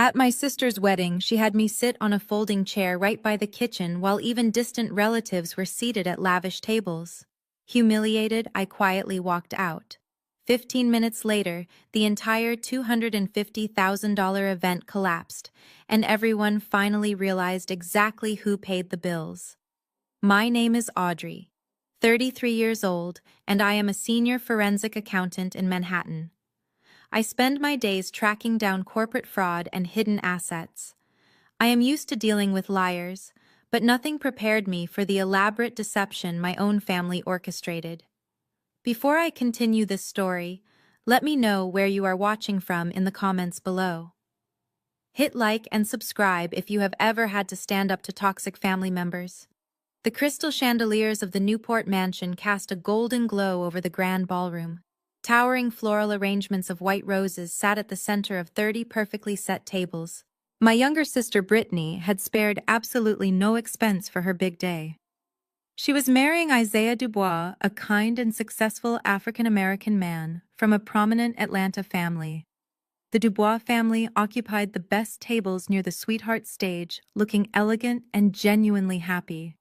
At my sister's wedding, she had me sit on a folding chair right by the kitchen while even distant relatives were seated at lavish tables. Humiliated, I quietly walked out. 15 minutes later, the entire $250,000 event collapsed, and everyone finally realized exactly who paid the bills. My name is Audrey, 33 years old, and I am a senior forensic accountant in Manhattan. I spend my days tracking down corporate fraud and hidden assets. I am used to dealing with liars, but nothing prepared me for the elaborate deception my own family orchestrated. Before I continue this story, let me know where you are watching from in the comments below. Hit like and subscribe if you have ever had to stand up to toxic family members. The crystal chandeliers of the Newport mansion cast a golden glow over the grand ballroom. Towering floral arrangements of white roses sat at the center of 30 perfectly set tables. My younger sister Brittany had spared absolutely no expense for her big day. She was marrying Isaiah Dubois, a kind and successful African-American man from a prominent Atlanta family. The Dubois family occupied the best tables near the sweetheart stage, looking elegant and genuinely happy.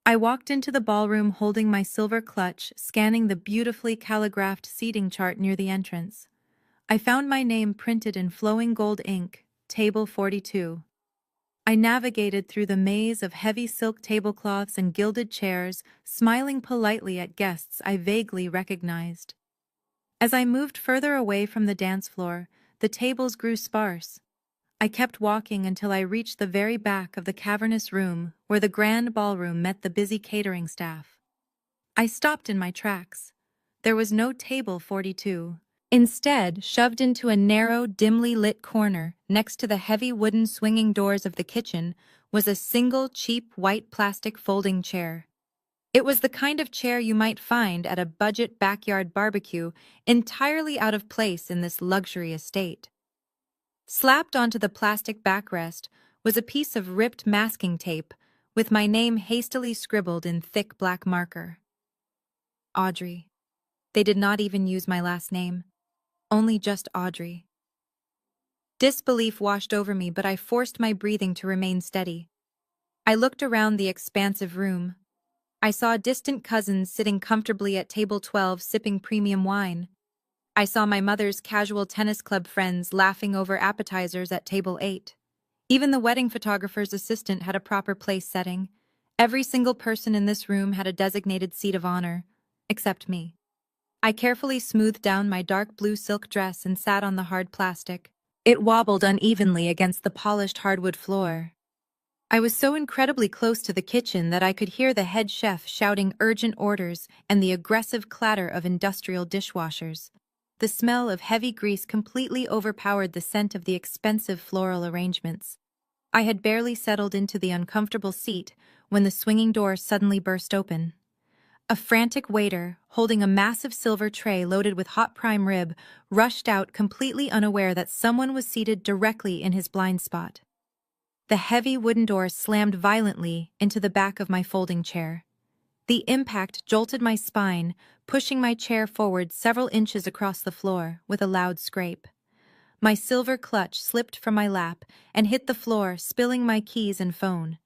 I walked into the ballroom holding my silver clutch, scanning the beautifully calligraphed seating chart near the entrance. I found my name printed in flowing gold ink, Table 42. I navigated through the maze of heavy silk tablecloths and gilded chairs, smiling politely at guests I vaguely recognized. As I moved further away from the dance floor, the tables grew sparse. I kept walking until I reached the very back of the cavernous room where the grand ballroom met the busy catering staff. I stopped in my tracks. There was no table 42. Instead, shoved into a narrow, dimly lit corner next to the heavy wooden swinging doors of the kitchen, was a single cheap white plastic folding chair. It was the kind of chair you might find at a budget backyard barbecue, entirely out of place in this luxury estate. Slapped onto the plastic backrest was a piece of ripped masking tape with my name hastily scribbled in thick black marker. Audrey. They did not even use my last name. Only just Audrey. Disbelief washed over me, but I forced my breathing to remain steady. I looked around the expansive room. I saw distant cousins sitting comfortably at table 12 sipping premium wine. I saw my mother's casual tennis club friends laughing over appetizers at table 8. Even the wedding photographer's assistant had a proper place setting. Every single person in this room had a designated seat of honor, except me. I carefully smoothed down my dark blue silk dress and sat on the hard plastic. It wobbled unevenly against the polished hardwood floor. I was so incredibly close to the kitchen that I could hear the head chef shouting urgent orders and the aggressive clatter of industrial dishwashers. The smell of heavy grease completely overpowered the scent of the expensive floral arrangements. I had barely settled into the uncomfortable seat when the swinging door suddenly burst open. A frantic waiter, holding a massive silver tray loaded with hot prime rib, rushed out completely unaware that someone was seated directly in his blind spot. The heavy wooden door slammed violently into the back of my folding chair. The impact jolted my spine, pushing my chair forward several inches across the floor with a loud scrape. My silver clutch slipped from my lap and hit the floor, spilling my keys and phone.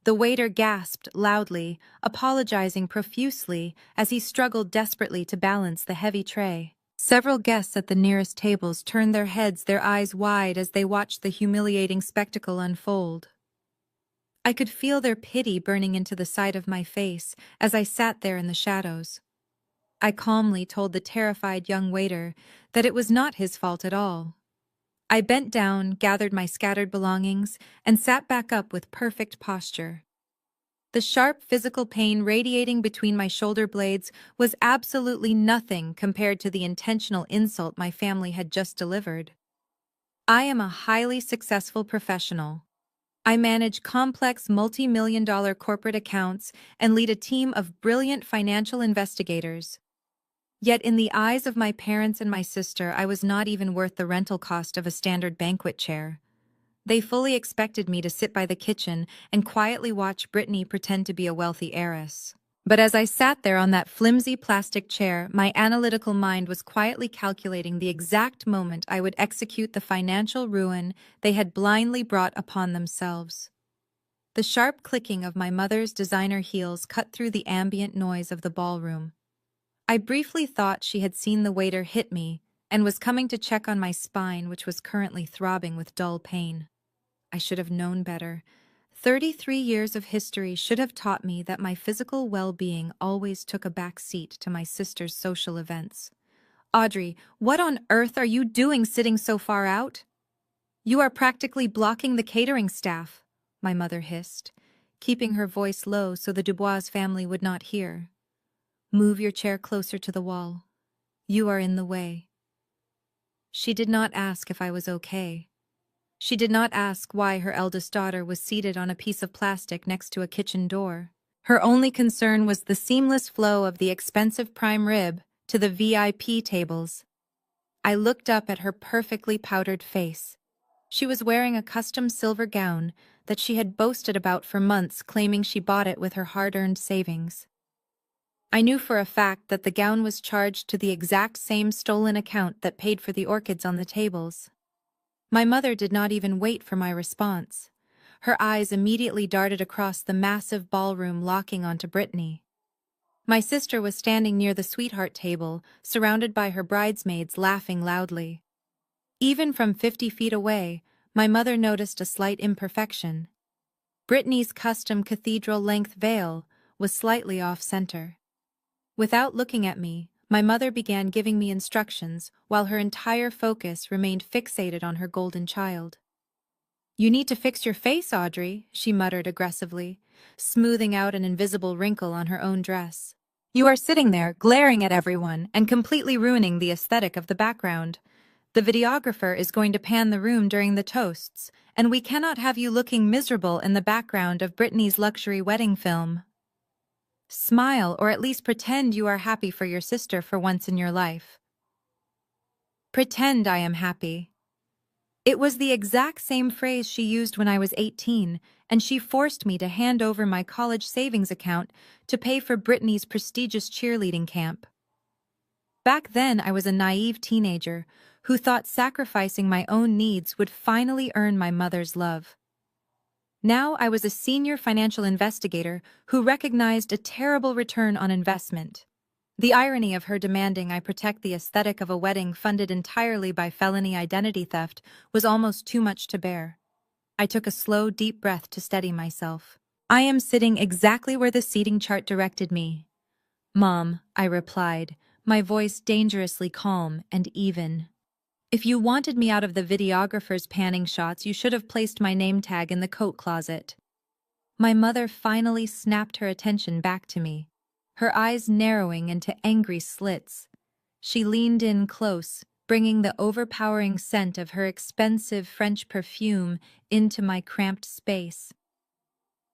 The waiter gasped loudly, apologizing profusely as he struggled desperately to balance the heavy tray. Several guests at the nearest tables turned their heads, their eyes wide as they watched the humiliating spectacle unfold. I could feel their pity burning into the side of my face as I sat there in the shadows. I calmly told the terrified young waiter that it was not his fault at all. I bent down, gathered my scattered belongings, and sat back up with perfect posture. The sharp physical pain radiating between my shoulder blades was absolutely nothing compared to the intentional insult my family had just delivered. I am a highly successful professional. I manage complex multi-million-dollar corporate accounts and lead a team of brilliant financial investigators. Yet in the eyes of my parents and my sister, I was not even worth the rental cost of a standard banquet chair. They fully expected me to sit by the kitchen and quietly watch Brittany pretend to be a wealthy heiress. But as I sat there on that flimsy plastic chair, my analytical mind was quietly calculating the exact moment I would execute the financial ruin they had blindly brought upon themselves. The sharp clicking of my mother's designer heels cut through the ambient noise of the ballroom. I briefly thought she had seen the waiter hit me and was coming to check on my spine, which was currently throbbing with dull pain. I should have known better. 33 years of history should have taught me that my physical well-being always took a back seat to my sister's social events. Audrey, what on earth are you doing sitting so far out? You are practically blocking the catering staff, my mother hissed, keeping her voice low so the Dubois family would not hear. Move your chair closer to the wall. You are in the way. She did not ask if I was okay. She did not ask why her eldest daughter was seated on a piece of plastic next to a kitchen door. Her only concern was the seamless flow of the expensive prime rib to the VIP tables. I looked up at her perfectly powdered face. She was wearing a custom silver gown that she had boasted about for months, claiming she bought it with her hard-earned savings. I knew for a fact that the gown was charged to the exact same stolen account that paid for the orchids on the tables. My mother did not even wait for my response. Her eyes immediately darted across the massive ballroom, locking onto Brittany. My sister was standing near the sweetheart table, surrounded by her bridesmaids, laughing loudly. Even from 50 feet away, my mother noticed a slight imperfection. Brittany's custom cathedral-length veil was slightly off-center. Without looking at me, my mother began giving me instructions while her entire focus remained fixated on her golden child. You need to fix your face, Audrey, she muttered aggressively, smoothing out an invisible wrinkle on her own dress. You are sitting there, glaring at everyone and completely ruining the aesthetic of the background. The videographer is going to pan the room during the toasts, and we cannot have you looking miserable in the background of Brittany's luxury wedding film. Smile, or at least pretend you are happy for your sister for once in your life. Pretend I am happy. It was the exact same phrase she used when I was 18, and she forced me to hand over my college savings account to pay for Brittany's prestigious cheerleading camp. Back then, I was a naive teenager who thought sacrificing my own needs would finally earn my mother's love. Now I was a senior financial investigator who recognized a terrible return on investment. The irony of her demanding I protect the aesthetic of a wedding funded entirely by felony identity theft was almost too much to bear. I took a slow, deep breath to steady myself. I am sitting exactly where the seating chart directed me. Mom, I replied, my voice dangerously calm and even. If you wanted me out of the videographer's panning shots, you should have placed my name tag in the coat closet. My mother finally snapped her attention back to me, her eyes narrowing into angry slits. She leaned in close, bringing the overpowering scent of her expensive French perfume into my cramped space.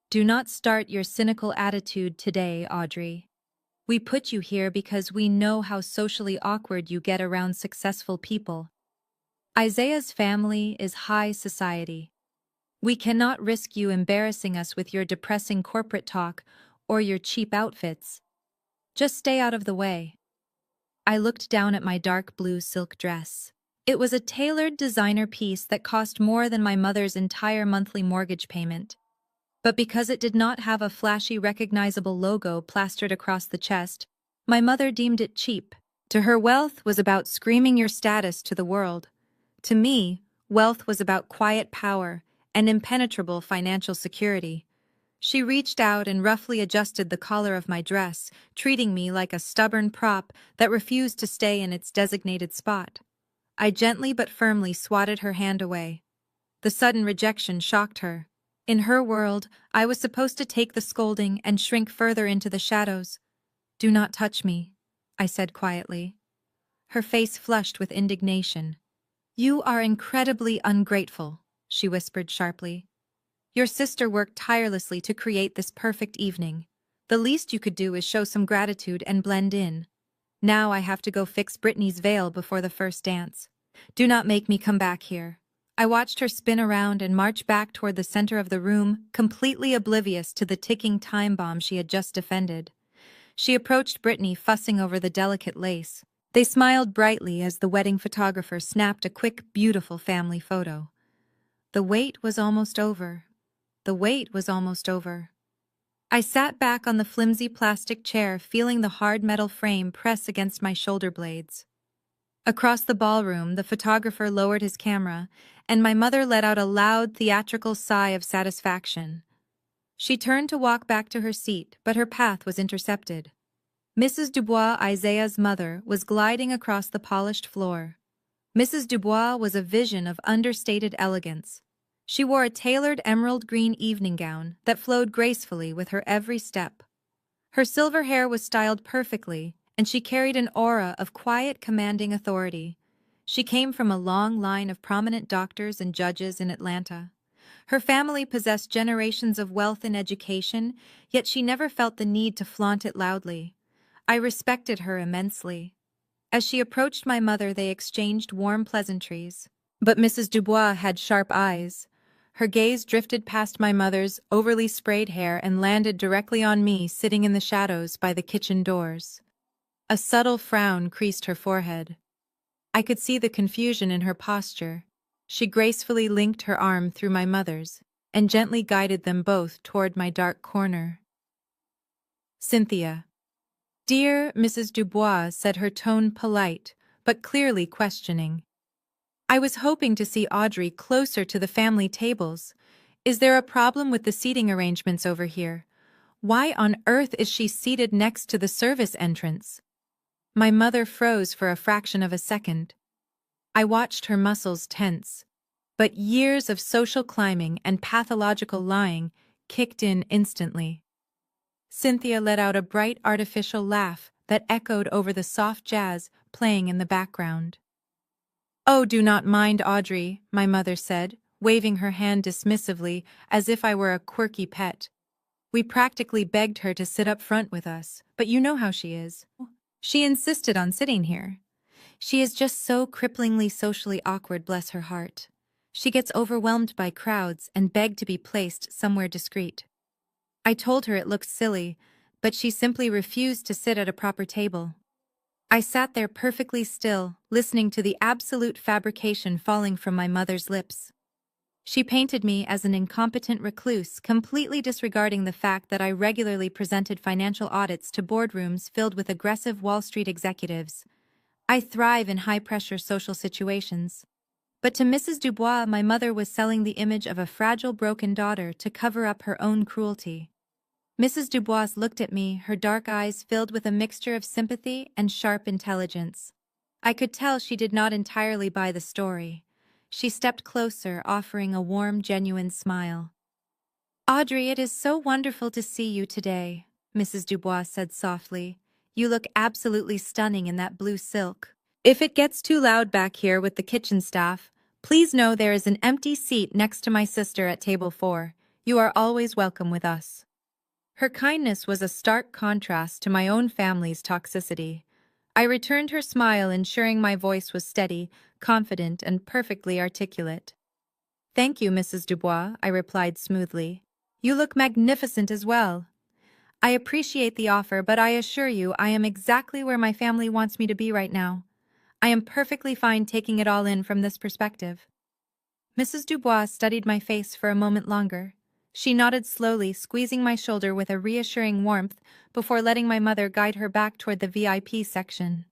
Do not start your cynical attitude today, Audrey. We put you here because we know how socially awkward you get around successful people. Isaiah's family is high society. We cannot risk you embarrassing us with your depressing corporate talk or your cheap outfits. Just stay out of the way. I looked down at my dark blue silk dress. It was a tailored designer piece that cost more than my mother's entire monthly mortgage payment. But because it did not have a flashy, recognizable logo plastered across the chest, my mother deemed it cheap. To her, wealth was about screaming your status to the world. To me, wealth was about quiet power and impenetrable financial security. She reached out and roughly adjusted the collar of my dress, treating me like a stubborn prop that refused to stay in its designated spot. I gently but firmly swatted her hand away. The sudden rejection shocked her. In her world, I was supposed to take the scolding and shrink further into the shadows. Do not touch me, I said quietly. Her face flushed with indignation. You are incredibly ungrateful, she whispered sharply. Your sister worked tirelessly to create this perfect evening. The least you could do is show some gratitude and blend in. Now I have to go fix Brittany's veil before the first dance. Do not make me come back here. I watched her spin around and march back toward the center of the room, completely oblivious to the ticking time bomb she had just defended. She approached Brittany, fussing over the delicate lace. They smiled brightly as the wedding photographer snapped a quick, beautiful family photo. The wait was almost over. The wait was almost over. I sat back on the flimsy plastic chair, feeling the hard metal frame press against my shoulder blades. Across the ballroom, the photographer lowered his camera, and my mother let out a loud, theatrical sigh of satisfaction. She turned to walk back to her seat, but her path was intercepted. Mrs. Dubois, Isaiah's mother, was gliding across the polished floor. Mrs. Dubois was a vision of understated elegance. She wore a tailored emerald green evening gown that flowed gracefully with her every step. Her silver hair was styled perfectly, and she carried an aura of quiet, commanding authority. She came from a long line of prominent doctors and judges in Atlanta. Her family possessed generations of wealth and education, yet she never felt the need to flaunt it loudly. I respected her immensely. As she approached my mother, they exchanged warm pleasantries. But Mrs. Dubois had sharp eyes. Her gaze drifted past my mother's overly sprayed hair and landed directly on me, sitting in the shadows by the kitchen doors. A subtle frown creased her forehead. I could see the confusion in her posture. She gracefully linked her arm through my mother's and gently guided them both toward my dark corner. Cynthia. "Dear Mrs. Dubois," said her tone polite, but clearly questioning. "I was hoping to see Audrey closer to the family tables. Is there a problem with the seating arrangements over here? Why on earth is she seated next to the service entrance?" My mother froze for a fraction of a second. I watched her muscles tense. But years of social climbing and pathological lying kicked in instantly. Cynthia let out a bright artificial laugh that echoed over the soft jazz playing in the background. "Oh, do not mind Audrey," my mother said, waving her hand dismissively as if I were a quirky pet. "We practically begged her to sit up front with us, but you know how she is. She insisted on sitting here. She is just so cripplingly socially awkward, bless her heart. She gets overwhelmed by crowds and begged to be placed somewhere discreet. I told her it looked silly, but she simply refused to sit at a proper table." I sat there perfectly still, listening to the absolute fabrication falling from my mother's lips. She painted me as an incompetent recluse, completely disregarding the fact that I regularly presented financial audits to boardrooms filled with aggressive Wall Street executives. I thrive in high-pressure social situations. But to Mrs. Dubois, my mother was selling the image of a fragile, broken daughter to cover up her own cruelty. Mrs. Dubois looked at me, her dark eyes filled with a mixture of sympathy and sharp intelligence. I could tell she did not entirely buy the story. She stepped closer, offering a warm, genuine smile. "Audrey, it is so wonderful to see you today," Mrs. Dubois said softly. "You look absolutely stunning in that blue silk. If it gets too loud back here with the kitchen staff, please know there is an empty seat next to my sister at table 4. You are always welcome with us." Her kindness was a stark contrast to my own family's toxicity. I returned her smile, ensuring my voice was steady, confident, and perfectly articulate. "Thank you, Mrs. Dubois," I replied smoothly. "You look magnificent as well. I appreciate the offer, but I assure you I am exactly where my family wants me to be right now. I am perfectly fine taking it all in from this perspective." Mrs. Dubois studied my face for a moment longer. She nodded slowly, squeezing my shoulder with a reassuring warmth before letting my mother guide her back toward the VIP section.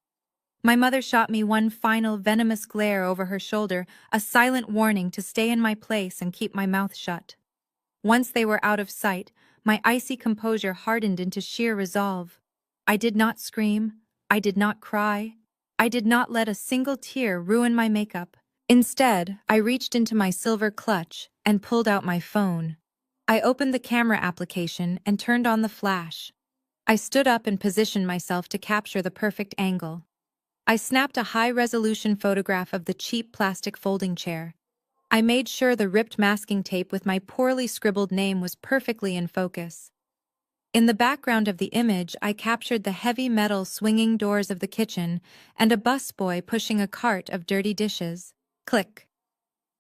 My mother shot me one final venomous glare over her shoulder, a silent warning to stay in my place and keep my mouth shut. Once they were out of sight, my icy composure hardened into sheer resolve. I did not scream. I did not cry. I did not let a single tear ruin my makeup. Instead, I reached into my silver clutch and pulled out my phone. I opened the camera application and turned on the flash. I stood up and positioned myself to capture the perfect angle. I snapped a high-resolution photograph of the cheap plastic folding chair. I made sure the ripped masking tape with my poorly scribbled name was perfectly in focus. In the background of the image, I captured the heavy metal swinging doors of the kitchen and a busboy pushing a cart of dirty dishes. Click.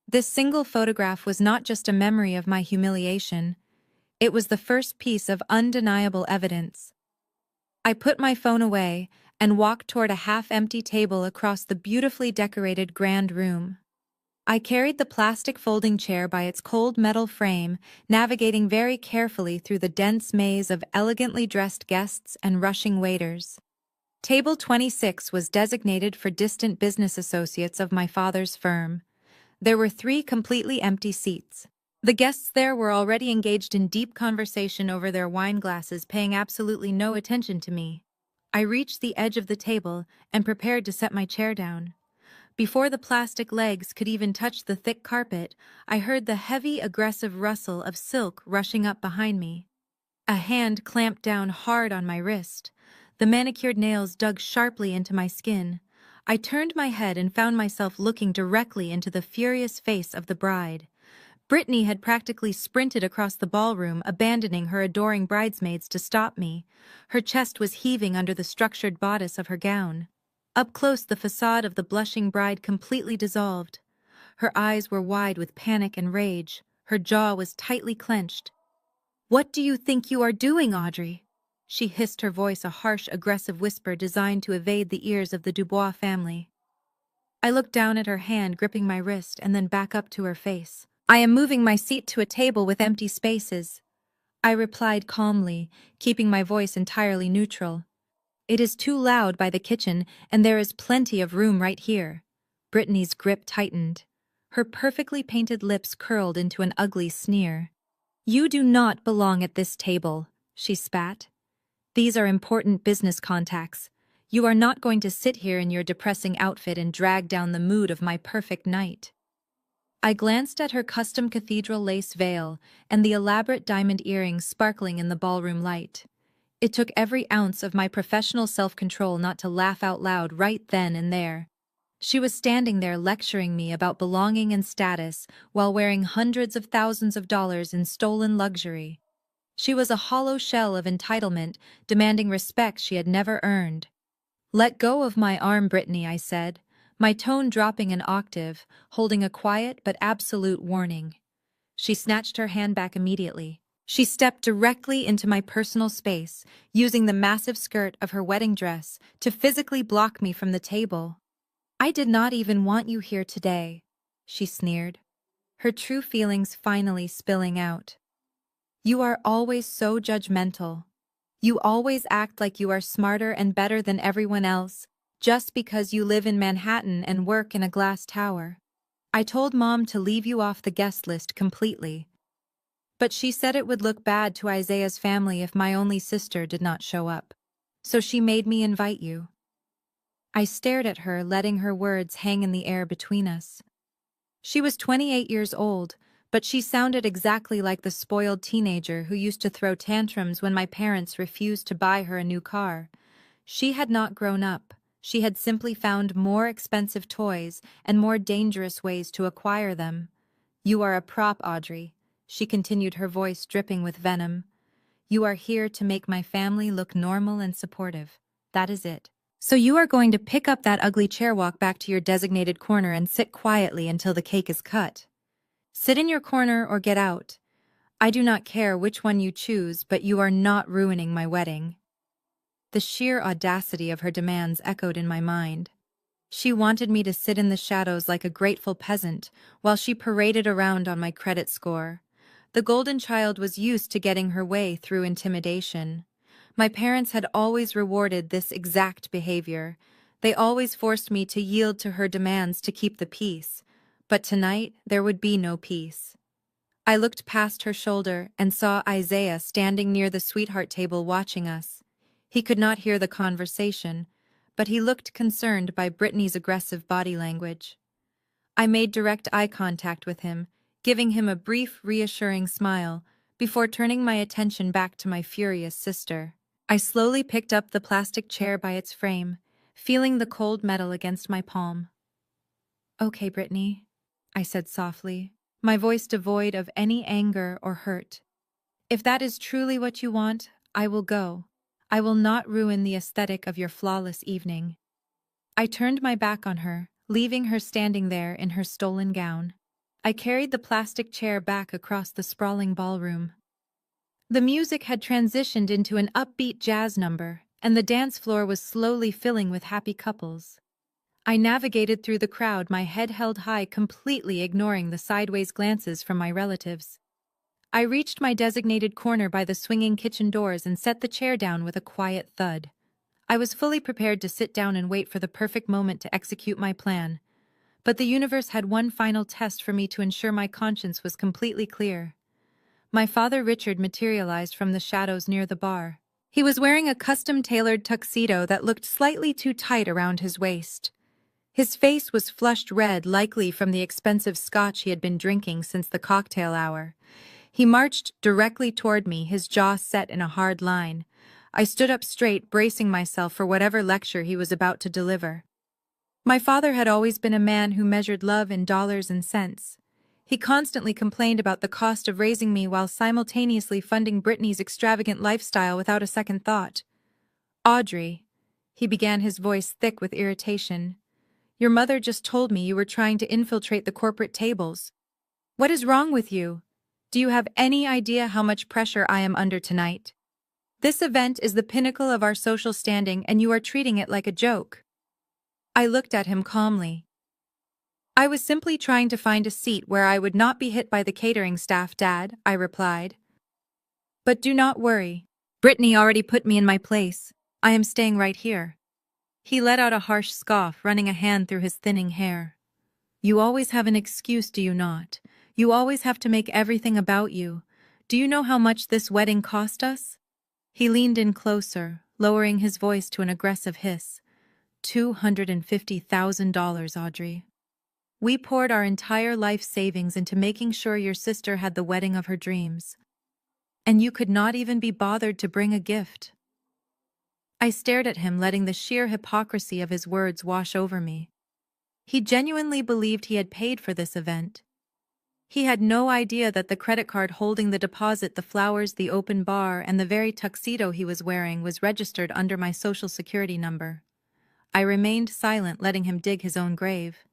This single photograph was not just a memory of my humiliation. It was the first piece of undeniable evidence. I put my phone away and walked toward a half-empty table across the beautifully decorated grand room. I carried the plastic folding chair by its cold metal frame, navigating very carefully through the dense maze of elegantly dressed guests and rushing waiters. Table 26 was designated for distant business associates of my father's firm. There were 3 completely empty seats. The guests there were already engaged in deep conversation over their wine glasses, paying absolutely no attention to me. I reached the edge of the table and prepared to set my chair down. Before the plastic legs could even touch the thick carpet, I heard the heavy, aggressive rustle of silk rushing up behind me. A hand clamped down hard on my wrist. The manicured nails dug sharply into my skin. I turned my head and found myself looking directly into the furious face of the bride. Brittany had practically sprinted across the ballroom, abandoning her adoring bridesmaids to stop me. Her chest was heaving under the structured bodice of her gown. Up close, the facade of the blushing bride completely dissolved. Her eyes were wide with panic and rage. Her jaw was tightly clenched. "What do you think you are doing, Audrey?" She hissed, her voice a harsh, aggressive whisper designed to evade the ears of the Dubois family. I looked down at her hand gripping my wrist and then back up to her face. "I am moving my seat to a table with empty spaces," I replied calmly, keeping my voice entirely neutral. "It is too loud by the kitchen, and there is plenty of room right here." Brittany's grip tightened. Her perfectly painted lips curled into an ugly sneer. "You do not belong at this table," she spat. "These are important business contacts. You are not going to sit here in your depressing outfit and drag down the mood of my perfect night." I glanced at her custom cathedral lace veil and the elaborate diamond earrings sparkling in the ballroom light. It took every ounce of my professional self-control not to laugh out loud right then and there. She was standing there lecturing me about belonging and status while wearing hundreds of thousands of dollars in stolen luxury. She was a hollow shell of entitlement, demanding respect she had never earned. "Let go of my arm, Brittany," I said, my tone dropping an octave, holding a quiet but absolute warning. She snatched her hand back immediately. She stepped directly into my personal space, using the massive skirt of her wedding dress to physically block me from the table. "I did not even want you here today," she sneered, her true feelings finally spilling out. "You are always so judgmental. You always act like you are smarter and better than everyone else, just because you live in Manhattan and work in a glass tower. I told Mom to leave you off the guest list completely. But she said it would look bad to Isaiah's family if my only sister did not show up. So she made me invite you." I stared at her, letting her words hang in the air between us. She was 28 years old, but she sounded exactly like the spoiled teenager who used to throw tantrums when my parents refused to buy her a new car. She had not grown up. She had simply found more expensive toys and more dangerous ways to acquire them. "You are a prop, Audrey," she continued, her voice dripping with venom. "You are here to make my family look normal and supportive. That is it. So you are going to pick up that ugly chair, walk back to your designated corner, and sit quietly until the cake is cut. Sit in your corner or get out. I do not care which one you choose, but you are not ruining my wedding." The sheer audacity of her demands echoed in my mind. She wanted me to sit in the shadows like a grateful peasant while she paraded around on my credit score. The golden child was used to getting her way through intimidation. My parents had always rewarded this exact behavior. They always forced me to yield to her demands to keep the peace. But tonight, there would be no peace. I looked past her shoulder and saw Isaiah standing near the sweetheart table watching us. He could not hear the conversation, but he looked concerned by Brittany's aggressive body language. I made direct eye contact with him, giving him a brief, reassuring smile, before turning my attention back to my furious sister. I slowly picked up the plastic chair by its frame, feeling the cold metal against my palm. "Okay, Brittany," I said softly, my voice devoid of any anger or hurt. "If that is truly what you want, I will go. I will not ruin the aesthetic of your flawless evening." I turned my back on her, leaving her standing there in her stolen gown. I carried the plastic chair back across the sprawling ballroom. The music had transitioned into an upbeat jazz number, and the dance floor was slowly filling with happy couples. I navigated through the crowd, my head held high, completely ignoring the sideways glances from my relatives. I reached my designated corner by the swinging kitchen doors and set the chair down with a quiet thud. I was fully prepared to sit down and wait for the perfect moment to execute my plan. But the universe had one final test for me to ensure my conscience was completely clear. My father Richard materialized from the shadows near the bar. He was wearing a custom-tailored tuxedo that looked slightly too tight around his waist. His face was flushed red, likely from the expensive scotch he had been drinking since the cocktail hour. He marched directly toward me, his jaw set in a hard line. I stood up straight, bracing myself for whatever lecture he was about to deliver. My father had always been a man who measured love in dollars and cents. He constantly complained about the cost of raising me while simultaneously funding Brittany's extravagant lifestyle without a second thought. "Audrey," he began, his voice thick with irritation, "your mother just told me you were trying to infiltrate the corporate tables. What is wrong with you? Do you have any idea how much pressure I am under tonight? This event is the pinnacle of our social standing and you are treating it like a joke." I looked at him calmly. "I was simply trying to find a seat where I would not be hit by the catering staff, Dad," I replied. "But do not worry. Brittany already put me in my place. I am staying right here." He let out a harsh scoff, running a hand through his thinning hair. "You always have an excuse, do you not? You always have to make everything about you. Do you know how much this wedding cost us?" He leaned in closer, lowering his voice to an aggressive hiss. $250,000, Audrey. We poured our entire life savings into making sure your sister had the wedding of her dreams. And you could not even be bothered to bring a gift." I stared at him, letting the sheer hypocrisy of his words wash over me. He genuinely believed he had paid for this event. He had no idea that the credit card holding the deposit, the flowers, the open bar, and the very tuxedo he was wearing was registered under my social security number. I remained silent, letting him dig his own grave.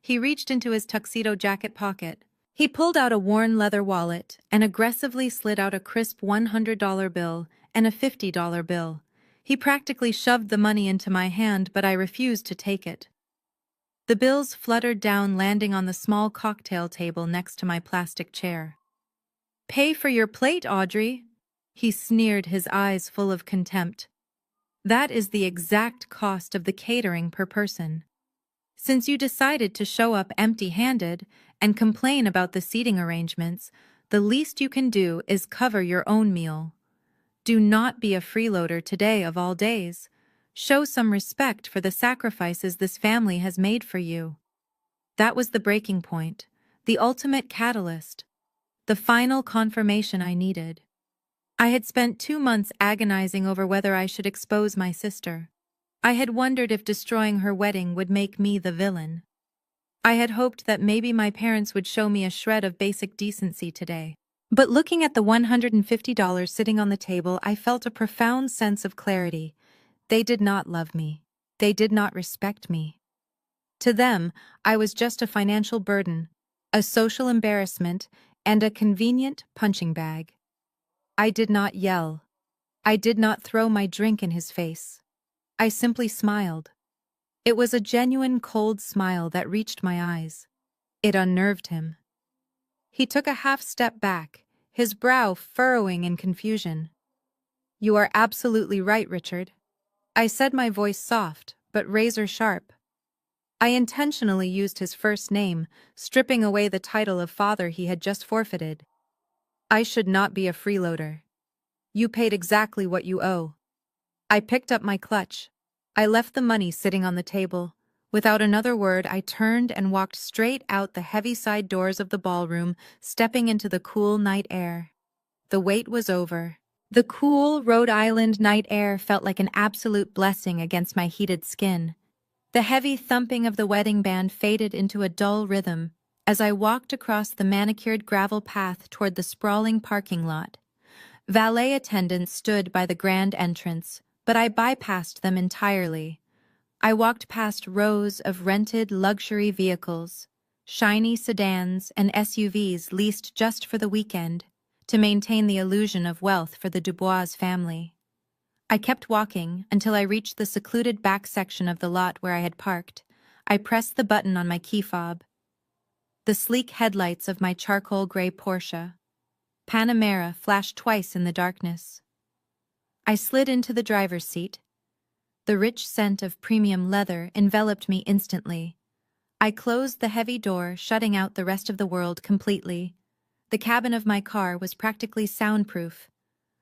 He reached into his tuxedo jacket pocket. He pulled out a worn leather wallet and aggressively slid out a crisp $100 bill and a $50 bill. He practically shoved the money into my hand, but I refused to take it. The bills fluttered down, landing on the small cocktail table next to my plastic chair. "Pay for your plate, Audrey," he sneered, his eyes full of contempt. "That is the exact cost of the catering per person. Since you decided to show up empty-handed and complain about the seating arrangements, the least you can do is cover your own meal. Do not be a freeloader today of all days. Show some respect for the sacrifices this family has made for you." That was the breaking point, the ultimate catalyst, the final confirmation I needed. I had spent 2 months agonizing over whether I should expose my sister. I had wondered if destroying her wedding would make me the villain. I had hoped that maybe my parents would show me a shred of basic decency today. But looking at the $150 sitting on the table, I felt a profound sense of clarity. They did not love me. They did not respect me. To them, I was just a financial burden, a social embarrassment, and a convenient punching bag. I did not yell. I did not throw my drink in his face. I simply smiled. It was a genuine cold smile that reached my eyes. It unnerved him. He took a half step back, his brow furrowing in confusion. "You are absolutely right, Richard." I said, my voice soft, but razor sharp. I intentionally used his first name, stripping away the title of father he had just forfeited. "I should not be a freeloader. You paid exactly what you owe." I picked up my clutch. I left the money sitting on the table. Without another word, I turned and walked straight out the heavy side doors of the ballroom, stepping into the cool night air. The wait was over. The cool Rhode Island night air felt like an absolute blessing against my heated skin. The heavy thumping of the wedding band faded into a dull rhythm as I walked across the manicured gravel path toward the sprawling parking lot. Valet attendants stood by the grand entrance, but I bypassed them entirely. I walked past rows of rented luxury vehicles, shiny sedans and SUVs leased just for the weekend, to maintain the illusion of wealth for the Dubois family. I kept walking until I reached the secluded back section of the lot where I had parked. I pressed the button on my key fob. The sleek headlights of my charcoal gray Porsche Panamera flashed twice in the darkness. I slid into the driver's seat. The rich scent of premium leather enveloped me instantly. I closed the heavy door, shutting out the rest of the world completely. The cabin of my car was practically soundproof.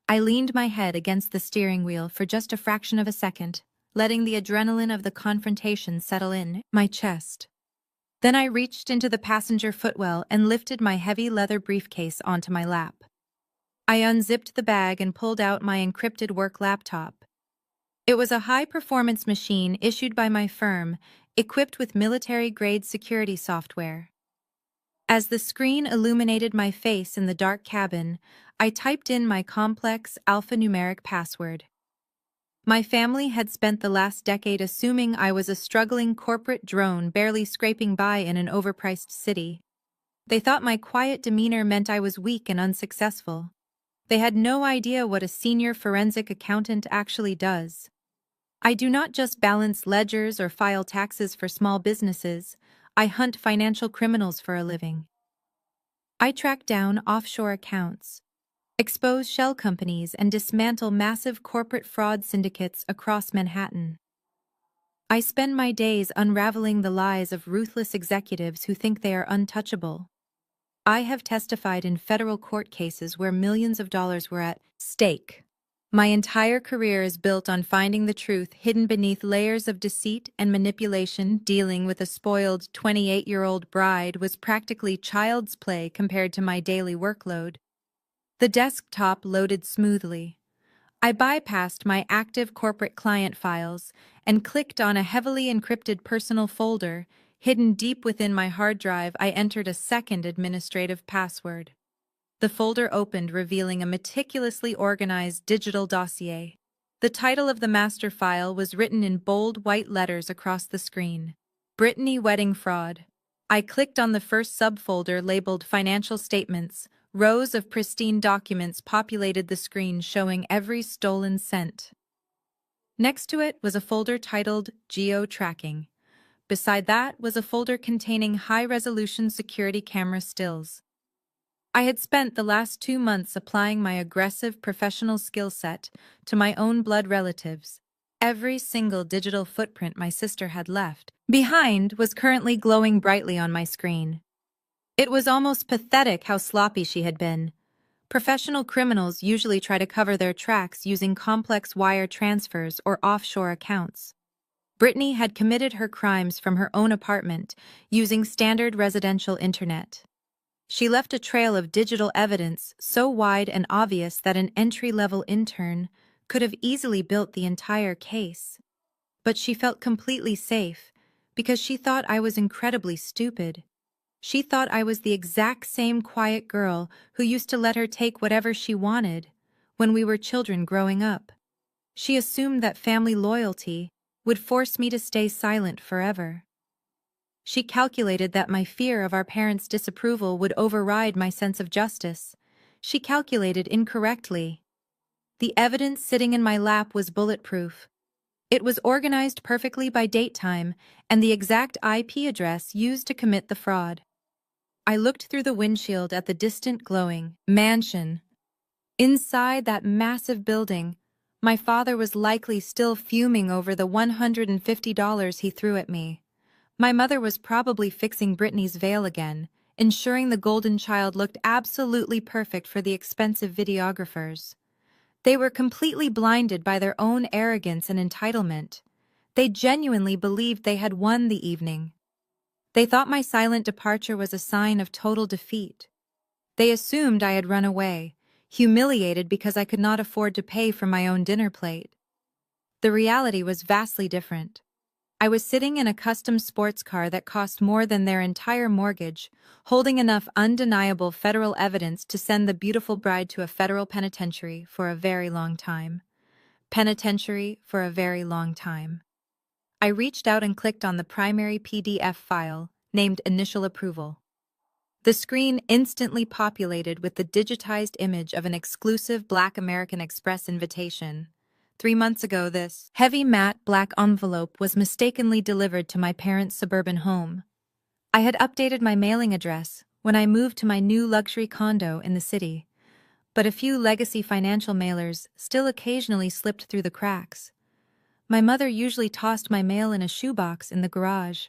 I leaned my head against the steering wheel for just a fraction of a second, letting the adrenaline of the confrontation settle in my chest. Then I reached into the passenger footwell and lifted my heavy leather briefcase onto my lap. I unzipped the bag and pulled out my encrypted work laptop. It was a high-performance machine issued by my firm, equipped with military-grade security software. As the screen illuminated my face in the dark cabin, I typed in my complex alphanumeric password. My family had spent the last decade assuming I was a struggling corporate drone barely scraping by in an overpriced city. They thought my quiet demeanor meant I was weak and unsuccessful. They had no idea what a senior forensic accountant actually does. I do not just balance ledgers or file taxes for small businesses. I hunt financial criminals for a living. I track down offshore accounts, expose shell companies, and dismantle massive corporate fraud syndicates across Manhattan. I spend my days unraveling the lies of ruthless executives who think they are untouchable. I have testified in federal court cases where millions of dollars were at stake. My entire career is built on finding the truth hidden beneath layers of deceit and manipulation. Dealing with a spoiled 28-year-old bride was practically child's play compared to my daily workload. The desktop loaded smoothly. I bypassed my active corporate client files and clicked on a heavily encrypted personal folder. Hidden deep within my hard drive, I entered a second administrative password. The folder opened, revealing a meticulously organized digital dossier. The title of the master file was written in bold white letters across the screen. Brittany Wedding Fraud. I clicked on the first subfolder labeled Financial Statements. Rows of pristine documents populated the screen, showing every stolen cent. Next to it was a folder titled Geo-Tracking. Beside that was a folder containing high-resolution security camera stills. I had spent the last 2 months applying my aggressive professional skill set to my own blood relatives. Every single digital footprint my sister had left behind was currently glowing brightly on my screen. It was almost pathetic how sloppy she had been. Professional criminals usually try to cover their tracks using complex wire transfers or offshore accounts. Brittany had committed her crimes from her own apartment using standard residential internet. She left a trail of digital evidence so wide and obvious that an entry-level intern could have easily built the entire case. But she felt completely safe because she thought I was incredibly stupid. She thought I was the exact same quiet girl who used to let her take whatever she wanted when we were children growing up. She assumed that family loyalty would force me to stay silent forever. She calculated that my fear of our parents' disapproval would override my sense of justice. She calculated incorrectly. The evidence sitting in my lap was bulletproof. It was organized perfectly by date time and the exact IP address used to commit the fraud. I looked through the windshield at the distant glowing mansion. Inside that massive building, my father was likely still fuming over the $150 he threw at me. My mother was probably fixing Brittany's veil again, ensuring the golden child looked absolutely perfect for the expensive videographers. They were completely blinded by their own arrogance and entitlement. They genuinely believed they had won the evening. They thought my silent departure was a sign of total defeat. They assumed I had run away, humiliated because I could not afford to pay for my own dinner plate. The reality was vastly different. I was sitting in a custom sports car that cost more than their entire mortgage, holding enough undeniable federal evidence to send the beautiful bride to a federal penitentiary for a very long time. Penitentiary for a very long time. I reached out and clicked on the primary PDF file, named Initial Approval. The screen instantly populated with the digitized image of an exclusive Black American Express invitation. 3 months ago, this heavy matte black envelope was mistakenly delivered to my parents' suburban home. I had updated my mailing address when I moved to my new luxury condo in the city, but a few legacy financial mailers still occasionally slipped through the cracks. My mother usually tossed my mail in a shoebox in the garage,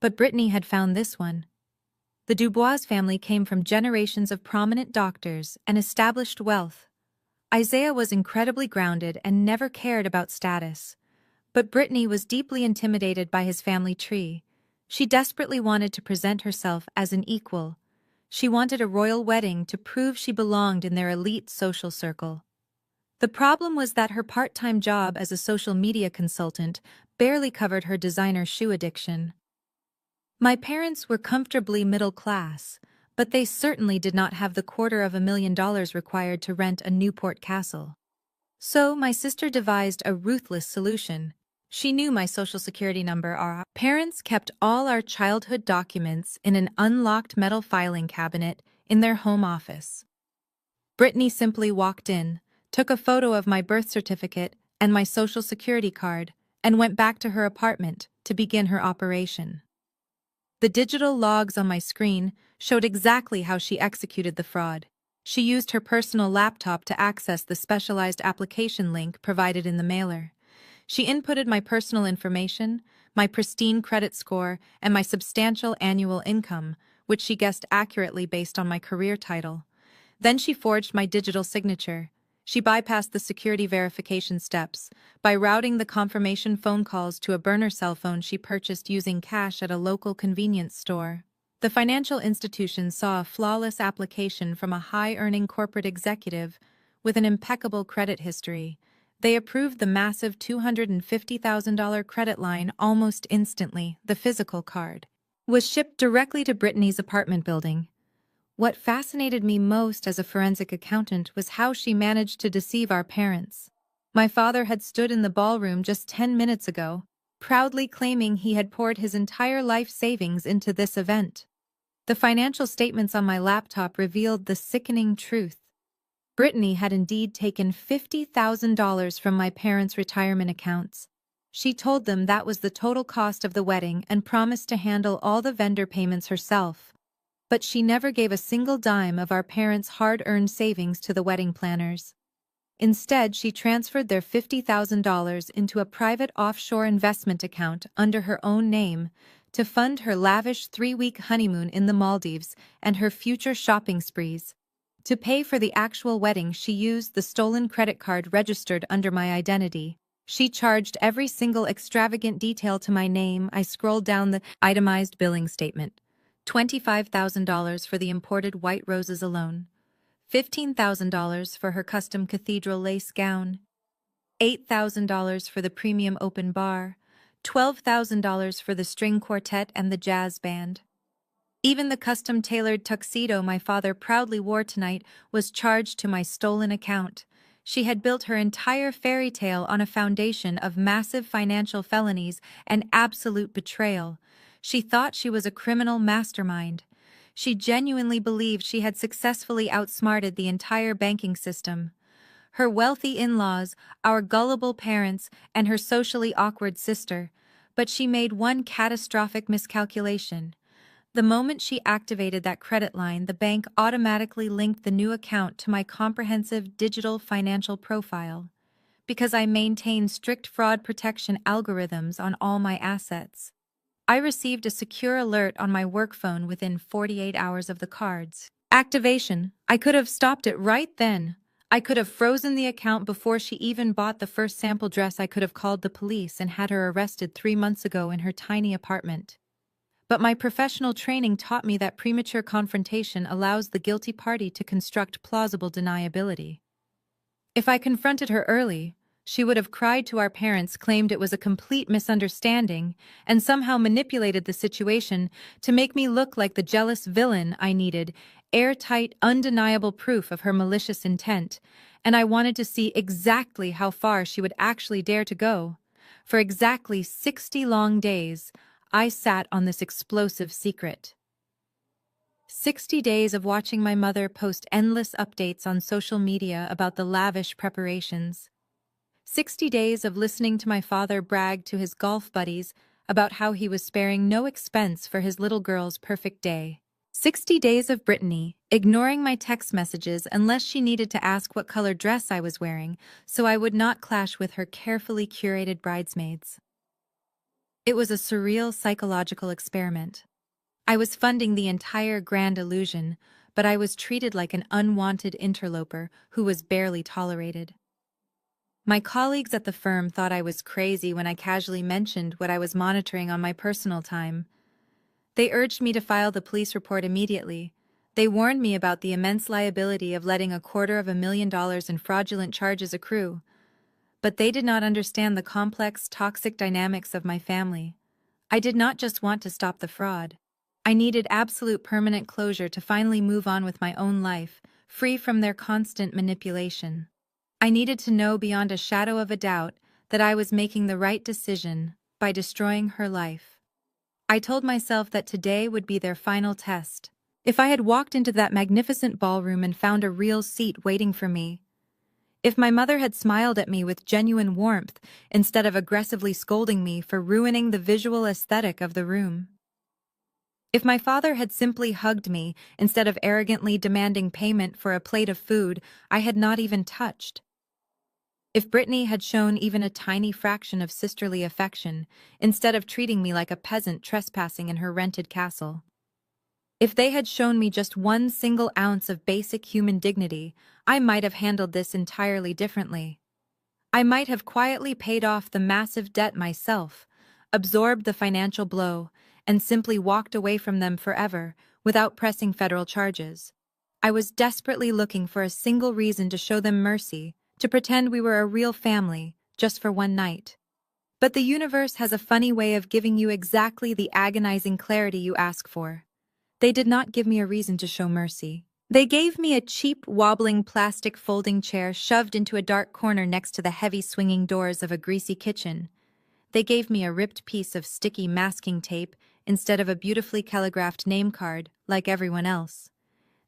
but Brittany had found this one. The Dubois family came from generations of prominent doctors and established wealth. Isaiah was incredibly grounded and never cared about status. But Brittany was deeply intimidated by his family tree. She desperately wanted to present herself as an equal. She wanted a royal wedding to prove she belonged in their elite social circle. The problem was that her part-time job as a social media consultant barely covered her designer shoe addiction. My parents were comfortably middle class, but they certainly did not have the $250,000 required to rent a Newport castle. So my sister devised a ruthless solution. She knew my social security number. Our parents kept all our childhood documents in an unlocked metal filing cabinet in their home office. Brittany simply walked in, took a photo of my birth certificate and my social security card, and went back to her apartment to begin her operation. The digital logs on my screen showed exactly how she executed the fraud. She used her personal laptop to access the specialized application link provided in the mailer. She inputted my personal information, my pristine credit score, and my substantial annual income, which she guessed accurately based on my career title. Then she forged my digital signature. She bypassed the security verification steps by routing the confirmation phone calls to a burner cell phone she purchased using cash at a local convenience store. The financial institution saw a flawless application from a high-earning corporate executive with an impeccable credit history. They approved the massive $250,000 credit line almost instantly. The physical card was shipped directly to Brittany's apartment building. What fascinated me most as a forensic accountant was how she managed to deceive our parents. My father had stood in the ballroom just 10 minutes ago, proudly claiming he had poured his entire life savings into this event. The financial statements on my laptop revealed the sickening truth. Brittany had indeed taken $50,000 from my parents' retirement accounts. She told them that was the total cost of the wedding and promised to handle all the vendor payments herself. But she never gave a single dime of our parents' hard-earned savings to the wedding planners. Instead, she transferred their $50,000 into a private offshore investment account under her own name to fund her lavish 3-week honeymoon in the Maldives and her future shopping sprees. To pay for the actual wedding, she used the stolen credit card registered under my identity. She charged every single extravagant detail to my name. I scrolled down the itemized billing statement. $25,000 for the imported white roses alone, $15,000 for her custom cathedral lace gown, $8,000 for the premium open bar, $12,000 for the string quartet and the jazz band. Even the custom-tailored tuxedo my father proudly wore tonight was charged to my stolen account. She had built her entire fairy tale on a foundation of massive financial felonies and absolute betrayal. She thought she was a criminal mastermind. She genuinely believed she had successfully outsmarted the entire banking system. Her wealthy in-laws, our gullible parents, and her socially awkward sister. But she made one catastrophic miscalculation. The moment she activated that credit line, the bank automatically linked the new account to my comprehensive digital financial profile. Because I maintain strict fraud protection algorithms on all my assets, I received a secure alert on my work phone within 48 hours of the card's activation. I could have stopped it right then. I could have frozen the account before she even bought the first sample dress. I could have called the police and had her arrested 3 months ago in her tiny apartment. But my professional training taught me that premature confrontation allows the guilty party to construct plausible deniability. If I confronted her early, she would have cried to our parents, claimed it was a complete misunderstanding, and somehow manipulated the situation to make me look like the jealous villain I needed, airtight, undeniable proof of her malicious intent, and I wanted to see exactly how far she would actually dare to go. For exactly 60 long days, I sat on this explosive secret. 60 days of watching my mother post endless updates on social media about the lavish preparations. 60 days of listening to my father brag to his golf buddies about how he was sparing no expense for his little girl's perfect day. 60 days of Brittany, ignoring my text messages unless she needed to ask what color dress I was wearing, so I would not clash with her carefully curated bridesmaids. It was a surreal psychological experiment. I was funding the entire grand illusion, but I was treated like an unwanted interloper who was barely tolerated. My colleagues at the firm thought I was crazy when I casually mentioned what I was monitoring on my personal time. They urged me to file the police report immediately. They warned me about the immense liability of letting $250,000 in fraudulent charges accrue. But they did not understand the complex, toxic dynamics of my family. I did not just want to stop the fraud. I needed absolute permanent closure to finally move on with my own life, free from their constant manipulation. I needed to know beyond a shadow of a doubt that I was making the right decision by destroying her life. I told myself that today would be their final test. If I had walked into that magnificent ballroom and found a real seat waiting for me, if my mother had smiled at me with genuine warmth instead of aggressively scolding me for ruining the visual aesthetic of the room, if my father had simply hugged me instead of arrogantly demanding payment for a plate of food I had not even touched, if Brittany had shown even a tiny fraction of sisterly affection, instead of treating me like a peasant trespassing in her rented castle, if they had shown me just one single ounce of basic human dignity, I might have handled this entirely differently. I might have quietly paid off the massive debt myself, absorbed the financial blow, and simply walked away from them forever without pressing federal charges. I was desperately looking for a single reason to show them mercy, to pretend we were a real family, just for one night. But the universe has a funny way of giving you exactly the agonizing clarity you ask for. They did not give me a reason to show mercy. They gave me a cheap, wobbling plastic folding chair shoved into a dark corner next to the heavy swinging doors of a greasy kitchen. They gave me a ripped piece of sticky masking tape instead of a beautifully calligraphed name card, like everyone else.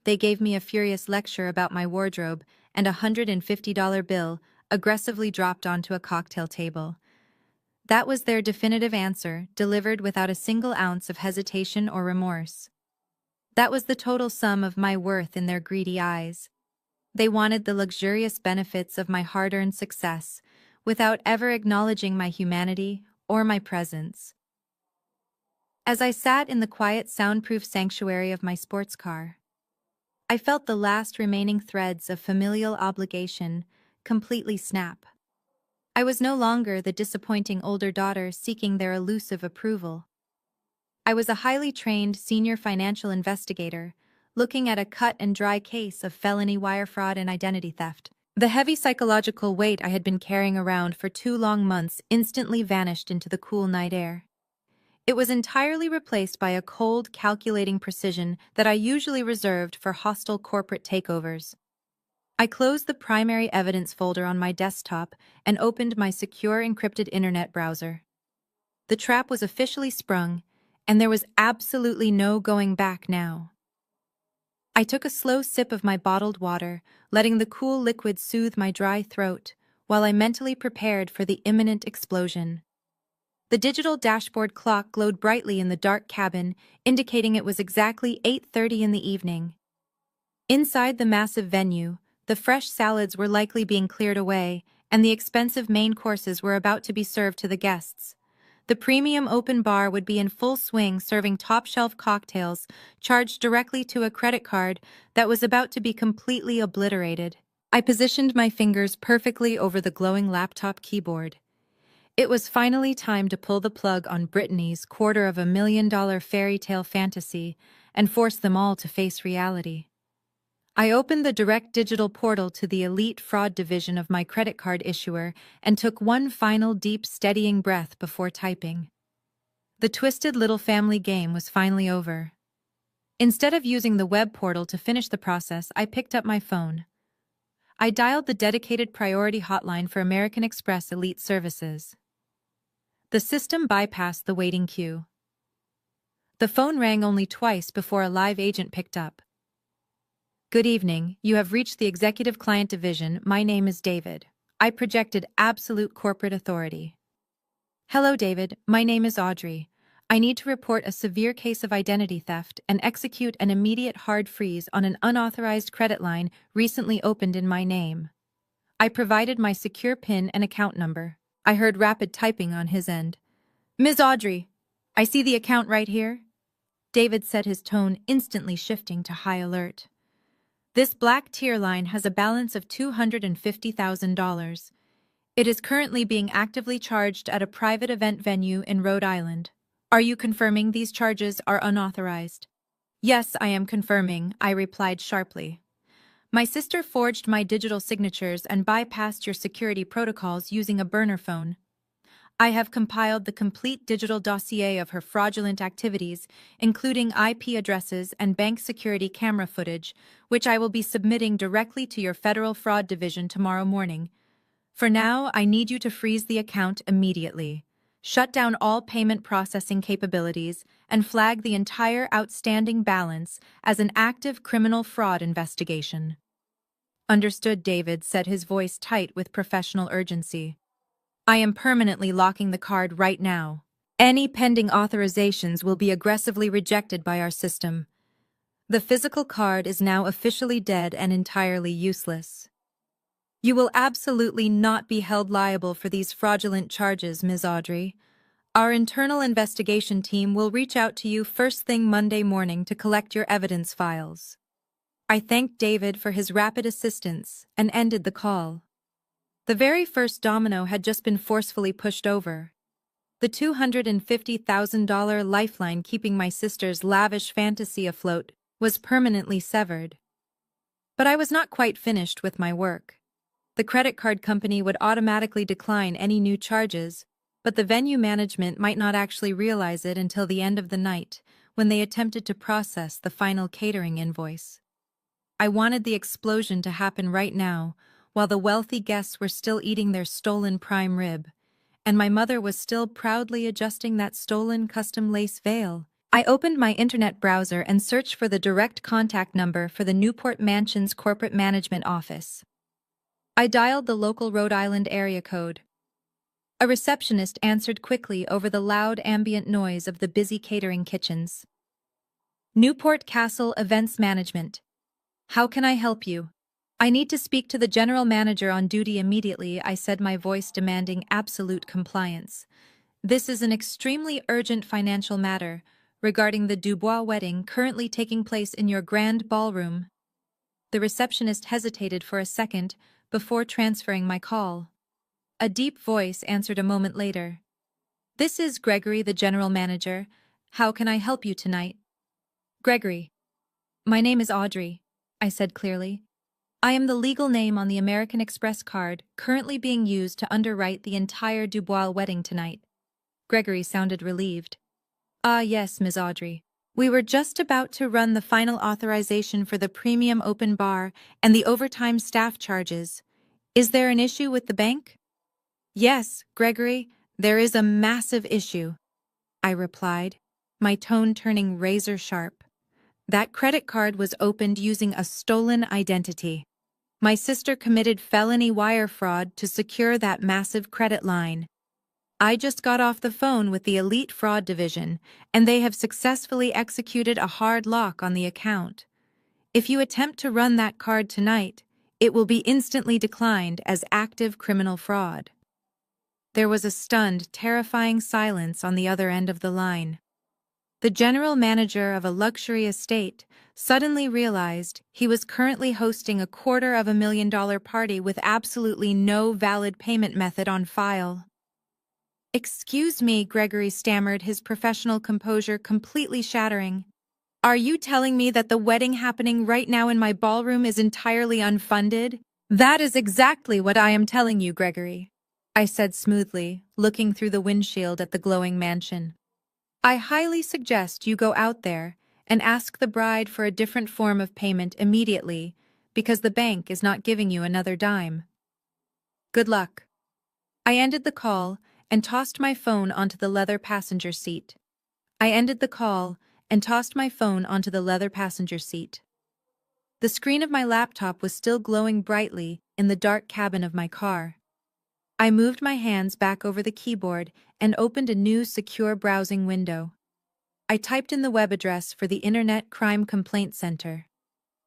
They gave me a furious lecture about my wardrobe and a $150 bill aggressively dropped onto a cocktail table. That was their definitive answer, delivered without a single ounce of hesitation or remorse. That was the total sum of my worth in their greedy eyes. They wanted the luxurious benefits of my hard-earned success, without ever acknowledging my humanity or my presence. As I sat in the quiet, soundproof sanctuary of my sports car, I felt the last remaining threads of familial obligation completely snap. I was no longer the disappointing older daughter seeking their elusive approval. I was a highly trained senior financial investigator, looking at a cut-and-dry case of felony wire fraud and identity theft. The heavy psychological weight I had been carrying around for 2 long months instantly vanished into the cool night air. It was entirely replaced by a cold, calculating precision that I usually reserved for hostile corporate takeovers. I closed the primary evidence folder on my desktop and opened my secure encrypted internet browser. The trap was officially sprung, and there was absolutely no going back now. I took a slow sip of my bottled water, letting the cool liquid soothe my dry throat, while I mentally prepared for the imminent explosion. The digital dashboard clock glowed brightly in the dark cabin, indicating it was exactly 8:30 in the evening. Inside the massive venue, the fresh salads were likely being cleared away, and the expensive main courses were about to be served to the guests. The premium open bar would be in full swing, serving top-shelf cocktails charged directly to a credit card that was about to be completely obliterated. I positioned my fingers perfectly over the glowing laptop keyboard. It was finally time to pull the plug on Brittany's $250,000 fairy tale fantasy and force them all to face reality. I opened the direct digital portal to the elite fraud division of my credit card issuer and took one final deep, steadying breath before typing. The twisted little family game was finally over. Instead of using the web portal to finish the process, I picked up my phone. I dialed the dedicated priority hotline for American Express Elite Services. The system bypassed the waiting queue. The phone rang only twice before a live agent picked up. "Good evening, you have reached the Executive Client Division. My name is David. I projected absolute corporate authority. Hello, David. My name is Audrey. I need to report a severe case of identity theft and execute an immediate hard freeze on an unauthorized credit line recently opened in my name. I provided my secure PIN and account number. I heard rapid typing on his end. Ms. Audrey, I see the account right here. David said, his tone instantly shifting to high alert. This black tier line has a balance of $250,000. It is currently being actively charged at a private event venue in Rhode Island. Are you confirming these charges are unauthorized? Yes, I am confirming, I replied sharply. My sister forged my digital signatures and bypassed your security protocols using a burner phone. I have compiled the complete digital dossier of her fraudulent activities, including IP addresses and bank security camera footage, which I will be submitting directly to your Federal Fraud Division tomorrow morning. For now, I need you to freeze the account immediately, shut down all payment processing capabilities, and flag the entire outstanding balance as an active criminal fraud investigation. Understood, David said, his voice tight with professional urgency. I am permanently locking the card right now. Any pending authorizations will be aggressively rejected by our system. The physical card is now officially dead and entirely useless. You will absolutely not be held liable for these fraudulent charges, Ms. Audrey. Our internal investigation team will reach out to you first thing Monday morning to collect your evidence files. I thanked David for his rapid assistance and ended the call. The very first domino had just been forcefully pushed over. The $250,000 lifeline keeping my sister's lavish fantasy afloat was permanently severed. But I was not quite finished with my work. The credit card company would automatically decline any new charges, but the venue management might not actually realize it until the end of the night, when they attempted to process the final catering invoice. I wanted the explosion to happen right now, while the wealthy guests were still eating their stolen prime rib, and my mother was still proudly adjusting that stolen custom lace veil. I opened my internet browser and searched for the direct contact number for the Newport Mansion's corporate management office. I dialed the local Rhode Island area code. A receptionist answered quickly over the loud ambient noise of the busy catering kitchens. Newport Castle Events Management. How can I help you? I need to speak to the general manager on duty immediately, I said, my voice demanding absolute compliance. This is an extremely urgent financial matter regarding the Dubois wedding currently taking place in your grand ballroom. The receptionist hesitated for a second before transferring my call. A deep voice answered a moment later. This is Gregory, the general manager. How can I help you tonight? Gregory. My name is Audrey, I said clearly. I am the legal name on the American Express card currently being used to underwrite the entire Dubois wedding tonight. Gregory sounded relieved. Ah, yes, Ms. Audrey. We were just about to run the final authorization for the premium open bar and the overtime staff charges. Is there an issue with the bank? Yes, Gregory, there is a massive issue, I replied, my tone turning razor sharp. That credit card was opened using a stolen identity. My sister committed felony wire fraud to secure that massive credit line. I just got off the phone with the Elite Fraud Division, and they have successfully executed a hard lock on the account. If you attempt to run that card tonight, it will be instantly declined as active criminal fraud. There was a stunned, terrifying silence on the other end of the line. The general manager of a luxury estate suddenly realized he was currently hosting a $250,000 party with absolutely no valid payment method on file. Excuse me, Gregory stammered, his professional composure completely shattering. Are you telling me that the wedding happening right now in my ballroom is entirely unfunded? That is exactly what I am telling you, Gregory, I said smoothly, looking through the windshield at the glowing mansion. I highly suggest you go out there and ask the bride for a different form of payment immediately, because the bank is not giving you another dime. Good luck. I ended the call and tossed my phone onto the leather passenger seat. The screen of my laptop was still glowing brightly in the dark cabin of my car. I moved my hands back over the keyboard and opened a new secure browsing window. I typed in the web address for the Internet Crime Complaint Center.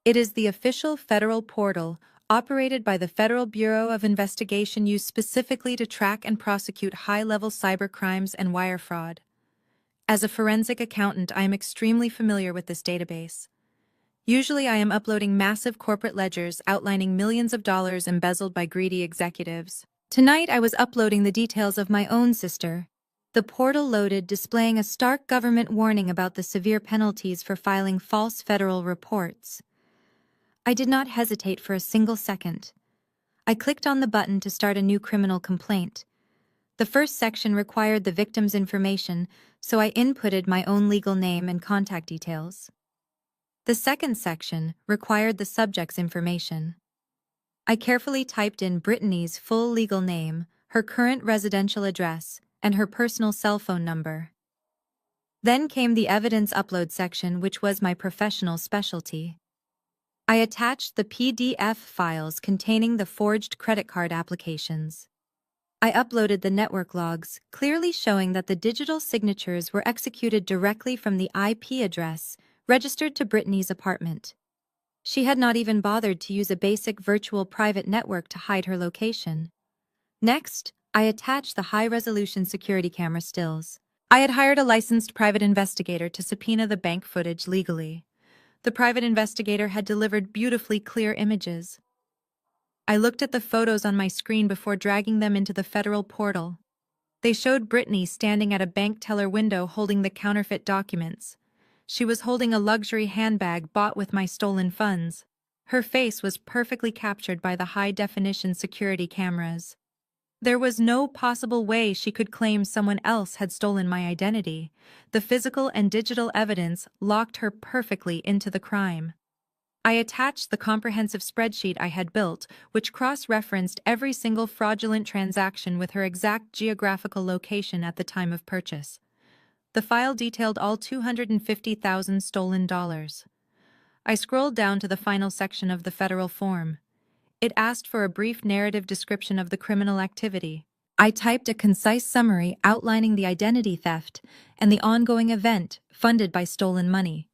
It is the official federal portal operated by the Federal Bureau of Investigation used specifically to track and prosecute high-level cybercrimes and wire fraud. As a forensic accountant, I am extremely familiar with this database. Usually I am uploading massive corporate ledgers outlining millions of dollars embezzled by greedy executives. Tonight I was uploading the details of my own sister. The portal loaded, displaying a stark government warning about the severe penalties for filing false federal reports. I did not hesitate for a single second. I clicked on the button to start a new criminal complaint. The first section required the victim's information, so I inputted my own legal name and contact details. The second section required the subject's information. I carefully typed in Brittany's full legal name, her current residential address, and her personal cell phone number. Then came the evidence upload section, which was my professional specialty. I attached the PDF files containing the forged credit card applications. I uploaded the network logs, clearly showing that the digital signatures were executed directly from the IP address registered to Brittany's apartment. She had not even bothered to use a basic virtual private network to hide her location. Next, I attached the high-resolution security camera stills. I had hired a licensed private investigator to subpoena the bank footage legally. The private investigator had delivered beautifully clear images. I looked at the photos on my screen before dragging them into the federal portal. They showed Brittany standing at a bank teller window holding the counterfeit documents. She was holding a luxury handbag bought with my stolen funds. Her face was perfectly captured by the high-definition security cameras. There was no possible way she could claim someone else had stolen my identity. The physical and digital evidence locked her perfectly into the crime. I attached the comprehensive spreadsheet I had built, which cross-referenced every single fraudulent transaction with her exact geographical location at the time of purchase. The file detailed all 250,000 stolen dollars. I scrolled down to the final section of the federal form. It asked for a brief narrative description of the criminal activity. I typed a concise summary outlining the identity theft and the ongoing event funded by stolen money.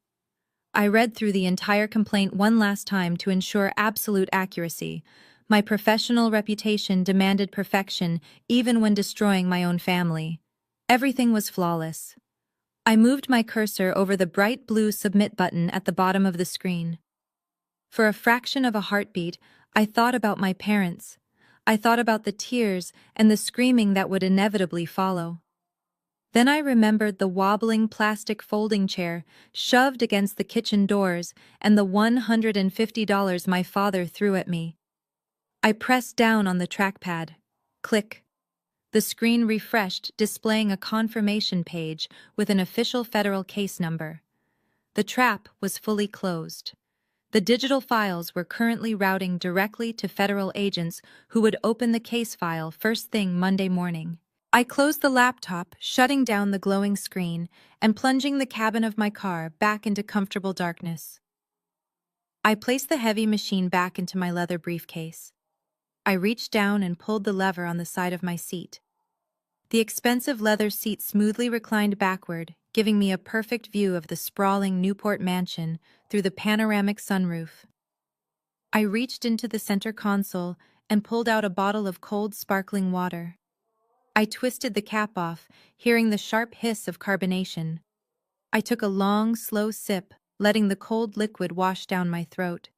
I read through the entire complaint one last time to ensure absolute accuracy. My professional reputation demanded perfection even when destroying my own family. Everything was flawless. I moved my cursor over the bright blue submit button at the bottom of the screen. For a fraction of a heartbeat, I thought about my parents. I thought about the tears and the screaming that would inevitably follow. Then I remembered the wobbling plastic folding chair shoved against the kitchen doors and the $150 my father threw at me. I pressed down on the trackpad. Click. The screen refreshed, displaying a confirmation page with an official federal case number. The trap was fully closed. The digital files were currently routing directly to federal agents who would open the case file first thing Monday morning. I closed the laptop, shutting down the glowing screen and plunging the cabin of my car back into comfortable darkness. I placed the heavy machine back into my leather briefcase. I reached down and pulled the lever on the side of my seat. The expensive leather seat smoothly reclined backward, giving me a perfect view of the sprawling Newport mansion through the panoramic sunroof. I reached into the center console and pulled out a bottle of cold, sparkling water. I twisted the cap off, hearing the sharp hiss of carbonation. I took a long, slow sip, letting the cold liquid wash down my throat.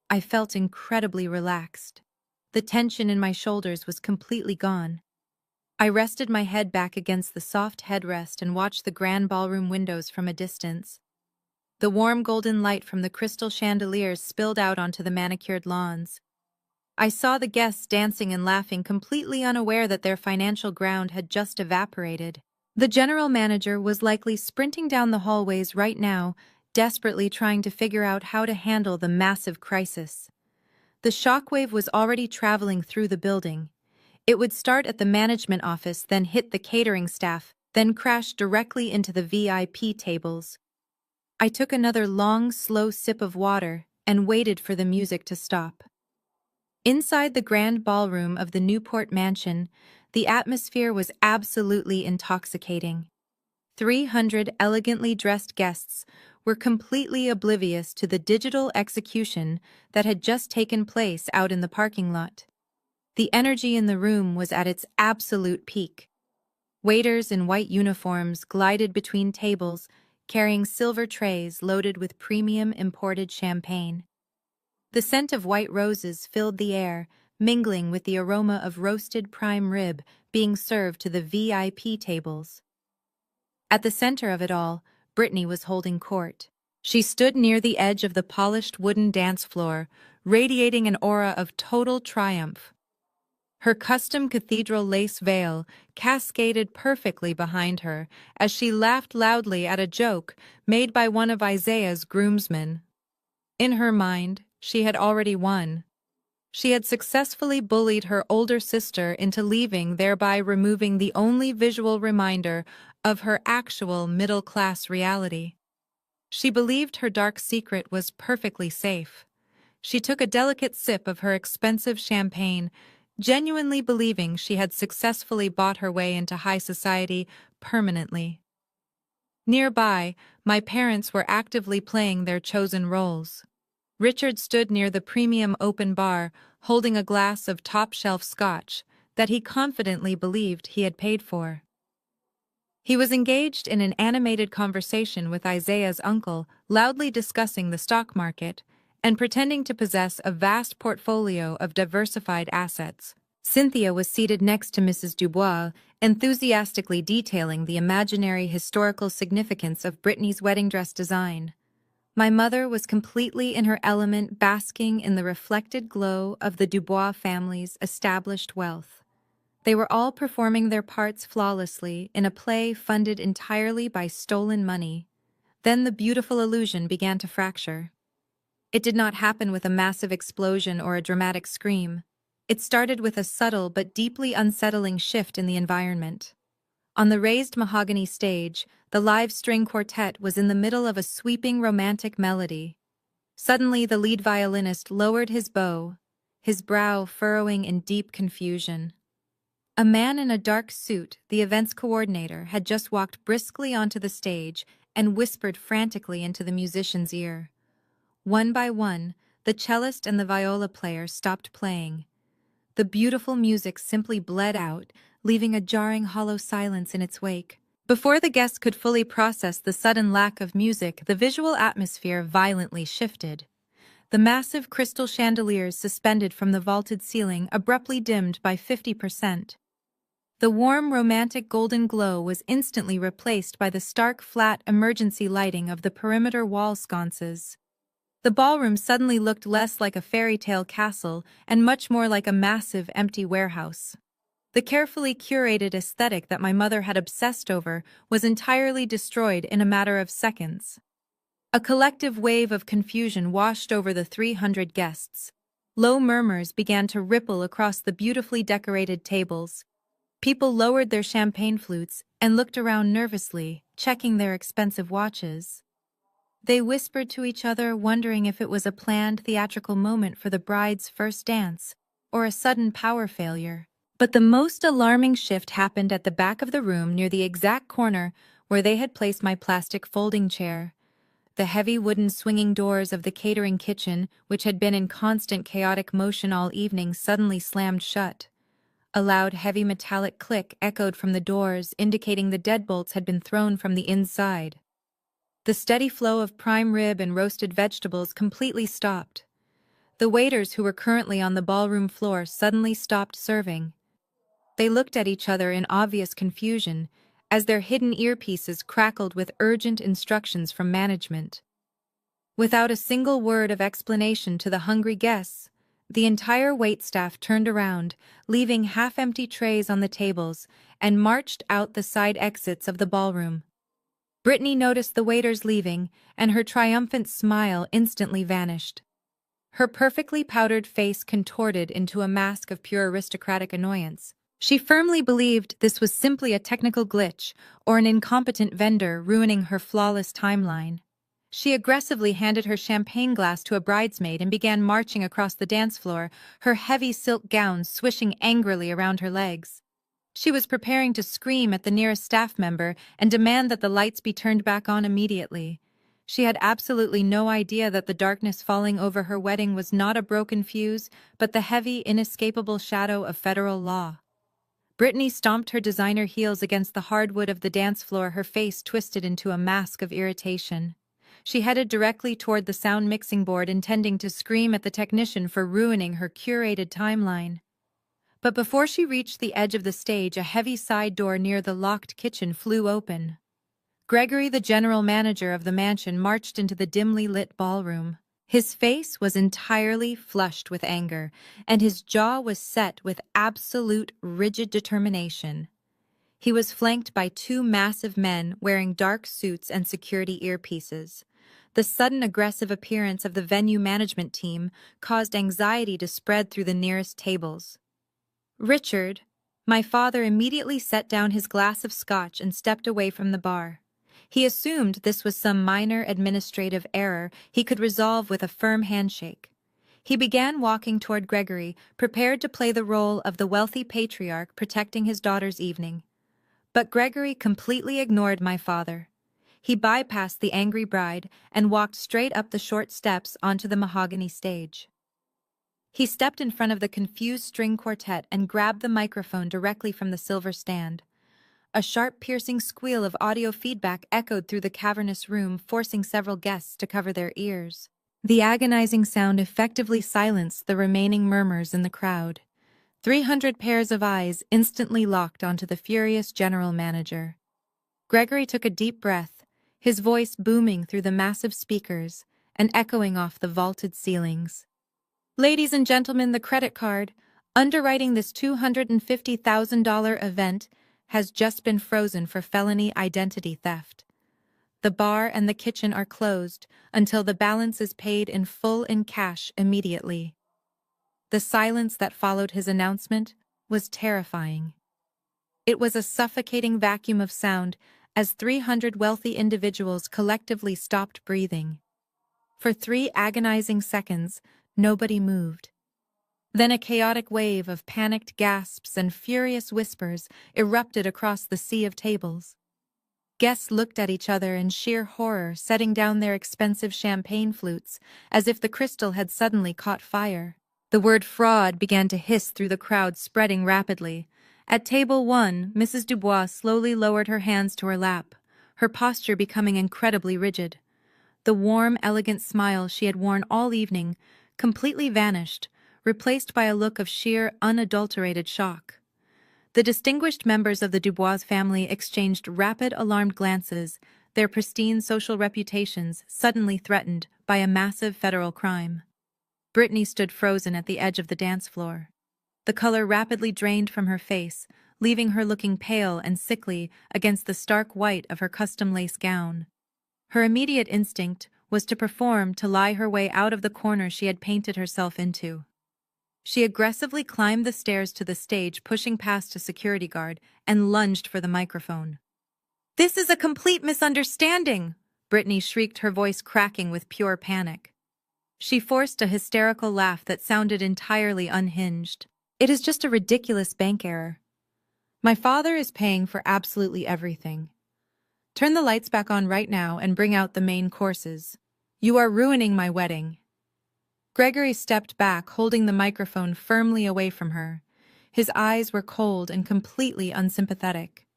I felt incredibly relaxed. The tension in my shoulders was completely gone. I rested my head back against the soft headrest and watched the grand ballroom windows from a distance. The warm golden light from the crystal chandeliers spilled out onto the manicured lawns. I saw the guests dancing and laughing, completely unaware that their financial ground had just evaporated. The general manager was likely sprinting down the hallways right now, desperately trying to figure out how to handle the massive crisis. The shockwave was already traveling through the building. It would start at the management office, then hit the catering staff, then crash directly into the VIP tables. I took another long, slow sip of water and waited for the music to stop. Inside the grand ballroom of the Newport mansion, the atmosphere was absolutely intoxicating. 300 elegantly dressed guests were completely oblivious to the digital execution that had just taken place out in the parking lot. The energy in the room was at its absolute peak. Waiters in white uniforms glided between tables, carrying silver trays loaded with premium imported champagne. The scent of white roses filled the air, mingling with the aroma of roasted prime rib being served to the VIP tables. At the center of it all, Brittany was holding court. She stood near the edge of the polished wooden dance floor, radiating an aura of total triumph. Her custom cathedral lace veil cascaded perfectly behind her as she laughed loudly at a joke made by one of Isaiah's groomsmen. In her mind, she had already won. She had successfully bullied her older sister into leaving, thereby removing the only visual reminder of her actual middle-class reality. She believed her dark secret was perfectly safe. She took a delicate sip of her expensive champagne, genuinely believing she had successfully bought her way into high society permanently. Nearby, my parents were actively playing their chosen roles. Richard stood near the premium open bar, holding a glass of top-shelf scotch that he confidently believed he had paid for. He was engaged in an animated conversation with Isaiah's uncle, loudly discussing the stock market and pretending to possess a vast portfolio of diversified assets. Cynthia was seated next to Mrs. Dubois, enthusiastically detailing the imaginary historical significance of Brittany's wedding dress design. My mother was completely in her element, basking in the reflected glow of the Dubois family's established wealth. They were all performing their parts flawlessly in a play funded entirely by stolen money. Then the beautiful illusion began to fracture. It did not happen with a massive explosion or a dramatic scream. It started with a subtle but deeply unsettling shift in the environment. On the raised mahogany stage, the live string quartet was in the middle of a sweeping romantic melody. Suddenly, the lead violinist lowered his bow, his brow furrowing in deep confusion. A man in a dark suit, the events coordinator, had just walked briskly onto the stage and whispered frantically into the musician's ear. One by one, the cellist and the viola player stopped playing. The beautiful music simply bled out, leaving a jarring hollow silence in its wake. Before the guests could fully process the sudden lack of music, the visual atmosphere violently shifted. The massive crystal chandeliers suspended from the vaulted ceiling abruptly dimmed by 50%. The warm, romantic golden glow was instantly replaced by the stark, flat emergency lighting of the perimeter wall sconces. The ballroom suddenly looked less like a fairy tale castle and much more like a massive, empty warehouse. The carefully curated aesthetic that my mother had obsessed over was entirely destroyed in a matter of seconds. A collective wave of confusion washed over the 300 guests. Low murmurs began to ripple across the beautifully decorated tables. People lowered their champagne flutes and looked around nervously, checking their expensive watches. They whispered to each other, wondering if it was a planned theatrical moment for the bride's first dance, or a sudden power failure. But the most alarming shift happened at the back of the room near the exact corner where they had placed my plastic folding chair. The heavy wooden swinging doors of the catering kitchen, which had been in constant chaotic motion all evening, suddenly slammed shut. A loud, heavy metallic click echoed from the doors, indicating the deadbolts had been thrown from the inside. The steady flow of prime rib and roasted vegetables completely stopped. The waiters who were currently on the ballroom floor suddenly stopped serving. They looked at each other in obvious confusion as their hidden earpieces crackled with urgent instructions from management. Without a single word of explanation to the hungry guests, the entire waitstaff turned around, leaving half-empty trays on the tables, and marched out the side exits of the ballroom. Brittany noticed the waiters leaving, and her triumphant smile instantly vanished. Her perfectly powdered face contorted into a mask of pure aristocratic annoyance. She firmly believed this was simply a technical glitch or an incompetent vendor ruining her flawless timeline. She aggressively handed her champagne glass to a bridesmaid and began marching across the dance floor, her heavy silk gown swishing angrily around her legs. She was preparing to scream at the nearest staff member and demand that the lights be turned back on immediately. She had absolutely no idea that the darkness falling over her wedding was not a broken fuse, but the heavy, inescapable shadow of federal law. Brittany stomped her designer heels against the hardwood of the dance floor, her face twisted into a mask of irritation. She headed directly toward the sound mixing board, intending to scream at the technician for ruining her curated timeline. But before she reached the edge of the stage, a heavy side door near the locked kitchen flew open. Gregory, the general manager of the mansion, marched into the dimly lit ballroom. His face was entirely flushed with anger, and his jaw was set with absolute, rigid determination. He was flanked by two massive men wearing dark suits and security earpieces. The sudden aggressive appearance of the venue management team caused anxiety to spread through the nearest tables. "Richard," my father immediately set down his glass of scotch and stepped away from the bar. He assumed this was some minor administrative error he could resolve with a firm handshake. He began walking toward Gregory, prepared to play the role of the wealthy patriarch protecting his daughter's evening. But Gregory completely ignored my father. He bypassed the angry bride and walked straight up the short steps onto the mahogany stage. He stepped in front of the confused string quartet and grabbed the microphone directly from the silver stand. A sharp, piercing squeal of audio feedback echoed through the cavernous room, forcing several guests to cover their ears. The agonizing sound effectively silenced the remaining murmurs in the crowd. 300 pairs of eyes instantly locked onto the furious general manager. Gregory took a deep breath, his voice booming through the massive speakers and echoing off the vaulted ceilings. "Ladies and gentlemen, the credit card underwriting this $250,000 event has just been frozen for felony identity theft. The bar and the kitchen are closed until the balance is paid in full in cash immediately." The silence that followed his announcement was terrifying. It was a suffocating vacuum of sound as 300 wealthy individuals collectively stopped breathing. For 3 agonizing seconds, nobody moved. Then a chaotic wave of panicked gasps and furious whispers erupted across the sea of tables. Guests looked at each other in sheer horror, setting down their expensive champagne flutes, as if the crystal had suddenly caught fire. The word fraud began to hiss through the crowd, spreading rapidly. At table 1, Mrs. Dubois slowly lowered her hands to her lap, her posture becoming incredibly rigid. The warm, elegant smile she had worn all evening completely vanished, replaced by a look of sheer, unadulterated shock. The distinguished members of the Dubois family exchanged rapid, alarmed glances, their pristine social reputations suddenly threatened by a massive federal crime. Brittany stood frozen at the edge of the dance floor. The color rapidly drained from her face, leaving her looking pale and sickly against the stark white of her custom lace gown. Her immediate instinct was to perform to lie her way out of the corner she had painted herself into. She aggressively climbed the stairs to the stage, pushing past a security guard, and lunged for the microphone. "This is a complete misunderstanding!" Brittany shrieked, her voice cracking with pure panic. She forced a hysterical laugh that sounded entirely unhinged. "It is just a ridiculous bank error. My father is paying for absolutely everything. Turn the lights back on right now and bring out the main courses. You are ruining my wedding." Gregory stepped back, holding the microphone firmly away from her. His eyes were cold and completely unsympathetic.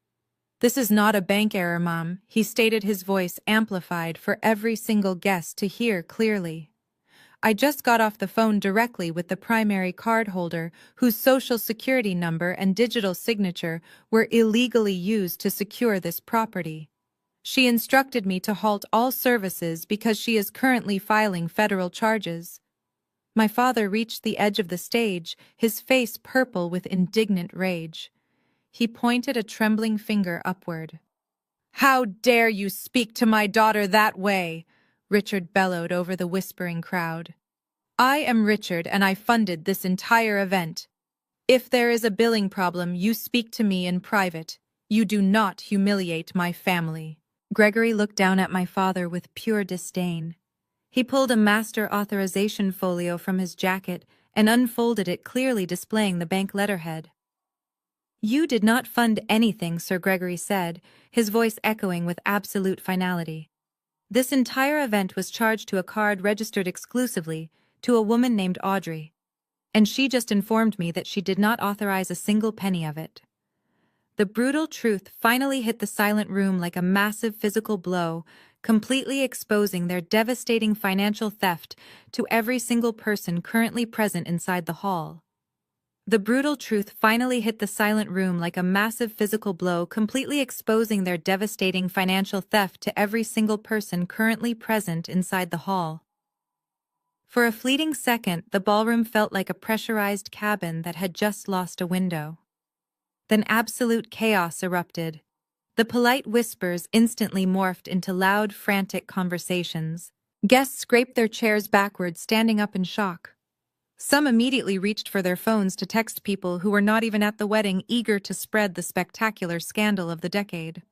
"This is not a bank error, Mom," he stated, his voice amplified for every single guest to hear clearly. "I just got off the phone directly with the primary cardholder whose social security number and digital signature were illegally used to secure this property. She instructed me to halt all services because she is currently filing federal charges." My father reached the edge of the stage, his face purple with indignant rage. He pointed a trembling finger upward. "How dare you speak to my daughter that way?" Richard bellowed over the whispering crowd. "I am Richard and I funded this entire event. If there is a billing problem, you speak to me in private. You do not humiliate my family." Gregory looked down at my father with pure disdain. He pulled a master authorization folio from his jacket and unfolded it, clearly displaying the bank letterhead. "You did not fund anything," Sir Gregory said, his voice echoing with absolute finality. "This entire event was charged to a card registered exclusively to a woman named Audrey, and she just informed me that she did not authorize a single penny of it." The brutal truth finally hit the silent room like a massive physical blow, completely exposing their devastating financial theft to every single person currently present inside the hall. The brutal truth finally hit the silent room like a massive physical blow, completely exposing their devastating financial theft to every single person currently present inside the hall. For a fleeting second, the ballroom felt like a pressurized cabin that had just lost a window. Then absolute chaos erupted. The polite whispers instantly morphed into loud, frantic conversations. Guests scraped their chairs backwards, standing up in shock. Some immediately reached for their phones to text people who were not even at the wedding, eager to spread the spectacular scandal of the decade.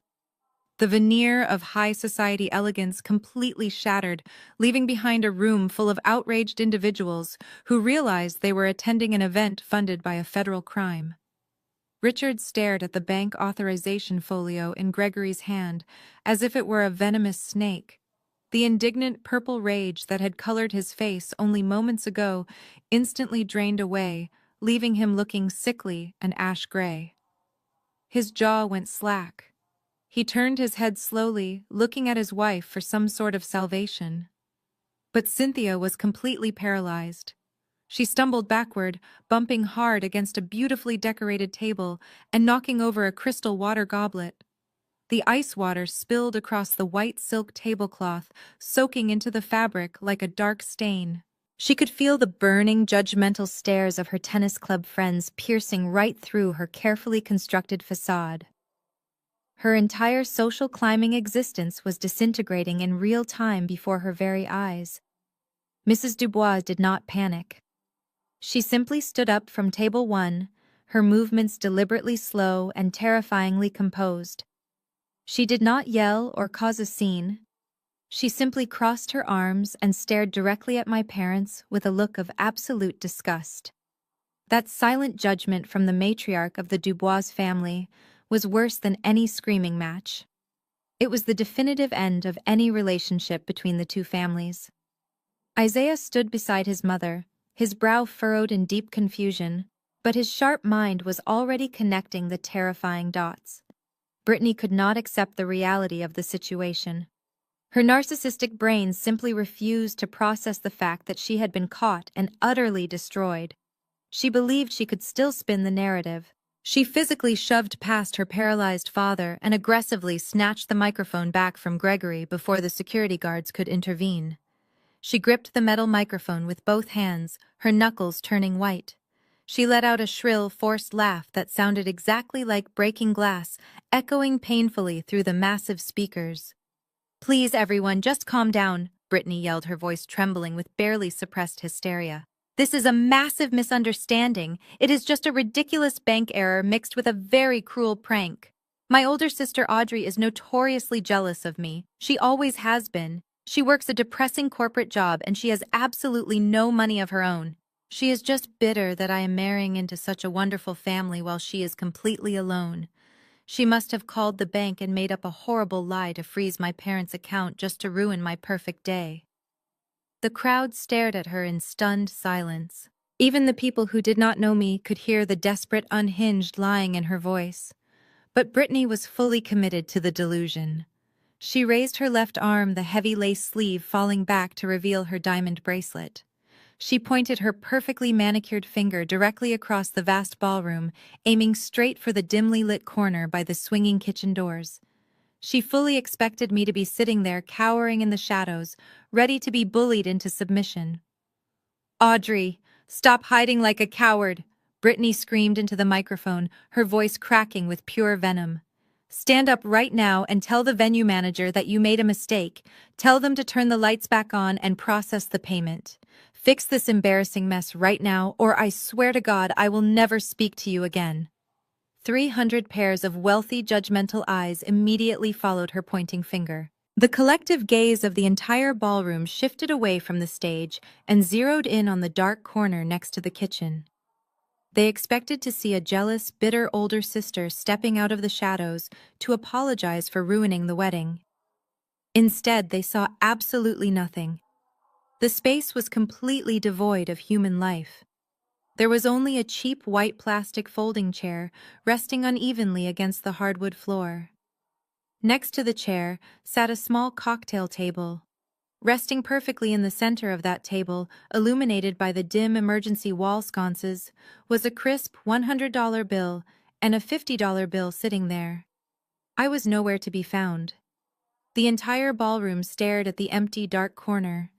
The veneer of high society elegance completely shattered, leaving behind a room full of outraged individuals who realized they were attending an event funded by a federal crime. Richard stared at the bank authorization folio in Gregory's hand as if it were a venomous snake. The indignant purple rage that had colored his face only moments ago instantly drained away, leaving him looking sickly and ash-gray. His jaw went slack. He turned his head slowly, looking at his wife for some sort of salvation. But Cynthia was completely paralyzed. She stumbled backward, bumping hard against a beautifully decorated table and knocking over a crystal water goblet. The ice water spilled across the white silk tablecloth, soaking into the fabric like a dark stain. She could feel the burning, judgmental stares of her tennis club friends piercing right through her carefully constructed facade. Her entire social climbing existence was disintegrating in real time before her very eyes. Mrs. Dubois did not panic. She simply stood up from table 1, her movements deliberately slow and terrifyingly composed. She did not yell or cause a scene. She simply crossed her arms and stared directly at my parents with a look of absolute disgust. That silent judgment from the matriarch of the Dubois family was worse than any screaming match. It was the definitive end of any relationship between the two families. Isaiah stood beside his mother, his brow furrowed in deep confusion, but his sharp mind was already connecting the terrifying dots. Brittany could not accept the reality of the situation. Her narcissistic brain simply refused to process the fact that she had been caught and utterly destroyed. She believed she could still spin the narrative. She physically shoved past her paralyzed father and aggressively snatched the microphone back from Gregory before the security guards could intervene. She gripped the metal microphone with both hands, her knuckles turning white. She let out a shrill, forced laugh that sounded exactly like breaking glass, echoing painfully through the massive speakers. "Please, everyone, just calm down," Brittany yelled, her voice trembling with barely suppressed hysteria. "This is a massive misunderstanding. It is just a ridiculous bank error mixed with a very cruel prank. My older sister Audrey is notoriously jealous of me. She always has been. She works a depressing corporate job and she has absolutely no money of her own. She is just bitter that I am marrying into such a wonderful family while she is completely alone. She must have called the bank and made up a horrible lie to freeze my parents' account just to ruin my perfect day." The crowd stared at her in stunned silence. Even the people who did not know me could hear the desperate, unhinged lying in her voice. But Brittany was fully committed to the delusion. She raised her left arm, the heavy lace sleeve falling back to reveal her diamond bracelet. She pointed her perfectly manicured finger directly across the vast ballroom, aiming straight for the dimly lit corner by the swinging kitchen doors. She fully expected me to be sitting there, cowering in the shadows, ready to be bullied into submission. "Audrey, stop hiding like a coward!" Brittany screamed into the microphone, her voice cracking with pure venom. "Stand up right now and tell the venue manager that you made a mistake. Tell them to turn the lights back on and process the payment. Fix this embarrassing mess right now, or I swear to God I will never speak to you again." 300 pairs of wealthy, judgmental eyes immediately followed her pointing finger. The collective gaze of the entire ballroom shifted away from the stage and zeroed in on the dark corner next to the kitchen. They expected to see a jealous, bitter older sister stepping out of the shadows to apologize for ruining the wedding. Instead, they saw absolutely nothing. The space was completely devoid of human life. There was only a cheap white plastic folding chair resting unevenly against the hardwood floor. Next to the chair sat a small cocktail table. Resting perfectly in the center of that table, illuminated by the dim emergency wall sconces, was a crisp $100 bill and a $50 bill sitting there. I was nowhere to be found. The entire ballroom stared at the empty, dark corner.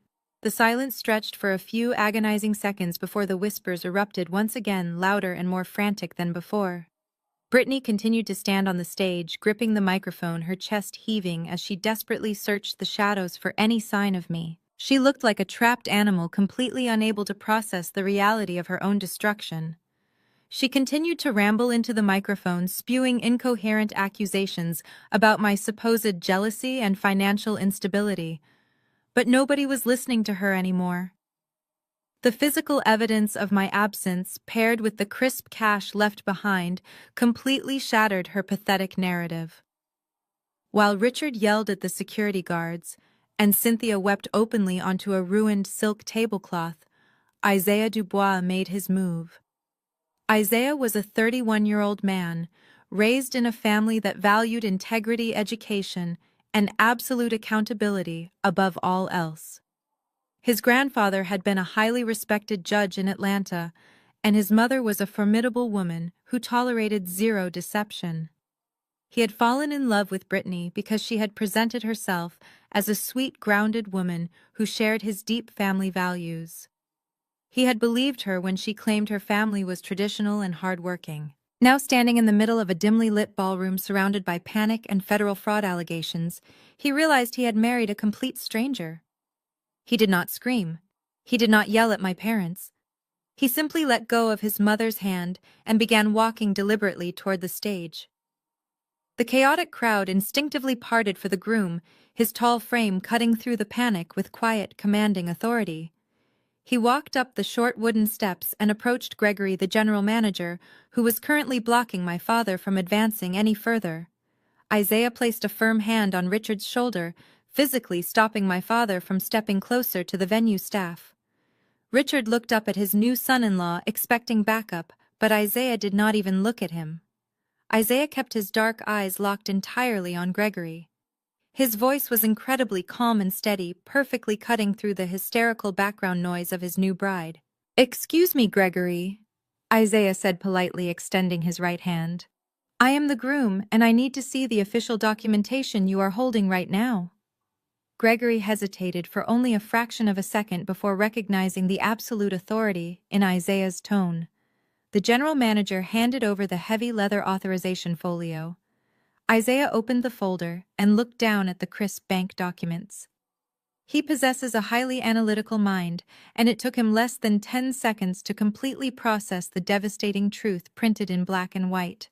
The silence stretched for a few agonizing seconds before the whispers erupted once again, louder and more frantic than before. Brittany continued to stand on the stage, gripping the microphone, her chest heaving as she desperately searched the shadows for any sign of me. She looked like a trapped animal, completely unable to process the reality of her own destruction. She continued to ramble into the microphone, spewing incoherent accusations about my supposed jealousy and financial instability. But nobody was listening to her anymore. The physical evidence of my absence, paired with the crisp cash left behind, completely shattered her pathetic narrative. While Richard yelled at the security guards, and Cynthia wept openly onto a ruined silk tablecloth, Isaiah Dubois made his move. Isaiah was a 31-year-old man, raised in a family that valued integrity, education, and absolute accountability above all else. His grandfather had been a highly respected judge in Atlanta, and his mother was a formidable woman who tolerated zero deception. He had fallen in love with Brittany because she had presented herself as a sweet, grounded woman who shared his deep family values. He had believed her when she claimed her family was traditional and hardworking. Now standing in the middle of a dimly lit ballroom surrounded by panic and federal fraud allegations, he realized he had married a complete stranger. He did not scream. He did not yell at my parents. He simply let go of his mother's hand and began walking deliberately toward the stage. The chaotic crowd instinctively parted for the groom, his tall frame cutting through the panic with quiet, commanding authority. He walked up the short wooden steps and approached Gregory, the general manager, who was currently blocking my father from advancing any further. Isaiah placed a firm hand on Richard's shoulder, physically stopping my father from stepping closer to the venue staff. Richard looked up at his new son-in-law, expecting backup, but Isaiah did not even look at him. Isaiah kept his dark eyes locked entirely on Gregory. His voice was incredibly calm and steady, perfectly cutting through the hysterical background noise of his new bride. "Excuse me, Gregory," Isaiah said politely, extending his right hand. "I am the groom, and I need to see the official documentation you are holding right now." Gregory hesitated for only a fraction of a second before recognizing the absolute authority in Isaiah's tone. The general manager handed over the heavy leather authorization folio. Isaiah opened the folder and looked down at the crisp bank documents. He possesses a highly analytical mind, and it took him less than 10 seconds to completely process the devastating truth printed in black and white.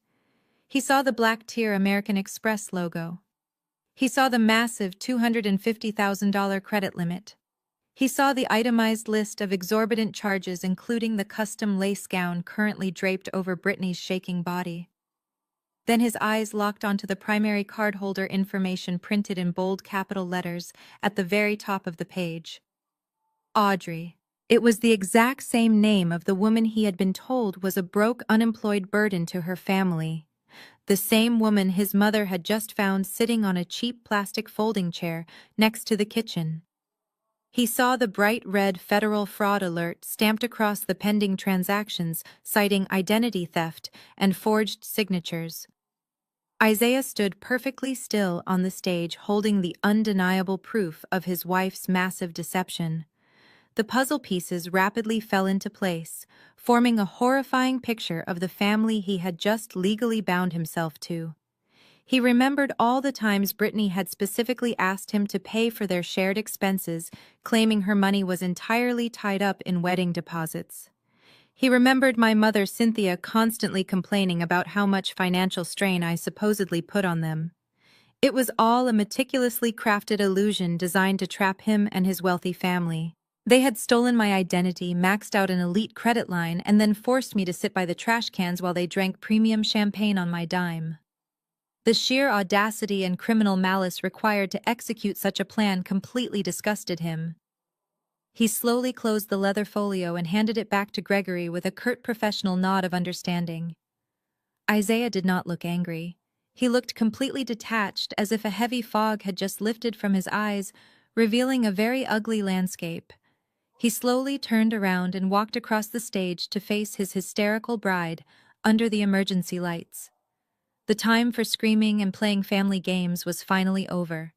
He saw the black tier American Express logo. He saw the massive $250,000 credit limit. He saw the itemized list of exorbitant charges, including the custom lace gown currently draped over Brittany's shaking body. Then his eyes locked onto the primary cardholder information printed in bold capital letters at the very top of the page. Audrey. It was the exact same name of the woman he had been told was a broke, unemployed burden to her family. The same woman his mother had just found sitting on a cheap plastic folding chair next to the kitchen. He saw the bright red federal fraud alert stamped across the pending transactions, citing identity theft and forged signatures. Isaiah stood perfectly still on the stage, holding the undeniable proof of his wife's massive deception. The puzzle pieces rapidly fell into place, forming a horrifying picture of the family he had just legally bound himself to. He remembered all the times Brittany had specifically asked him to pay for their shared expenses, claiming her money was entirely tied up in wedding deposits. He remembered my mother Cynthia constantly complaining about how much financial strain I supposedly put on them. It was all a meticulously crafted illusion designed to trap him and his wealthy family. They had stolen my identity, maxed out an elite credit line, and then forced me to sit by the trash cans while they drank premium champagne on my dime. The sheer audacity and criminal malice required to execute such a plan completely disgusted him. He slowly closed the leather folio and handed it back to Gregory with a curt professional nod of understanding. Isaiah did not look angry. He looked completely detached, as if a heavy fog had just lifted from his eyes, revealing a very ugly landscape. He slowly turned around and walked across the stage to face his hysterical bride under the emergency lights. The time for screaming and playing family games was finally over.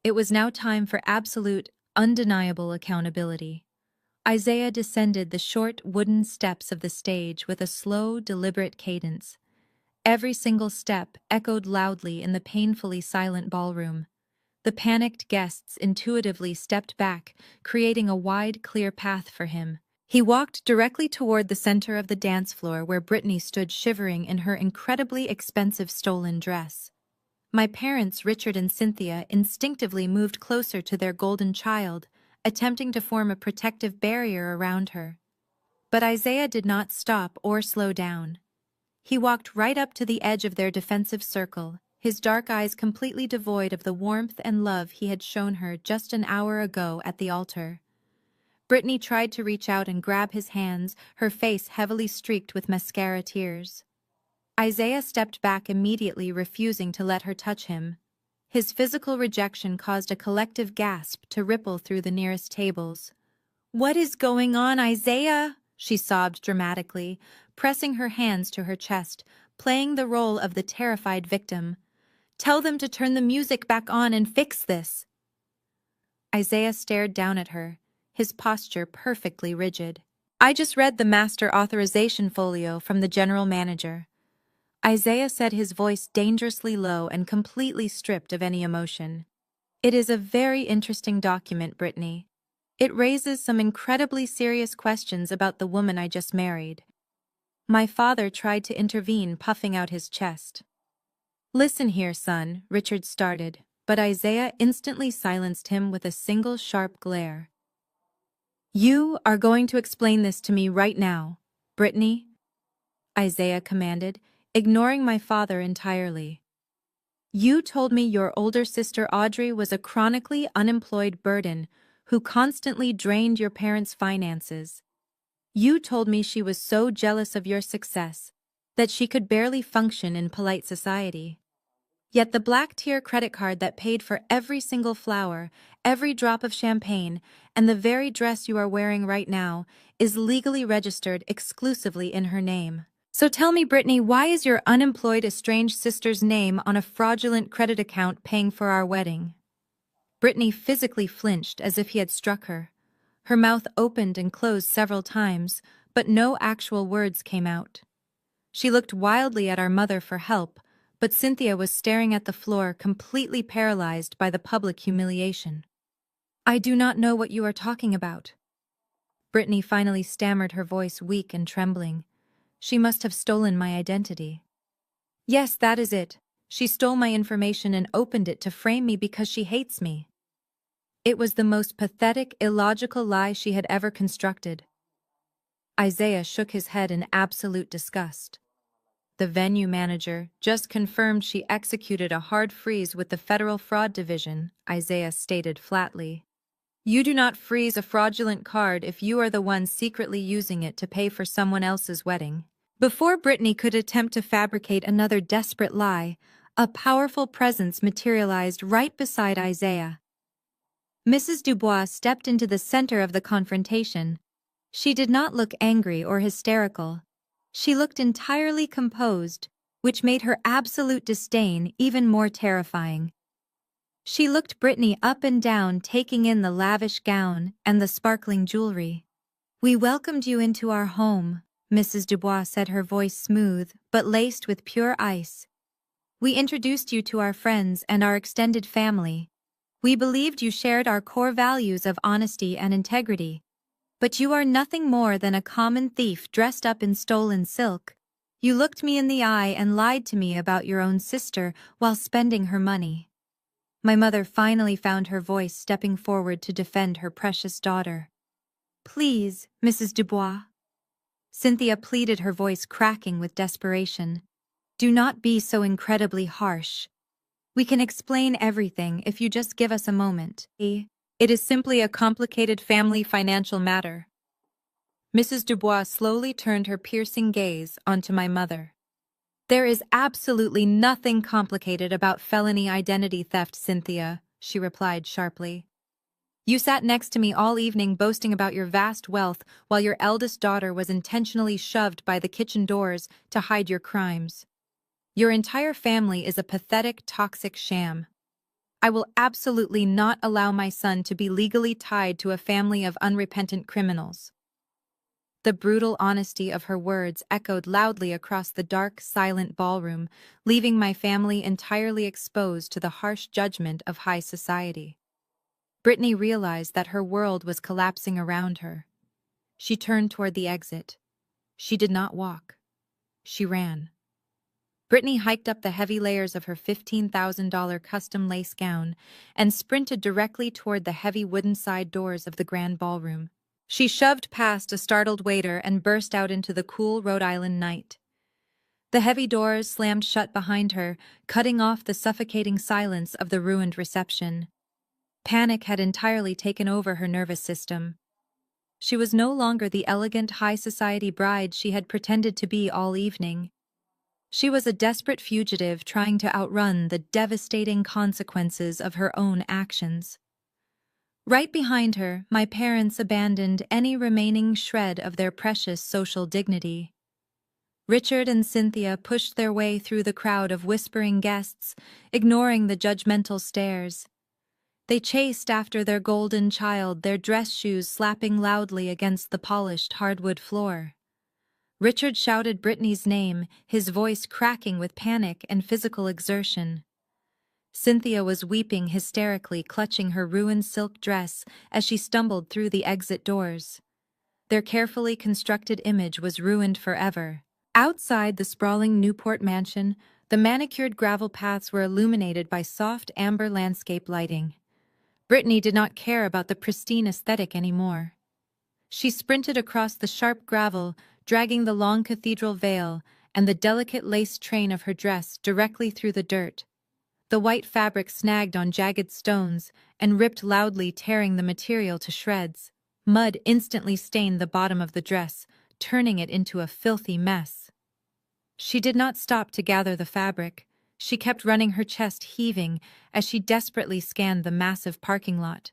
It was now time for absolute, undeniable accountability. Isaiah descended the short wooden steps of the stage with a slow, deliberate cadence. Every single step echoed loudly in the painfully silent ballroom. The panicked guests intuitively stepped back, creating a wide, clear path for him. He walked directly toward the center of the dance floor where Brittany stood shivering in her incredibly expensive stolen dress. My parents, Richard and Cynthia, instinctively moved closer to their golden child, attempting to form a protective barrier around her. But Isaiah did not stop or slow down. He walked right up to the edge of their defensive circle, his dark eyes completely devoid of the warmth and love he had shown her just an hour ago at the altar. Brittany tried to reach out and grab his hands, her face heavily streaked with mascara tears. Isaiah stepped back immediately, refusing to let her touch him. His physical rejection caused a collective gasp to ripple through the nearest tables. "What is going on, Isaiah?" she sobbed dramatically, pressing her hands to her chest, playing the role of the terrified victim. "Tell them to turn the music back on and fix this." Isaiah stared down at her, his posture perfectly rigid. "I just read the master authorization folio from the general manager." Isaiah said, his voice dangerously low and completely stripped of any emotion. "It is a very interesting document, Brittany. It raises some incredibly serious questions about the woman I just married." My father tried to intervene, puffing out his chest. "Listen here, son," Richard started, but Isaiah instantly silenced him with a single sharp glare. "You are going to explain this to me right now, Brittany," Isaiah commanded, ignoring my father entirely. "You told me your older sister Audrey was a chronically unemployed burden who constantly drained your parents' finances. You told me she was so jealous of your success that she could barely function in polite society. Yet the black-tier credit card that paid for every single flower, every drop of champagne, and the very dress you are wearing right now is legally registered exclusively in her name. So tell me, Brittany, why is your unemployed estranged sister's name on a fraudulent credit account paying for our wedding?" Brittany physically flinched as if he had struck her. Her mouth opened and closed several times, but no actual words came out. She looked wildly at our mother for help, but Cynthia was staring at the floor, completely paralyzed by the public humiliation. "I do not know what you are talking about." Brittany finally stammered, her voice weak and trembling. "She must have stolen my identity." "Yes, that is it. She stole my information and opened it to frame me because she hates me." It was the most pathetic, illogical lie she had ever constructed. Isaiah shook his head in absolute disgust. "The venue manager just confirmed she executed a hard freeze with the Federal Fraud Division," Isaiah stated flatly. "You do not freeze a fraudulent card if you are the one secretly using it to pay for someone else's wedding." Before Brittany could attempt to fabricate another desperate lie, a powerful presence materialized right beside Isaiah. Mrs. Dubois stepped into the center of the confrontation. She did not look angry or hysterical. She looked entirely composed, which made her absolute disdain even more terrifying. She looked Brittany up and down, taking in the lavish gown and the sparkling jewelry. "We welcomed you into our home," Mrs. Dubois said, her voice smooth but laced with pure ice. "We introduced you to our friends and our extended family. We believed you shared our core values of honesty and integrity. But you are nothing more than a common thief dressed up in stolen silk. You looked me in the eye and lied to me about your own sister while spending her money. My mother finally found her voice, stepping forward to defend her precious daughter. Please, Mrs. Dubois. Cynthia pleaded, her voice cracking with desperation. Do not be so incredibly harsh. We can explain everything if you just give us a moment. It is simply a complicated family financial matter. Mrs. Dubois slowly turned her piercing gaze onto my mother. There is absolutely nothing complicated about felony identity theft, Cynthia, she replied sharply. You sat next to me all evening boasting about your vast wealth while your eldest daughter was intentionally shoved by the kitchen doors to hide your crimes. Your entire family is a pathetic, toxic sham. I will absolutely not allow my son to be legally tied to a family of unrepentant criminals. The brutal honesty of her words echoed loudly across the dark, silent ballroom, leaving my family entirely exposed to the harsh judgment of high society. Brittany realized that her world was collapsing around her. She turned toward the exit. She did not walk. She ran. Brittany hiked up the heavy layers of her $15,000 custom lace gown and sprinted directly toward the heavy wooden side doors of the grand ballroom. She shoved past a startled waiter and burst out into the cool Rhode Island night. The heavy doors slammed shut behind her, cutting off the suffocating silence of the ruined reception. Panic had entirely taken over her nervous system. She was no longer the elegant high society bride she had pretended to be all evening. She was a desperate fugitive trying to outrun the devastating consequences of her own actions. Right behind her, my parents abandoned any remaining shred of their precious social dignity. Richard and Cynthia pushed their way through the crowd of whispering guests, ignoring the judgmental stares. They chased after their golden child, their dress shoes slapping loudly against the polished hardwood floor. Richard shouted Brittany's name, his voice cracking with panic and physical exertion. Cynthia was weeping hysterically, clutching her ruined silk dress as she stumbled through the exit doors. Their carefully constructed image was ruined forever. Outside the sprawling Newport mansion, the manicured gravel paths were illuminated by soft amber landscape lighting. Brittany did not care about the pristine aesthetic anymore. She sprinted across the sharp gravel, dragging the long cathedral veil and the delicate lace train of her dress directly through the dirt. The white fabric snagged on jagged stones and ripped loudly, tearing the material to shreds. Mud instantly stained the bottom of the dress, turning it into a filthy mess. She did not stop to gather the fabric. She kept running, her chest heaving as she desperately scanned the massive parking lot.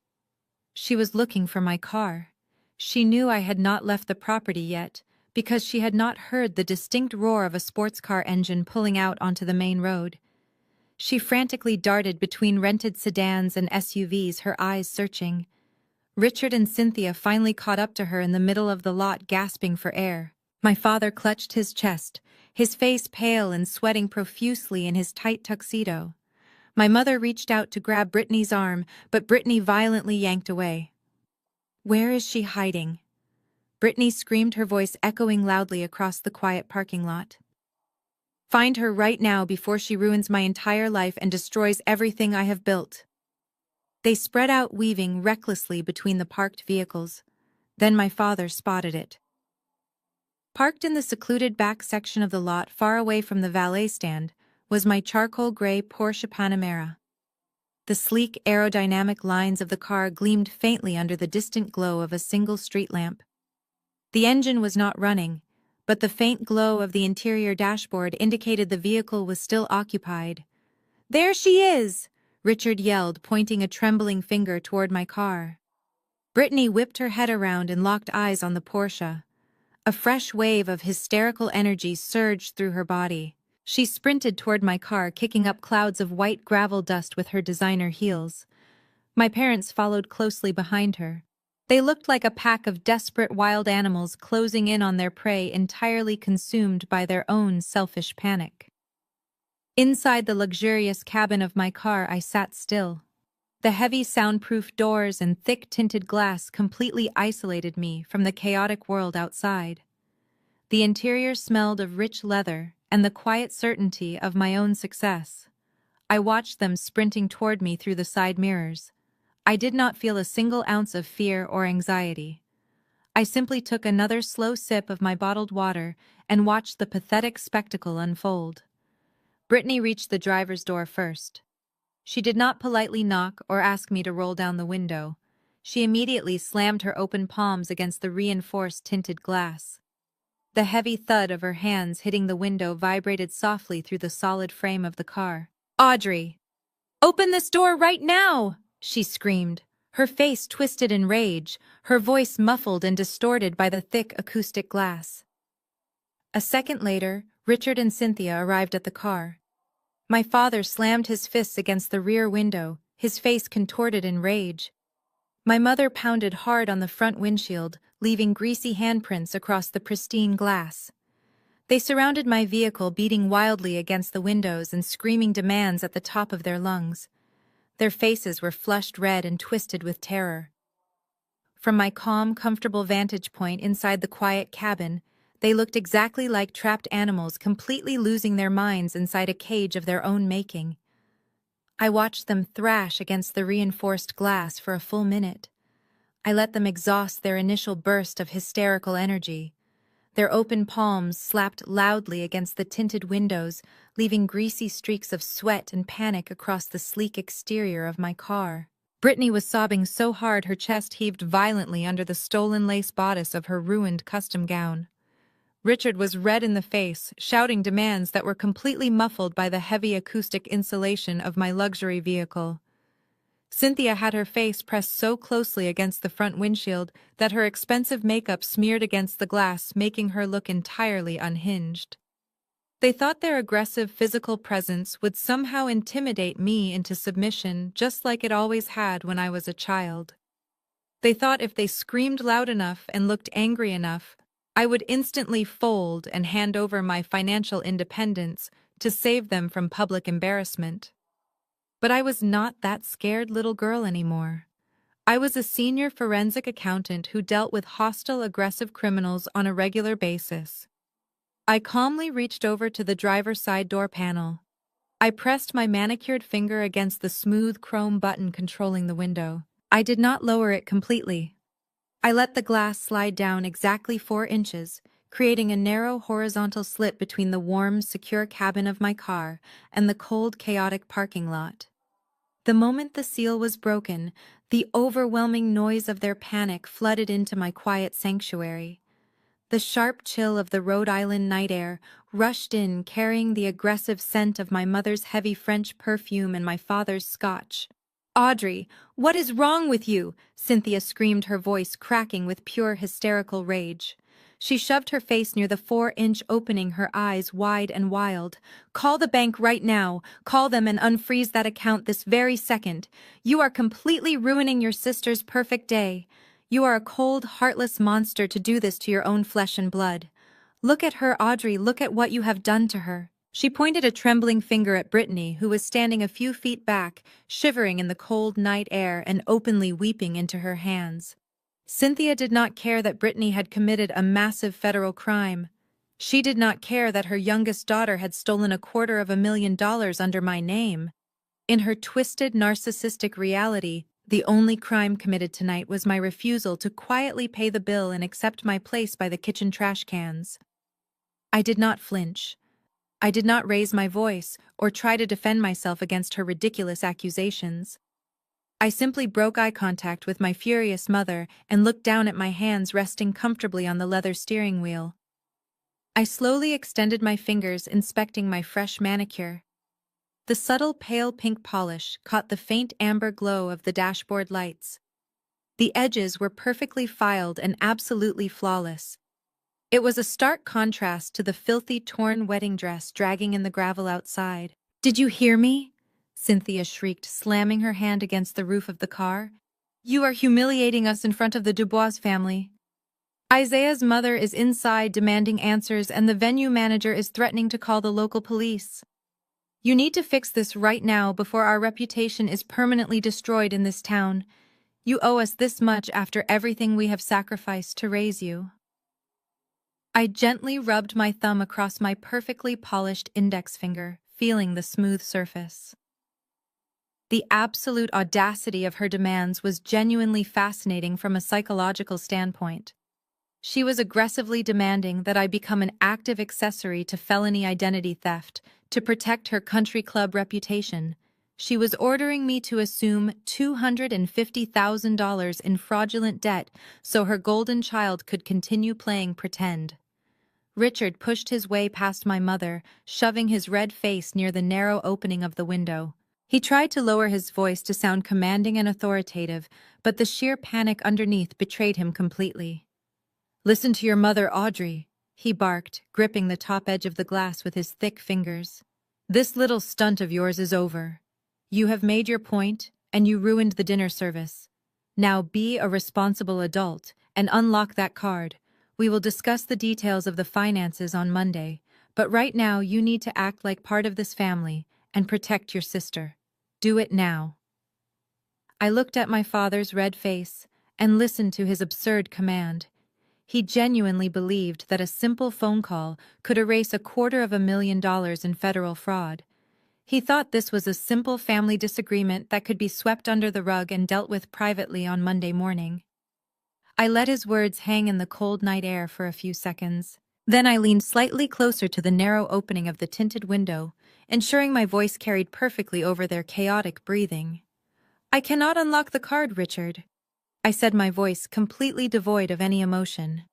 She was looking for my car. She knew I had not left the property yet, because she had not heard the distinct roar of a sports car engine pulling out onto the main road. She frantically darted between rented sedans and SUVs, her eyes searching. Richard and Cynthia finally caught up to her in the middle of the lot, gasping for air. My father clutched his chest, his face pale and sweating profusely in his tight tuxedo. My mother reached out to grab Brittany's arm, but Brittany violently yanked away. Where is she hiding? Brittany screamed, her voice echoing loudly across the quiet parking lot. Find her right now before she ruins my entire life and destroys everything I have built. They spread out, weaving recklessly between the parked vehicles. Then my father spotted it. Parked in the secluded back section of the lot, far away from the valet stand, was my charcoal gray Porsche Panamera. The sleek, aerodynamic lines of the car gleamed faintly under the distant glow of a single street lamp. The engine was not running, but the faint glow of the interior dashboard indicated the vehicle was still occupied. There she is! Richard yelled, pointing a trembling finger toward my car. Brittany whipped her head around and locked eyes on the Porsche. A fresh wave of hysterical energy surged through her body. She sprinted toward my car, kicking up clouds of white gravel dust with her designer heels. My parents followed closely behind her. They looked like a pack of desperate wild animals closing in on their prey, entirely consumed by their own selfish panic. Inside the luxurious cabin of my car, I sat still. The heavy soundproof doors and thick tinted glass completely isolated me from the chaotic world outside. The interior smelled of rich leather and the quiet certainty of my own success. I watched them sprinting toward me through the side mirrors. I did not feel a single ounce of fear or anxiety. I simply took another slow sip of my bottled water and watched the pathetic spectacle unfold. Brittany reached the driver's door first. She did not politely knock or ask me to roll down the window. She immediately slammed her open palms against the reinforced tinted glass. The heavy thud of her hands hitting the window vibrated softly through the solid frame of the car. "Audrey! Open this door right now!" she screamed, her face twisted in rage, her voice muffled and distorted by the thick acoustic glass. A second later, Richard and Cynthia arrived at the car. My father slammed his fists against the rear window, his face contorted in rage. My mother pounded hard on the front windshield, leaving greasy handprints across the pristine glass. They surrounded my vehicle, beating wildly against the windows and screaming demands at the top of their lungs. Their faces were flushed red and twisted with terror. From my calm, comfortable vantage point inside the quiet cabin, they looked exactly like trapped animals completely losing their minds inside a cage of their own making. I watched them thrash against the reinforced glass for a full minute. I let them exhaust their initial burst of hysterical energy. Their open palms slapped loudly against the tinted windows, leaving greasy streaks of sweat and panic across the sleek exterior of my car. Brittany was sobbing so hard her chest heaved violently under the stolen lace bodice of her ruined custom gown. Richard was red in the face, shouting demands that were completely muffled by the heavy acoustic insulation of my luxury vehicle. Cynthia had her face pressed so closely against the front windshield that her expensive makeup smeared against the glass, making her look entirely unhinged. They thought their aggressive physical presence would somehow intimidate me into submission, just like it always had when I was a child. They thought if they screamed loud enough and looked angry enough, I would instantly fold and hand over my financial independence to save them from public embarrassment. But I was not that scared little girl anymore. I was a senior forensic accountant who dealt with hostile, aggressive criminals on a regular basis. I calmly reached over to the driver's side door panel. I pressed my manicured finger against the smooth chrome button controlling the window. I did not lower it completely. I let the glass slide down exactly 4 inches, creating a narrow horizontal slit between the warm, secure cabin of my car and the cold, chaotic parking lot. The moment the seal was broken, the overwhelming noise of their panic flooded into my quiet sanctuary. The sharp chill of the Rhode Island night air rushed in, carrying the aggressive scent of my mother's heavy French perfume and my father's Scotch. "Audrey, what is wrong with you?" Cynthia screamed, her voice cracking with pure hysterical rage. She shoved her face near the 4-inch opening, her eyes wide and wild. "Call the bank right now. Call them and unfreeze that account this very second. You are completely ruining your sister's perfect day. You are a cold, heartless monster to do this to your own flesh and blood. Look at her, Audrey, look at what you have done to her." She pointed a trembling finger at Brittany, who was standing a few feet back, shivering in the cold night air and openly weeping into her hands. Cynthia did not care that Brittany had committed a massive federal crime. She did not care that her youngest daughter had stolen $250,000 under my name. In her twisted, narcissistic reality, the only crime committed tonight was my refusal to quietly pay the bill and accept my place by the kitchen trash cans. I did not flinch. I did not raise my voice or try to defend myself against her ridiculous accusations. I simply broke eye contact with my furious mother and looked down at my hands resting comfortably on the leather steering wheel. I slowly extended my fingers, inspecting my fresh manicure. The subtle pale pink polish caught the faint amber glow of the dashboard lights. The edges were perfectly filed and absolutely flawless. It was a stark contrast to the filthy, torn wedding dress dragging in the gravel outside. "Did you hear me?" Cynthia shrieked, slamming her hand against the roof of the car. "You are humiliating us in front of the Dubois family. Isaiah's mother is inside demanding answers, and the venue manager is threatening to call the local police." You need to fix this right now before our reputation is permanently destroyed in this town. You owe us this much after everything we have sacrificed to raise you. I gently rubbed my thumb across my perfectly polished index finger, feeling the smooth surface. The absolute audacity of her demands was genuinely fascinating from a psychological standpoint. She was aggressively demanding that I become an active accessory to felony identity theft to protect her country club reputation. She was ordering me to assume $250,000 in fraudulent debt so her golden child could continue playing pretend. Richard pushed his way past my mother, shoving his red face near the narrow opening of the window. He tried to lower his voice to sound commanding and authoritative, but the sheer panic underneath betrayed him completely. "Listen to your mother, Audrey," he barked, gripping the top edge of the glass with his thick fingers. "This little stunt of yours is over. You have made your point, and you ruined the dinner service. Now be a responsible adult and unlock that card. We will discuss the details of the finances on Monday, but right now you need to act like part of this family and protect your sister. Do it now." I looked at my father's red face and listened to his absurd command. He genuinely believed that a simple phone call could erase $250,000 in federal fraud. He thought this was a simple family disagreement that could be swept under the rug and dealt with privately on Monday morning. I let his words hang in the cold night air for a few seconds. Then I leaned slightly closer to the narrow opening of the tinted window, ensuring my voice carried perfectly over their chaotic breathing. "I cannot unlock the card, Richard," I said, my voice completely devoid of any emotion.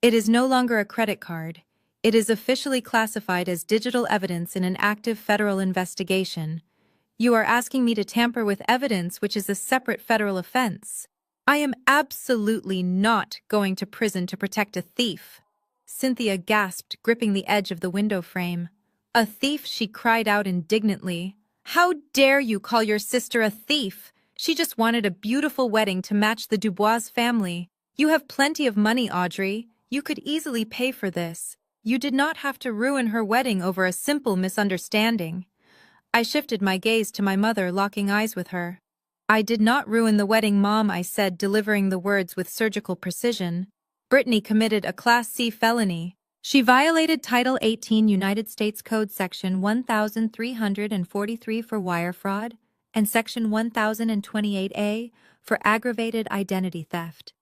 "It is no longer a credit card. It is officially classified as digital evidence in an active federal investigation. You are asking me to tamper with evidence which is a separate federal offense. I am absolutely not going to prison to protect a thief." Cynthia gasped, gripping the edge of the window frame. "A thief?" she cried out indignantly. "How dare you call your sister a thief? She just wanted a beautiful wedding to match the Dubois family. You have plenty of money, Audrey. You could easily pay for this. You did not have to ruin her wedding over a simple misunderstanding." I shifted my gaze to my mother, locking eyes with her. "I did not ruin the wedding, Mom," I said, delivering the words with surgical precision. "Brittany committed a Class C felony. She violated Title 18 United States Code Section 1343 for wire fraud and Section 1028A for aggravated identity theft.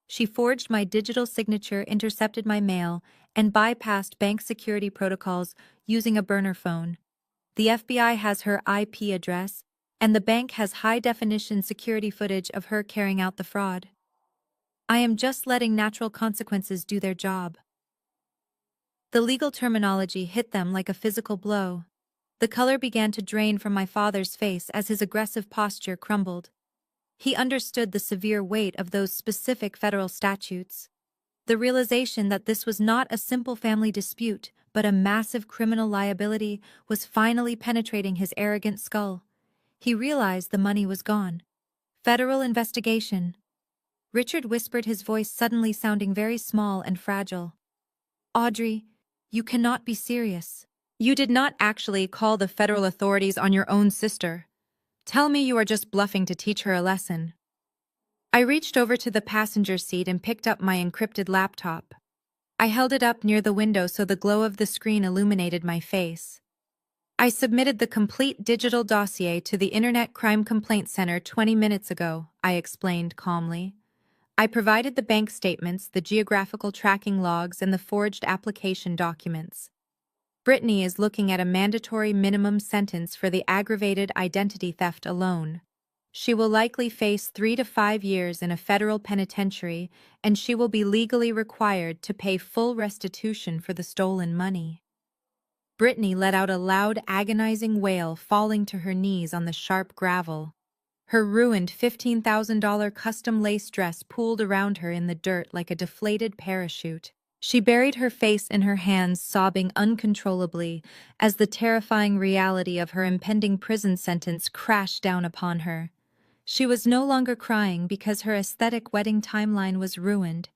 She forged my digital signature, intercepted my mail, and bypassed bank security protocols using a burner phone. The FBI has her IP address, and the bank has high-definition security footage of her carrying out the fraud. I am just letting natural consequences do their job." The legal terminology hit them like a physical blow. The color began to drain from my father's face as his aggressive posture crumbled. He understood the severe weight of those specific federal statutes. The realization that this was not a simple family dispute, but a massive criminal liability, was finally penetrating his arrogant skull. He realized the money was gone. "Federal investigation." Richard whispered, his voice suddenly sounding very small and fragile. "Audrey, you cannot be serious. You did not actually call the federal authorities on your own sister. Tell me you are just bluffing to teach her a lesson." I reached over to the passenger seat and picked up my encrypted laptop. I held it up near the window so the glow of the screen illuminated my face. "I submitted the complete digital dossier to the Internet Crime Complaint Center 20 minutes ago," I explained calmly. "I provided the bank statements, the geographical tracking logs, and the forged application documents. Brittany is looking at a mandatory minimum sentence for the aggravated identity theft alone. She will likely face 3 to 5 years in a federal penitentiary, and she will be legally required to pay full restitution for the stolen money." Brittany let out a loud, agonizing wail, falling to her knees on the sharp gravel. Her ruined $15,000 custom lace dress pooled around her in the dirt like a deflated parachute. She buried her face in her hands, sobbing uncontrollably as the terrifying reality of her impending prison sentence crashed down upon her. She was no longer crying because her aesthetic wedding timeline was ruined.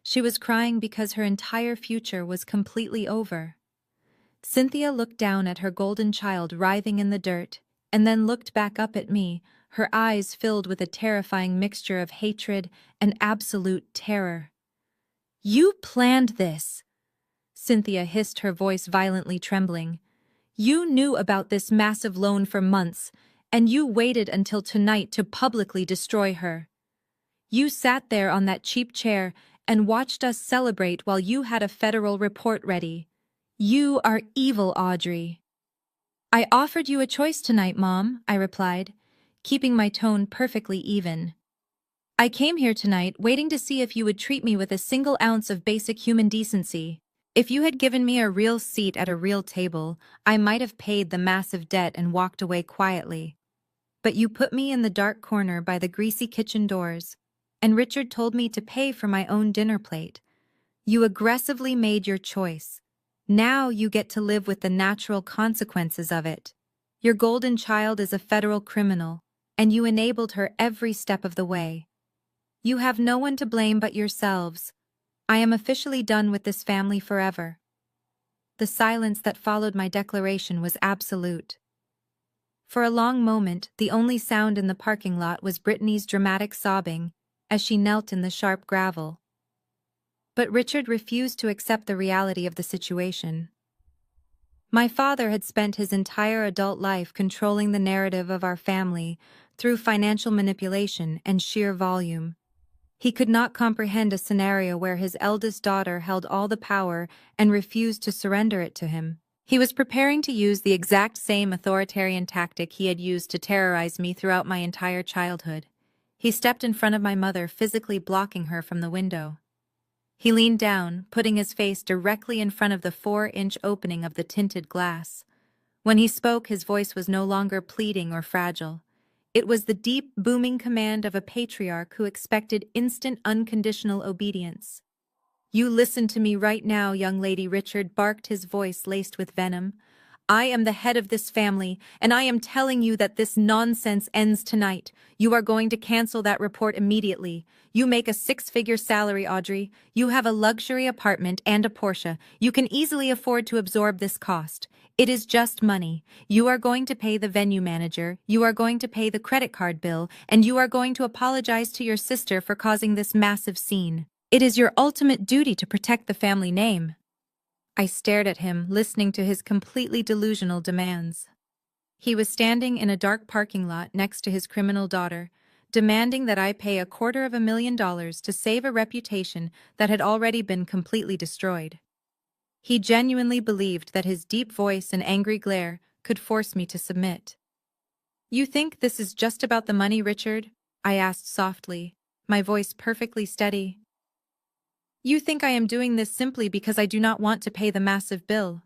She was crying because her entire future was completely over. Cynthia looked down at her golden child writhing in the dirt, and then looked back up at me, her eyes filled with a terrifying mixture of hatred and absolute terror. "You planned this," Cynthia hissed, her voice violently trembling. "You knew about this massive loan for months, and you waited until tonight to publicly destroy her. You sat there on that cheap chair and watched us celebrate while you had a federal report ready. You are evil, Audrey." "I offered you a choice tonight, Mom," I replied, keeping my tone perfectly even. "I came here tonight waiting to see if you would treat me with a single ounce of basic human decency. If you had given me a real seat at a real table, I might have paid the massive debt and walked away quietly. But you put me in the dark corner by the greasy kitchen doors, and Richard told me to pay for my own dinner plate. You aggressively made your choice. Now you get to live with the natural consequences of it. Your golden child is a federal criminal, and you enabled her every step of the way. You have no one to blame but yourselves. I am officially done with this family forever." The silence that followed my declaration was absolute. For a long moment, the only sound in the parking lot was Brittany's dramatic sobbing as she knelt in the sharp gravel. But Richard refused to accept the reality of the situation. My father had spent his entire adult life controlling the narrative of our family through financial manipulation and sheer volume. He could not comprehend a scenario where his eldest daughter held all the power and refused to surrender it to him. He was preparing to use the exact same authoritarian tactic he had used to terrorize me throughout my entire childhood. He stepped in front of my mother, physically blocking her from the window. He leaned down, putting his face directly in front of the 4-inch opening of the tinted glass. When he spoke, his voice was no longer pleading or fragile. It was the deep, booming command of a patriarch who expected instant, unconditional obedience. "You listen to me right now, young lady," Richard barked, his voice laced with venom. "I am the head of this family, and I am telling you that this nonsense ends tonight. You are going to cancel that report immediately. You make a 6-figure salary, Audrey. You have a luxury apartment and a Porsche. You can easily afford to absorb this cost. It is just money. You are going to pay the venue manager, you are going to pay the credit card bill, and you are going to apologize to your sister for causing this massive scene. It is your ultimate duty to protect the family name." I stared at him, listening to his completely delusional demands. He was standing in a dark parking lot next to his criminal daughter, demanding that I pay $250,000 to save a reputation that had already been completely destroyed. He genuinely believed that his deep voice and angry glare could force me to submit. "You think this is just about the money, Richard?" I asked softly, my voice perfectly steady. "You think I am doing this simply because I do not want to pay the massive bill?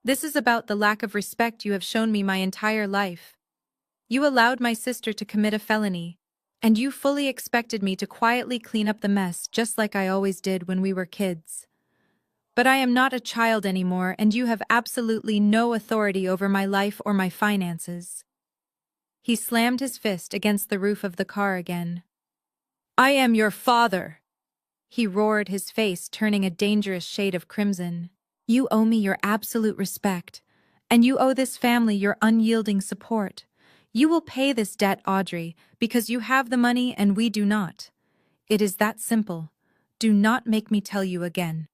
This is about the lack of respect you have shown me my entire life. You allowed my sister to commit a felony, and you fully expected me to quietly clean up the mess just like I always did when we were kids. But I am not a child anymore, and you have absolutely no authority over my life or my finances." He slammed his fist against the roof of the car again. "I am your father," he roared, his face turning a dangerous shade of crimson. "You owe me your absolute respect, and you owe this family your unyielding support. You will pay this debt, Audrey, because you have the money and we do not. It is that simple. Do not make me tell you again."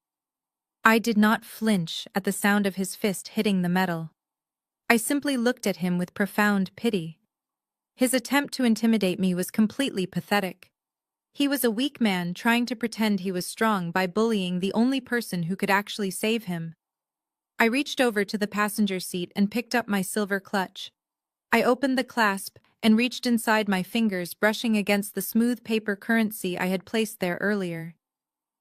I did not flinch at the sound of his fist hitting the metal. I simply looked at him with profound pity. His attempt to intimidate me was completely pathetic. He was a weak man trying to pretend he was strong by bullying the only person who could actually save him. I reached over to the passenger seat and picked up my silver clutch. I opened the clasp and reached inside my fingers, brushing against the smooth paper currency I had placed there earlier.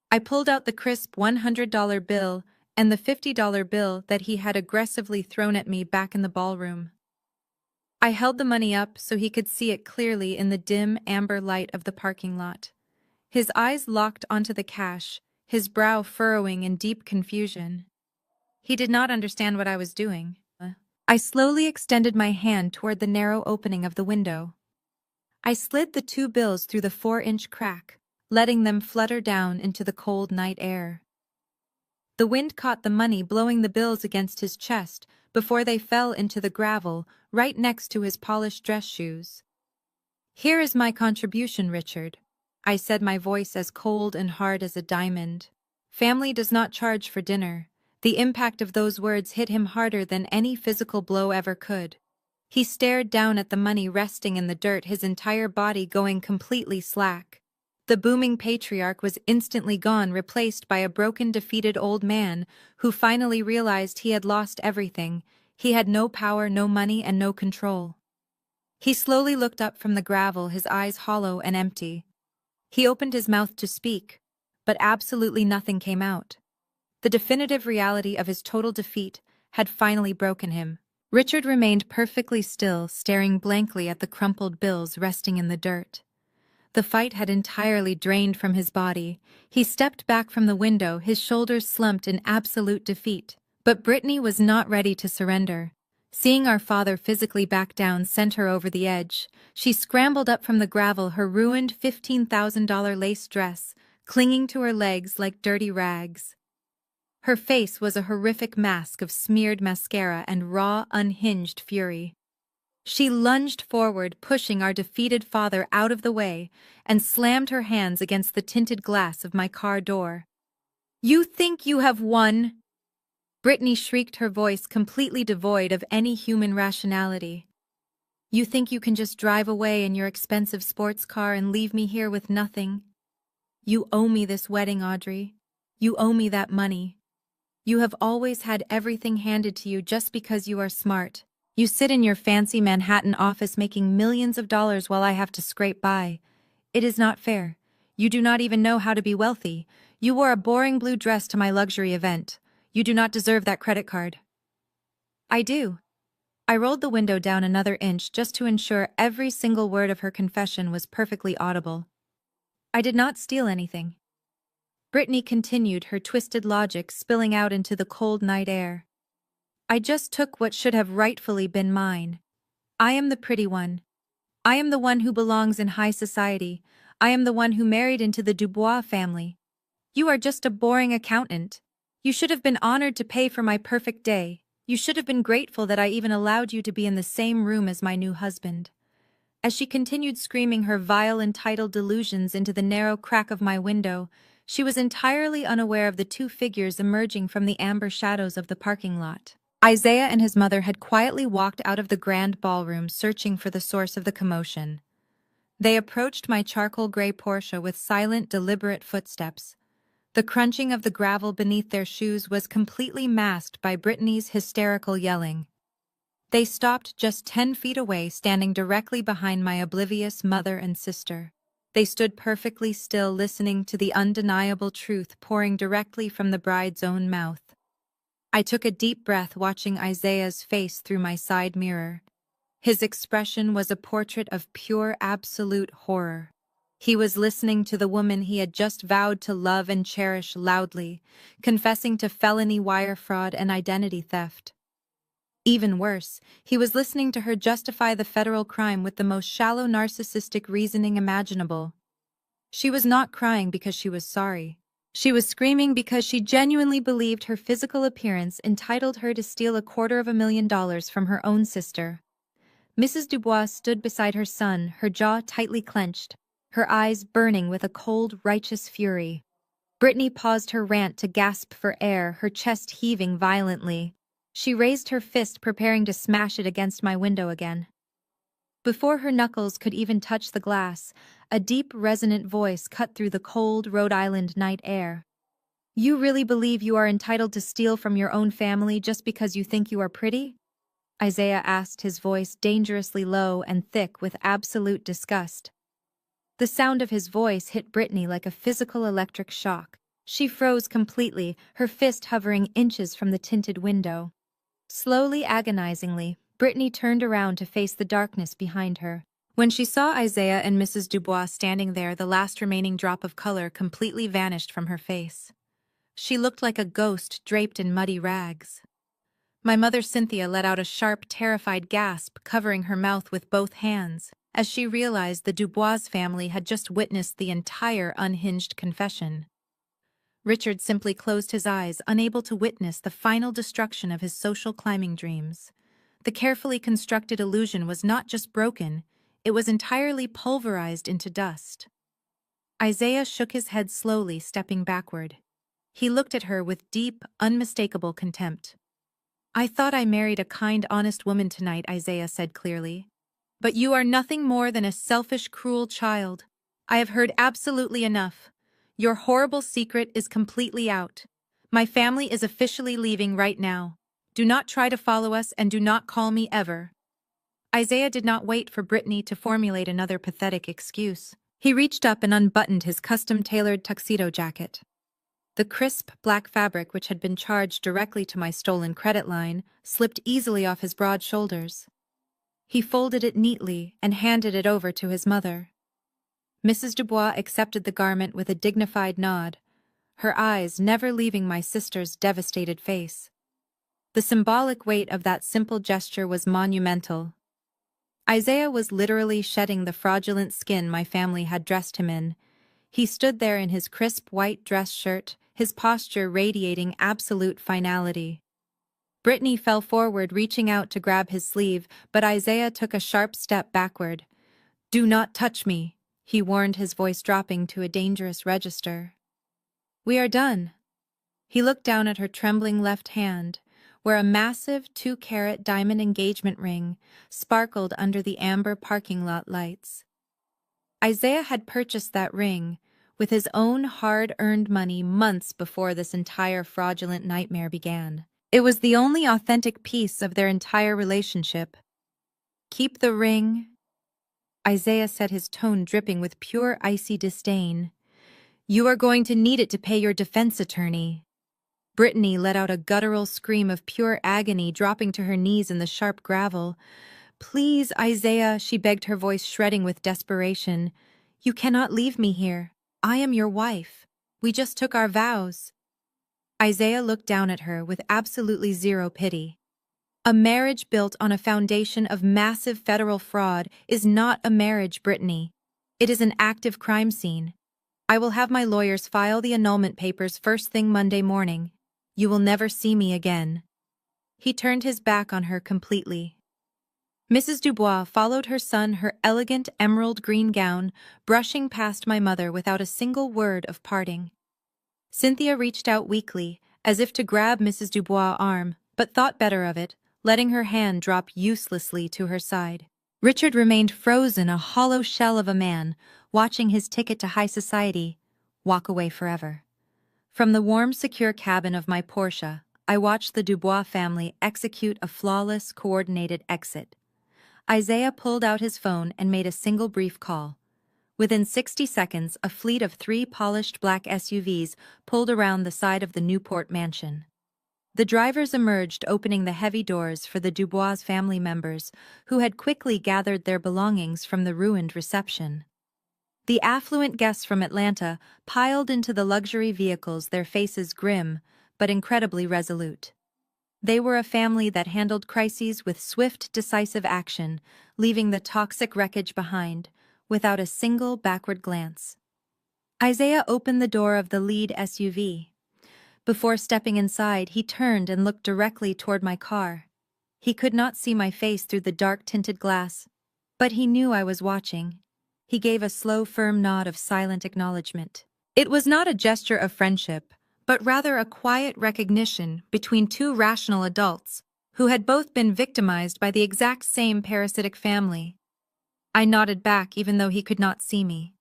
I pulled out the crisp $100 bill and the $50 bill that he had aggressively thrown at me back in the ballroom. I held the money up so he could see it clearly in the dim, amber light of the parking lot. His eyes locked onto the cash, his brow furrowing in deep confusion. He did not understand what I was doing. I slowly extended my hand toward the narrow opening of the window. I slid the 2 bills through the 4-inch crack, letting them flutter down into the cold night air. The wind caught the money, blowing the bills against his chest before they fell into the gravel right next to his polished dress shoes. "Here is my contribution, Richard," I said, my voice as cold and hard as a diamond. "Family does not charge for dinner." The impact of those words hit him harder than any physical blow ever could. He stared down at the money resting in the dirt, his entire body going completely slack. The booming patriarch was instantly gone, replaced by a broken, defeated old man who finally realized he had lost everything. He had no power, no money, and no control. He slowly looked up from the gravel, his eyes hollow and empty. He opened his mouth to speak, but absolutely nothing came out. The definitive reality of his total defeat had finally broken him. Richard remained perfectly still, staring blankly at the crumpled bills resting in the dirt. The fight had entirely drained from his body. He stepped back from the window, his shoulders slumped in absolute defeat. But Brittany was not ready to surrender. Seeing our father physically back down sent her over the edge. She scrambled up from the gravel, her ruined $15,000 lace dress clinging to her legs like dirty rags. Her face was a horrific mask of smeared mascara and raw, unhinged fury. She lunged forward, pushing our defeated father out of the way, and slammed her hands against the tinted glass of my car door. "You think you have won?" Brittany shrieked, her voice completely devoid of any human rationality. "You think you can just drive away in your expensive sports car and leave me here with nothing? You owe me this wedding, Audrey. You owe me that money. You have always had everything handed to you just because you are smart. You sit in your fancy Manhattan office making millions of dollars while I have to scrape by. It is not fair. You do not even know how to be wealthy. You wore a boring blue dress to my luxury event. You do not deserve that credit card." "I do." I rolled the window down another inch just to ensure every single word of her confession was perfectly audible. "I did not steal anything." Brittany continued, her twisted logic spilling out into the cold night air. "I just took what should have rightfully been mine. I am the pretty one. I am the one who belongs in high society. I am the one who married into the Dubois family. You are just a boring accountant. You should have been honored to pay for my perfect day. You should have been grateful that I even allowed you to be in the same room as my new husband." As she continued screaming her vile, entitled delusions into the narrow crack of my window, she was entirely unaware of the two figures emerging from the amber shadows of the parking lot. Isaiah and his mother had quietly walked out of the grand ballroom, searching for the source of the commotion. They approached my charcoal gray Porsche with silent, deliberate footsteps. The crunching of the gravel beneath their shoes was completely masked by Brittany's hysterical yelling. They stopped just 10 feet away, standing directly behind my oblivious mother and sister. They stood perfectly still, listening to the undeniable truth pouring directly from the bride's own mouth. I took a deep breath, watching Isaiah's face through my side mirror. His expression was a portrait of pure, absolute horror. He was listening to the woman he had just vowed to love and cherish loudly, confessing to felony wire fraud and identity theft. Even worse, he was listening to her justify the federal crime with the most shallow narcissistic reasoning imaginable. She was not crying because she was sorry. She was screaming because she genuinely believed her physical appearance entitled her to steal $250,000 from her own sister. Mrs. Dubois stood beside her son, her jaw tightly clenched, her eyes burning with a cold, righteous fury. Brittany paused her rant to gasp for air, her chest heaving violently. She raised her fist, preparing to smash it against my window again. Before her knuckles could even touch the glass, a deep, resonant voice cut through the cold Rhode Island night air. "You really believe you are entitled to steal from your own family just because you think you are pretty?" Isaiah asked, his voice dangerously low and thick with absolute disgust. The sound of his voice hit Brittany like a physical electric shock. She froze completely, her fist hovering inches from the tinted window. Slowly, agonizingly, Brittany turned around to face the darkness behind her. When she saw Isaiah and Mrs. Dubois standing there, the last remaining drop of color completely vanished from her face. She looked like a ghost draped in muddy rags. My mother Cynthia let out a sharp, terrified gasp, covering her mouth with both hands, as she realized the Dubois family had just witnessed the entire unhinged confession. Richard simply closed his eyes, unable to witness the final destruction of his social climbing dreams. The carefully constructed illusion was not just broken, it was entirely pulverized into dust. Isaiah shook his head slowly, stepping backward. He looked at her with deep, unmistakable contempt. "I thought I married a kind, honest woman tonight," Isaiah said clearly. "But you are nothing more than a selfish, cruel child. I have heard absolutely enough. Your horrible secret is completely out. My family is officially leaving right now. Do not try to follow us and do not call me ever." Isaiah did not wait for Brittany to formulate another pathetic excuse. He reached up and unbuttoned his custom-tailored tuxedo jacket. The crisp, black fabric which had been charged directly to my stolen credit line slipped easily off his broad shoulders. He folded it neatly and handed it over to his mother. Mrs. Dubois accepted the garment with a dignified nod, her eyes never leaving my sister's devastated face. The symbolic weight of that simple gesture was monumental. Isaiah was literally shedding the fraudulent skin my family had dressed him in. He stood there in his crisp white dress shirt, his posture radiating absolute finality. Brittany fell forward, reaching out to grab his sleeve, but Isaiah took a sharp step backward. "Do not touch me," he warned, his voice dropping to a dangerous register. "We are done." He looked down at her trembling left hand, where a massive 2-carat diamond engagement ring sparkled under the amber parking lot lights. Isaiah had purchased that ring with his own hard-earned money months before this entire fraudulent nightmare began. It was the only authentic piece of their entire relationship. "Keep the ring," Isaiah said, his tone dripping with pure icy disdain. "You are going to need it to pay your defense attorney." Brittany let out a guttural scream of pure agony, dropping to her knees in the sharp gravel. "Please, Isaiah," she begged, her voice shredding with desperation. "You cannot leave me here. I am your wife. We just took our vows." Isaiah looked down at her with absolutely zero pity. "A marriage built on a foundation of massive federal fraud is not a marriage, Brittany. It is an active crime scene. I will have my lawyers file the annulment papers first thing Monday morning. You will never see me again." He turned his back on her completely. Mrs. Dubois followed her son, her elegant emerald green gown, brushing past my mother without a single word of parting. Cynthia reached out weakly, as if to grab Mrs. Dubois' arm, but thought better of it, letting her hand drop uselessly to her side. Richard remained frozen, a hollow shell of a man, watching his ticket to high society walk away forever. From the warm, secure cabin of my Porsche, I watched the Dubois family execute a flawless, coordinated exit. Isaiah pulled out his phone and made a single brief call. Within 60 seconds, a fleet of 3 polished black SUVs pulled around the side of the Newport mansion. The drivers emerged, opening the heavy doors for the Dubois family members, who had quickly gathered their belongings from the ruined reception. The affluent guests from Atlanta piled into the luxury vehicles, their faces grim but incredibly resolute. They were a family that handled crises with swift, decisive action, leaving the toxic wreckage behind without a single backward glance. Isaiah opened the door of the lead SUV. Before stepping inside, he turned and looked directly toward my car. He could not see my face through the dark-tinted glass, but he knew I was watching. He gave a slow, firm nod of silent acknowledgement. It was not a gesture of friendship, but rather a quiet recognition between two rational adults who had both been victimized by the exact same parasitic family. I nodded back even though he could not see me.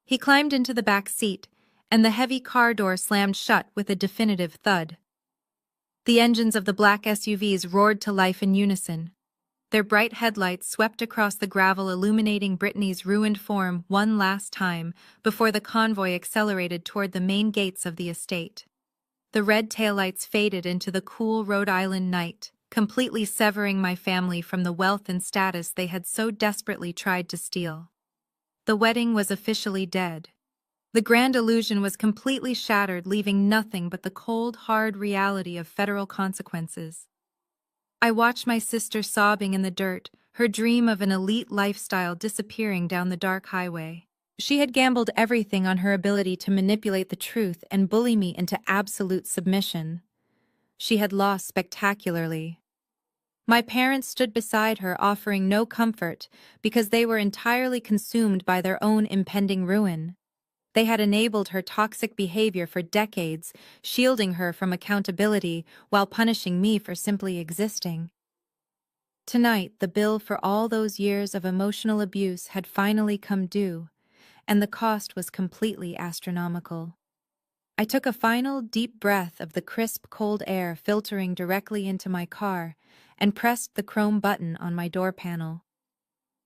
He climbed into the back seat, and the heavy car door slammed shut with a definitive thud. The engines of the black SUVs roared to life in unison. Their bright headlights swept across the gravel, illuminating Brittany's ruined form one last time before the convoy accelerated toward the main gates of the estate. The red taillights faded into the cool Rhode Island night, completely severing my family from the wealth and status they had so desperately tried to steal. The wedding was officially dead. The grand illusion was completely shattered, leaving nothing but the cold, hard reality of federal consequences. I watched my sister sobbing in the dirt, her dream of an elite lifestyle disappearing down the dark highway. She had gambled everything on her ability to manipulate the truth and bully me into absolute submission. She had lost spectacularly. My parents stood beside her, offering no comfort because they were entirely consumed by their own impending ruin. They had enabled her toxic behavior for decades, shielding her from accountability while punishing me for simply existing. Tonight, the bill for all those years of emotional abuse had finally come due, and the cost was completely astronomical. I took a final deep breath of the crisp, cold air filtering directly into my car and pressed the chrome button on my door panel.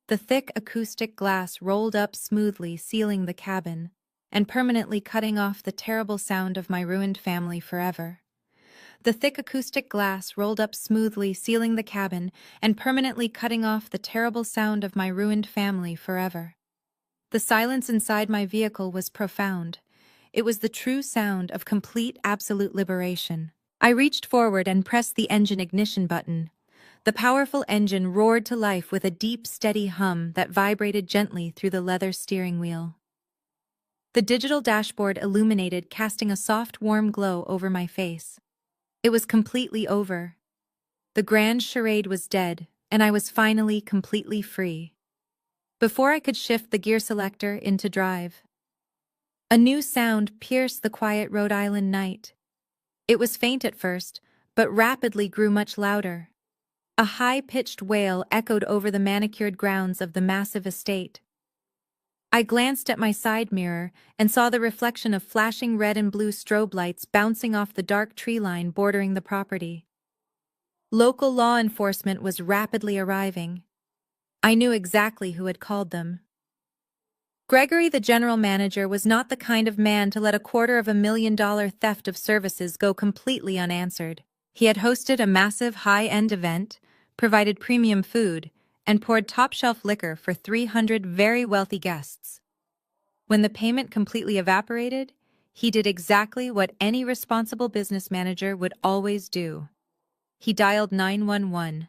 The thick acoustic glass rolled up smoothly, sealing the cabin and permanently cutting off the terrible sound of my ruined family forever. The thick acoustic glass rolled up smoothly, sealing the cabin and permanently cutting off the terrible sound of my ruined family forever. The silence inside my vehicle was profound. It was the true sound of complete, absolute liberation. I reached forward and pressed the engine ignition button. The powerful engine roared to life with a deep, steady hum that vibrated gently through the leather steering wheel. The digital dashboard illuminated, casting a soft, warm glow over my face. It was completely over. The grand charade was dead, and I was finally completely free. Before I could shift the gear selector into drive, a new sound pierced the quiet Rhode Island night. It was faint at first, but rapidly grew much louder. A high-pitched wail echoed over the manicured grounds of the massive estate. I glanced at my side mirror and saw the reflection of flashing red and blue strobe lights bouncing off the dark tree line bordering the property. Local law enforcement was rapidly arriving. I knew exactly who had called them. Gregory, the general manager, was not the kind of man to let a $250,000 theft of services go completely unanswered. He had hosted a massive high-end event, provided premium food, and poured top-shelf liquor for 300 very wealthy guests. When the payment completely evaporated, he did exactly what any responsible business manager would always do. He dialed 911.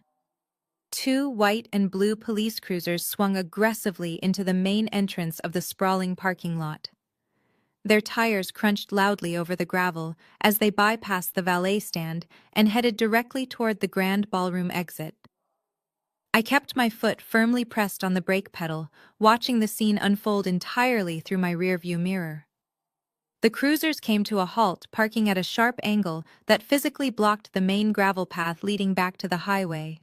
Two white and blue police cruisers swung aggressively into the main entrance of the sprawling parking lot. Their tires crunched loudly over the gravel as they bypassed the valet stand and headed directly toward the grand ballroom exit. I kept my foot firmly pressed on the brake pedal, watching the scene unfold entirely through my rearview mirror. The cruisers came to a halt, parking at a sharp angle that physically blocked the main gravel path leading back to the highway.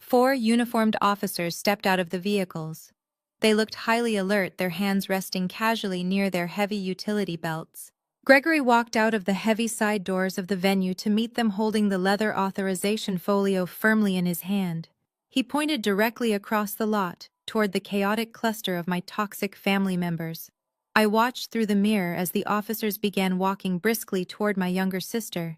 4 uniformed officers stepped out of the vehicles. They looked highly alert, their hands resting casually near their heavy utility belts. Gregory walked out of the heavy side doors of the venue to meet them, holding the leather authorization folio firmly in his hand. He pointed directly across the lot, toward the chaotic cluster of my toxic family members. I watched through the mirror as the officers began walking briskly toward my younger sister.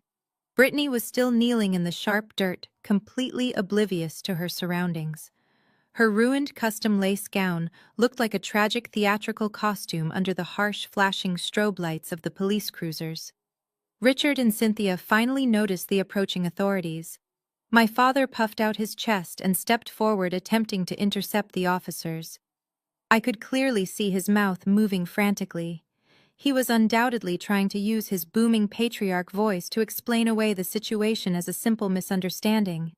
Brittany was still kneeling in the sharp dirt, completely oblivious to her surroundings. Her ruined custom lace gown looked like a tragic theatrical costume under the harsh, flashing strobe lights of the police cruisers. Richard and Cynthia finally noticed the approaching authorities. My father puffed out his chest and stepped forward, attempting to intercept the officers. I could clearly see his mouth moving frantically. He was undoubtedly trying to use his booming patriarch voice to explain away the situation as a simple misunderstanding.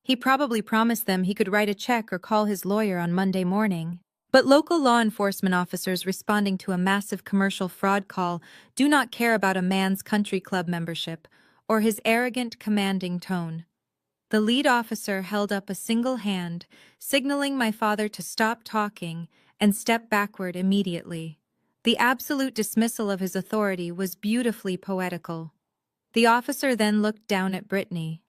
He probably promised them he could write a check or call his lawyer on Monday morning. But local law enforcement officers responding to a massive commercial fraud call do not care about a man's country club membership or his arrogant, commanding tone. The lead officer held up a single hand, signaling my father to stop talking and step backward immediately. The absolute dismissal of his authority was beautifully poetical. The officer then looked down at Brittany.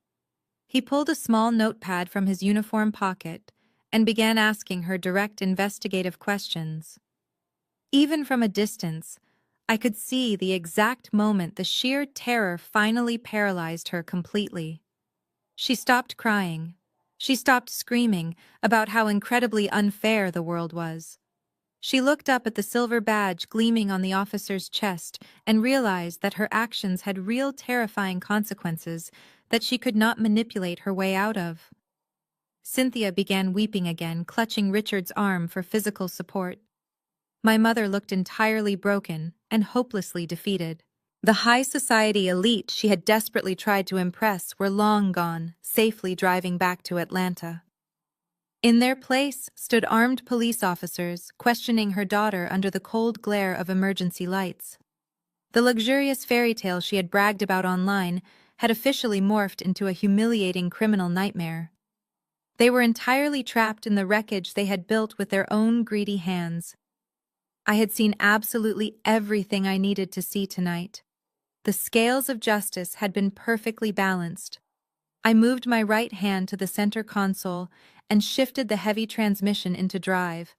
He pulled a small notepad from his uniform pocket and began asking her direct investigative questions. Even from a distance, I could see the exact moment the sheer terror finally paralyzed her completely. She stopped crying. She stopped screaming about how incredibly unfair the world was. She looked up at the silver badge gleaming on the officer's chest and realized that her actions had real terrifying consequences that she could not manipulate her way out of. Cynthia began weeping again, clutching Richard's arm for physical support. My mother looked entirely broken and hopelessly defeated. The high society elite she had desperately tried to impress were long gone, safely driving back to Atlanta. In their place stood armed police officers questioning her daughter under the cold glare of emergency lights. The luxurious fairy tale she had bragged about online had officially morphed into a humiliating criminal nightmare. They were entirely trapped in the wreckage they had built with their own greedy hands. I had seen absolutely everything I needed to see tonight. The scales of justice had been perfectly balanced. I moved my right hand to the center console and shifted the heavy transmission into drive.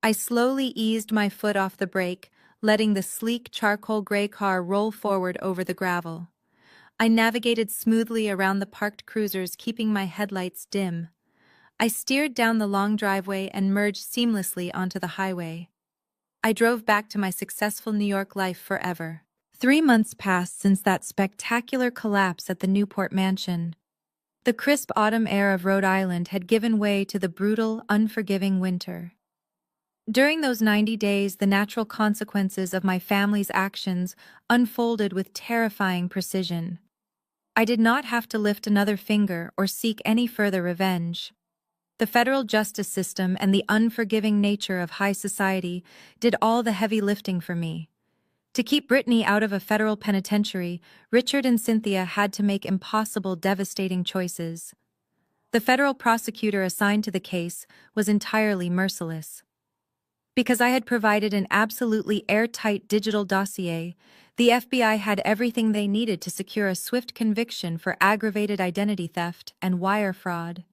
I slowly eased my foot off the brake, letting the sleek charcoal gray car roll forward over the gravel. I navigated smoothly around the parked cruisers, keeping my headlights dim. I steered down the long driveway and merged seamlessly onto the highway. I drove back to my successful New York life forever. 3 months passed since that spectacular collapse at the Newport mansion. The crisp autumn air of Rhode Island had given way to the brutal, unforgiving winter. During those 90 days, the natural consequences of my family's actions unfolded with terrifying precision. I did not have to lift another finger or seek any further revenge. The federal justice system and the unforgiving nature of high society did all the heavy lifting for me. To keep Brittany out of a federal penitentiary, Richard and Cynthia had to make impossible, devastating choices. The federal prosecutor assigned to the case was entirely merciless. Because I had provided an absolutely airtight digital dossier, the FBI had everything they needed to secure a swift conviction for aggravated identity theft and wire fraud.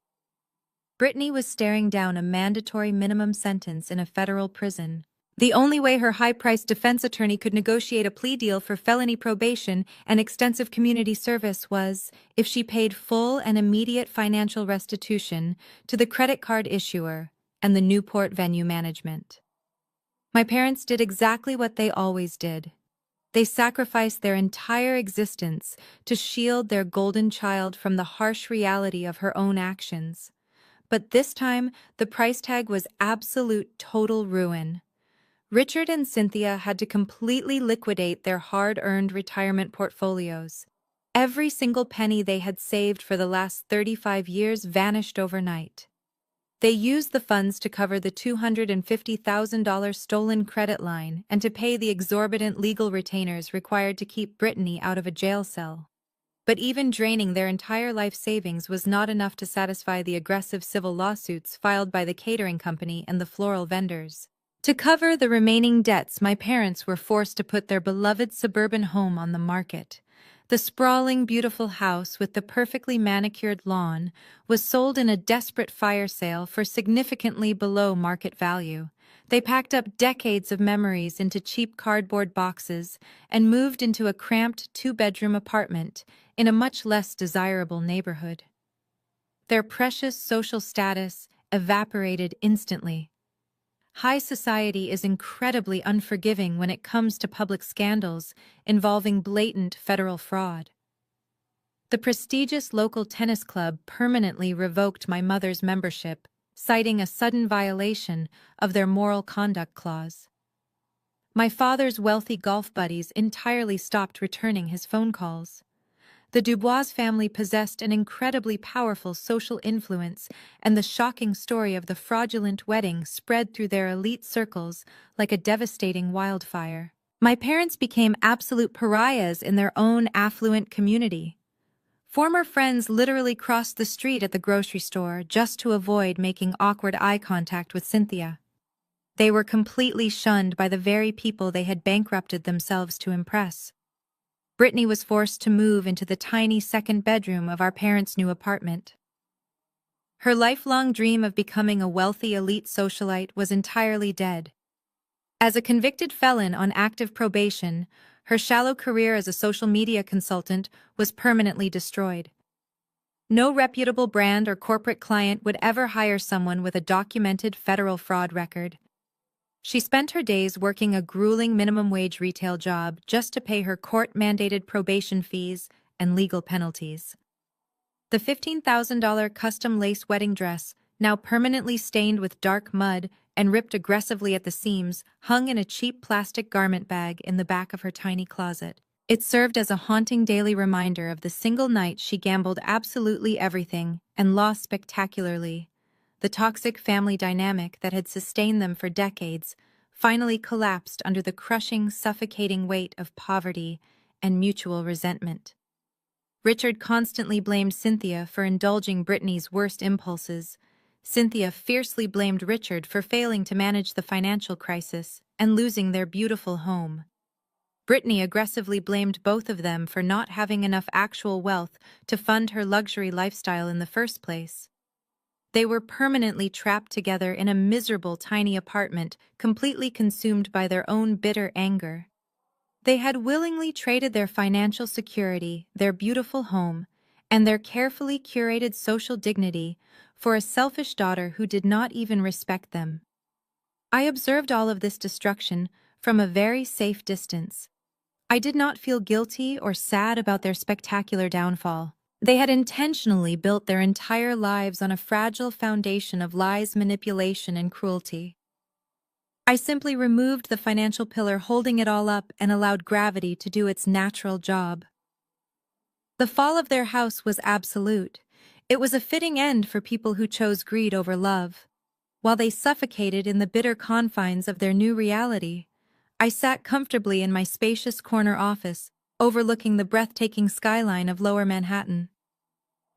Brittany was staring down a mandatory minimum sentence in a federal prison. The only way her high-priced defense attorney could negotiate a plea deal for felony probation and extensive community service was if she paid full and immediate financial restitution to the credit card issuer and the Newport venue management. My parents did exactly what they always did. They sacrificed their entire existence to shield their golden child from the harsh reality of her own actions. But this time, the price tag was absolute total ruin. Richard and Cynthia had to completely liquidate their hard-earned retirement portfolios. Every single penny they had saved for the last 35 years vanished overnight. They used the funds to cover the $250,000 stolen credit line and to pay the exorbitant legal retainers required to keep Brittany out of a jail cell. But even draining their entire life savings was not enough to satisfy the aggressive civil lawsuits filed by the catering company and the floral vendors. To cover the remaining debts, my parents were forced to put their beloved suburban home on the market. The sprawling, beautiful house with the perfectly manicured lawn was sold in a desperate fire sale for significantly below market value. They packed up decades of memories into cheap cardboard boxes and moved into a cramped two-bedroom apartment in a much less desirable neighborhood. Their precious social status evaporated instantly. High society is incredibly unforgiving when it comes to public scandals involving blatant federal fraud. The prestigious local tennis club permanently revoked my mother's membership, citing a sudden violation of their moral conduct clause. My father's wealthy golf buddies entirely stopped returning his phone calls. The Dubois family possessed an incredibly powerful social influence, and the shocking story of the fraudulent wedding spread through their elite circles like a devastating wildfire. My parents became absolute pariahs in their own affluent community. Former friends literally crossed the street at the grocery store just to avoid making awkward eye contact with Cynthia. They were completely shunned by the very people they had bankrupted themselves to impress. Brittany was forced to move into the tiny second bedroom of our parents' new apartment. Her lifelong dream of becoming a wealthy elite socialite was entirely dead. As a convicted felon on active probation, her shallow career as a social media consultant was permanently destroyed. No reputable brand or corporate client would ever hire someone with a documented federal fraud record. She spent her days working a grueling minimum wage retail job just to pay her court-mandated probation fees and legal penalties. The $15,000 custom lace wedding dress, now permanently stained with dark mud, and ripped aggressively at the seams, hung in a cheap plastic garment bag in the back of her tiny closet. It served as a haunting daily reminder of the single night she gambled absolutely everything and lost spectacularly. The toxic family dynamic that had sustained them for decades finally collapsed under the crushing, suffocating weight of poverty and mutual resentment. Richard constantly blamed Cynthia for indulging Brittany's worst impulses. Cynthia fiercely blamed Richard for failing to manage the financial crisis and losing their beautiful home. Brittany aggressively blamed both of them for not having enough actual wealth to fund her luxury lifestyle in the first place. They were permanently trapped together in a miserable tiny apartment, completely consumed by their own bitter anger. They had willingly traded their financial security, their beautiful home, and their carefully curated social dignity for a selfish daughter who did not even respect them. I observed all of this destruction from a very safe distance. I did not feel guilty or sad about their spectacular downfall. They had intentionally built their entire lives on a fragile foundation of lies, manipulation, and cruelty. I simply removed the financial pillar holding it all up and allowed gravity to do its natural job. The fall of their house was absolute. It was a fitting end for people who chose greed over love. While they suffocated in the bitter confines of their new reality, I sat comfortably in my spacious corner office, overlooking the breathtaking skyline of Lower Manhattan.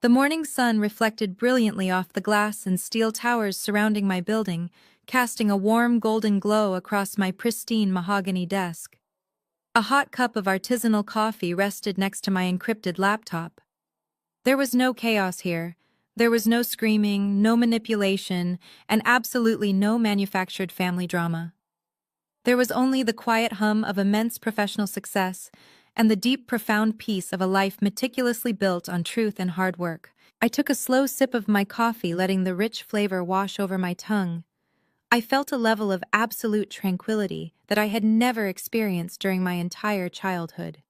The morning sun reflected brilliantly off the glass and steel towers surrounding my building, casting a warm golden glow across my pristine mahogany desk. A hot cup of artisanal coffee rested next to my encrypted laptop. There was no chaos here. There was no screaming, no manipulation, and absolutely no manufactured family drama. There was only the quiet hum of immense professional success and the deep, profound peace of a life meticulously built on truth and hard work. I took a slow sip of my coffee, letting the rich flavor wash over my tongue. I felt a level of absolute tranquility that I had never experienced during my entire childhood.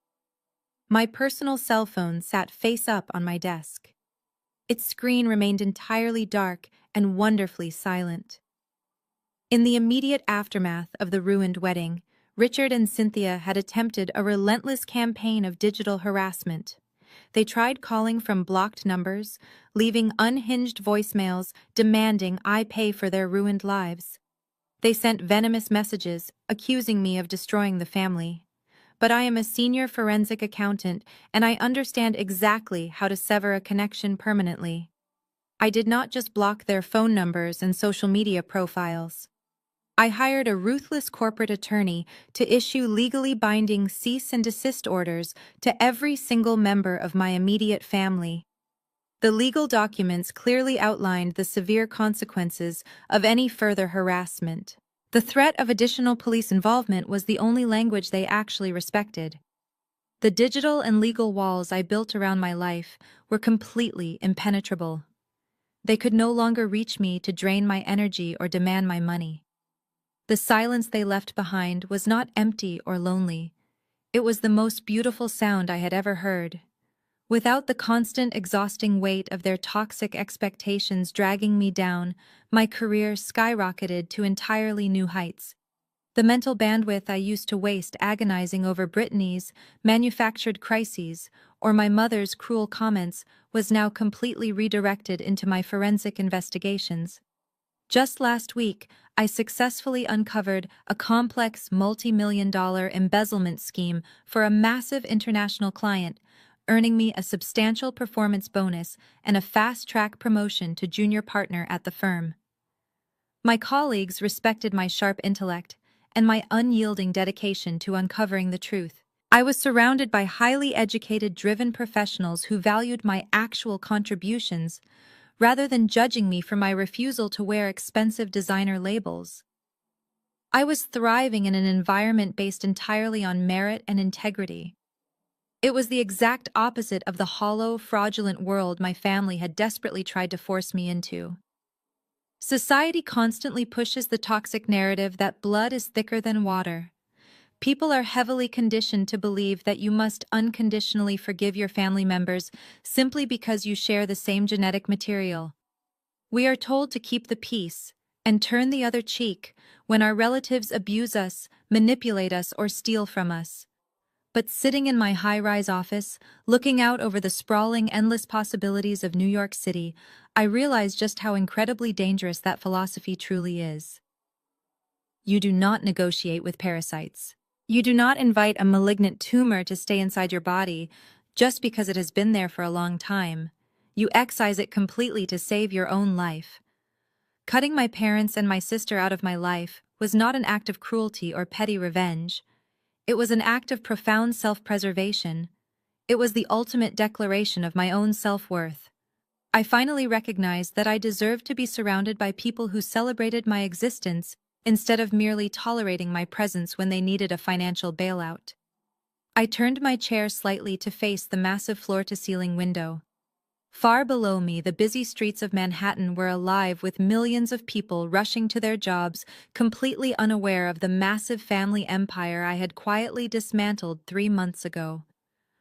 My personal cell phone sat face up on my desk. Its screen remained entirely dark and wonderfully silent. In the immediate aftermath of the ruined wedding, Richard and Cynthia had attempted a relentless campaign of digital harassment. They tried calling from blocked numbers, leaving unhinged voicemails demanding I pay for their ruined lives. They sent venomous messages, accusing me of destroying the family. But I am a senior forensic accountant, and I understand exactly how to sever a connection permanently. I did not just block their phone numbers and social media profiles. I hired a ruthless corporate attorney to issue legally binding cease and desist orders to every single member of my immediate family. The legal documents clearly outlined the severe consequences of any further harassment. The threat of additional police involvement was the only language they actually respected. The digital and legal walls I built around my life were completely impenetrable. They could no longer reach me to drain my energy or demand my money. The silence they left behind was not empty or lonely. It was the most beautiful sound I had ever heard. Without the constant, exhausting weight of their toxic expectations dragging me down, my career skyrocketed to entirely new heights. The mental bandwidth I used to waste agonizing over Brittany's manufactured crises or my mother's cruel comments was now completely redirected into my forensic investigations. Just last week, I successfully uncovered a complex multi-million-dollar embezzlement scheme for a massive international client, earning me a substantial performance bonus and a fast-track promotion to junior partner at the firm. My colleagues respected my sharp intellect and my unyielding dedication to uncovering the truth. I was surrounded by highly educated, driven professionals who valued my actual contributions rather than judging me for my refusal to wear expensive designer labels. I was thriving in an environment based entirely on merit and integrity. It was the exact opposite of the hollow, fraudulent world my family had desperately tried to force me into. Society constantly pushes the toxic narrative that blood is thicker than water. People are heavily conditioned to believe that you must unconditionally forgive your family members simply because you share the same genetic material. We are told to keep the peace, and turn the other cheek when our relatives abuse us, manipulate us, or steal from us. But sitting in my high-rise office, looking out over the sprawling, endless possibilities of New York City, I realized just how incredibly dangerous that philosophy truly is. You do not negotiate with parasites. You do not invite a malignant tumor to stay inside your body just because it has been there for a long time. You excise it completely to save your own life. Cutting my parents and my sister out of my life was not an act of cruelty or petty revenge. It was an act of profound self-preservation. It was the ultimate declaration of my own self-worth. I finally recognized that I deserved to be surrounded by people who celebrated my existence instead of merely tolerating my presence when they needed a financial bailout. I turned my chair slightly to face the massive floor-to-ceiling window. Far below me, the busy streets of Manhattan were alive with millions of people rushing to their jobs, completely unaware of the massive family empire I had quietly dismantled 3 months ago.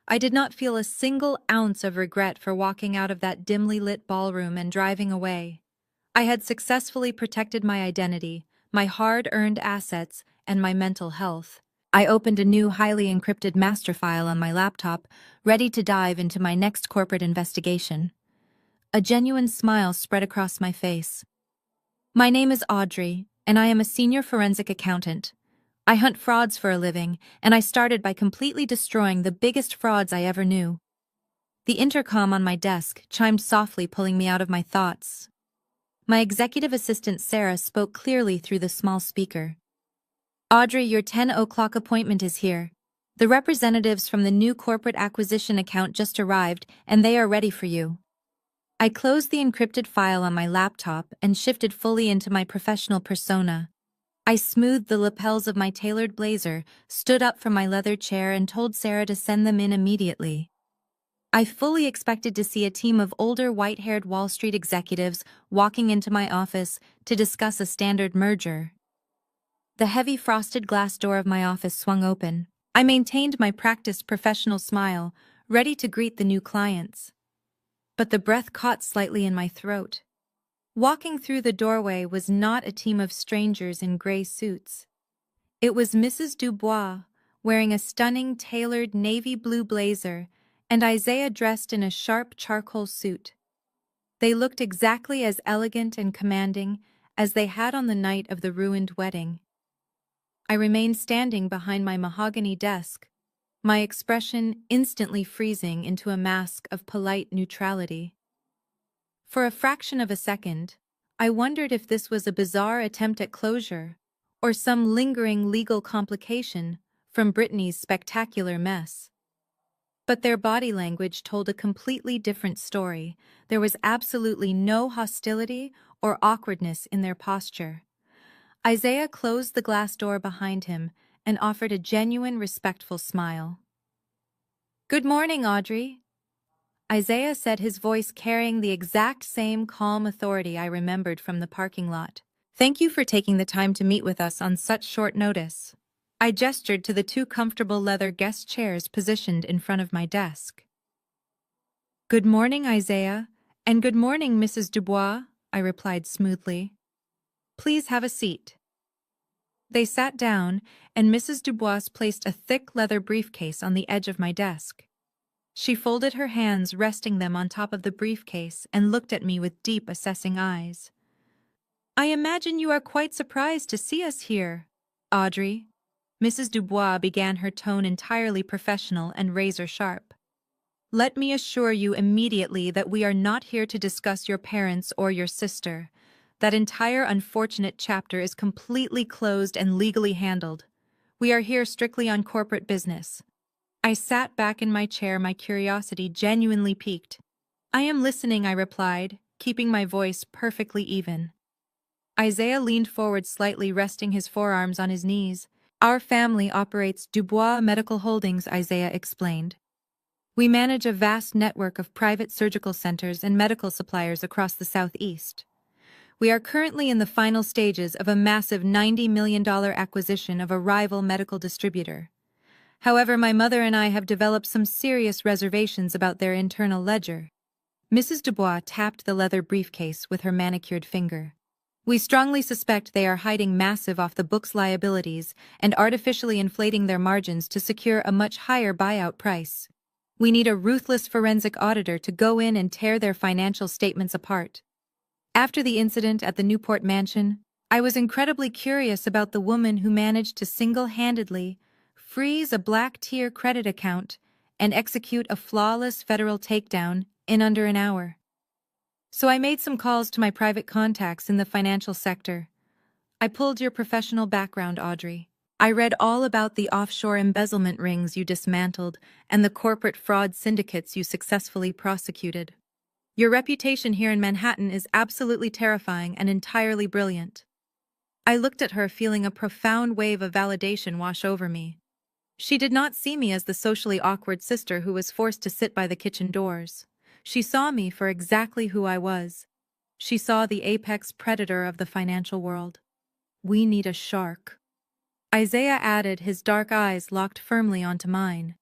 I did not feel a single ounce of regret for walking out of that dimly lit ballroom and driving away. I had successfully protected my identity, my hard-earned assets, and my mental health. I opened a new highly encrypted master file on my laptop, ready to dive into my next corporate investigation. A genuine smile spread across my face. My name is Audrey, and I am a senior forensic accountant. I hunt frauds for a living, and I started by completely destroying the biggest frauds I ever knew. The intercom on my desk chimed softly, pulling me out of my thoughts. My executive assistant Sarah spoke clearly through the small speaker. Audrey, your 10 o'clock appointment is here. The representatives from the new corporate acquisition account just arrived, and they are ready for you. I closed the encrypted file on my laptop and shifted fully into my professional persona. I smoothed the lapels of my tailored blazer, stood up from my leather chair, and told Sarah to send them in immediately. I fully expected to see a team of older white-haired Wall Street executives walking into my office to discuss a standard merger. The heavy frosted glass door of my office swung open. I maintained my practiced professional smile, ready to greet the new clients. But the breath caught slightly in my throat. Walking through the doorway was not a team of strangers in gray suits. It was Mrs. Dubois, wearing a stunning tailored navy blue blazer, and Isaiah dressed in a sharp charcoal suit. They looked exactly as elegant and commanding as they had on the night of the ruined wedding. I remained standing behind my mahogany desk, my expression instantly freezing into a mask of polite neutrality. For a fraction of a second, I wondered if this was a bizarre attempt at closure or some lingering legal complication from Brittany's spectacular mess. But their body language told a completely different story. There was absolutely no hostility or awkwardness in their posture. Isaiah closed the glass door behind him and offered a genuine, respectful smile. "Good morning, Audrey," Isaiah said, his voice carrying the exact same calm authority I remembered from the parking lot. "Thank you for taking the time to meet with us on such short notice." I gestured to the 2 comfortable leather guest chairs positioned in front of my desk. "Good morning, Isaiah, and good morning, Mrs. Dubois," I replied smoothly. "Please have a seat." They sat down, and Mrs. Dubois placed a thick leather briefcase on the edge of my desk. She folded her hands, resting them on top of the briefcase, and looked at me with deep, assessing eyes. "I imagine you are quite surprised to see us here, Audrey." Mrs. Dubois began, her tone entirely professional and razor-sharp. "Let me assure you immediately that we are not here to discuss your parents or your sister. That entire unfortunate chapter is completely closed and legally handled. We are here strictly on corporate business." I sat back in my chair, my curiosity genuinely piqued. "I am listening," I replied, keeping my voice perfectly even. Isaiah leaned forward slightly, resting his forearms on his knees. "Our family operates Dubois Medical Holdings," Isaiah explained. "We manage a vast network of private surgical centers and medical suppliers across the Southeast. We are currently in the final stages of a massive $90 million acquisition of a rival medical distributor. However, my mother and I have developed some serious reservations about their internal ledger." Mrs. Dubois tapped the leather briefcase with her manicured finger. We strongly suspect they are hiding massive off-the-books liabilities and artificially inflating their margins to secure a much higher buyout price. We need a ruthless forensic auditor to go in and tear their financial statements apart. After the incident at the Newport mansion, I was incredibly curious about the woman who managed to single-handedly freeze a black-tier credit account and execute a flawless federal takedown in under an hour. So I made some calls to my private contacts in the financial sector. I pulled your professional background, Audrey. I read all about the offshore embezzlement rings you dismantled and the corporate fraud syndicates you successfully prosecuted. Your reputation here in Manhattan is absolutely terrifying and entirely brilliant. I looked at her, feeling a profound wave of validation wash over me. She did not see me as the socially awkward sister who was forced to sit by the kitchen doors. She saw me for exactly who I was. She saw the apex predator of the financial world. We need a shark. Isaiah added, his dark eyes locked firmly onto mine.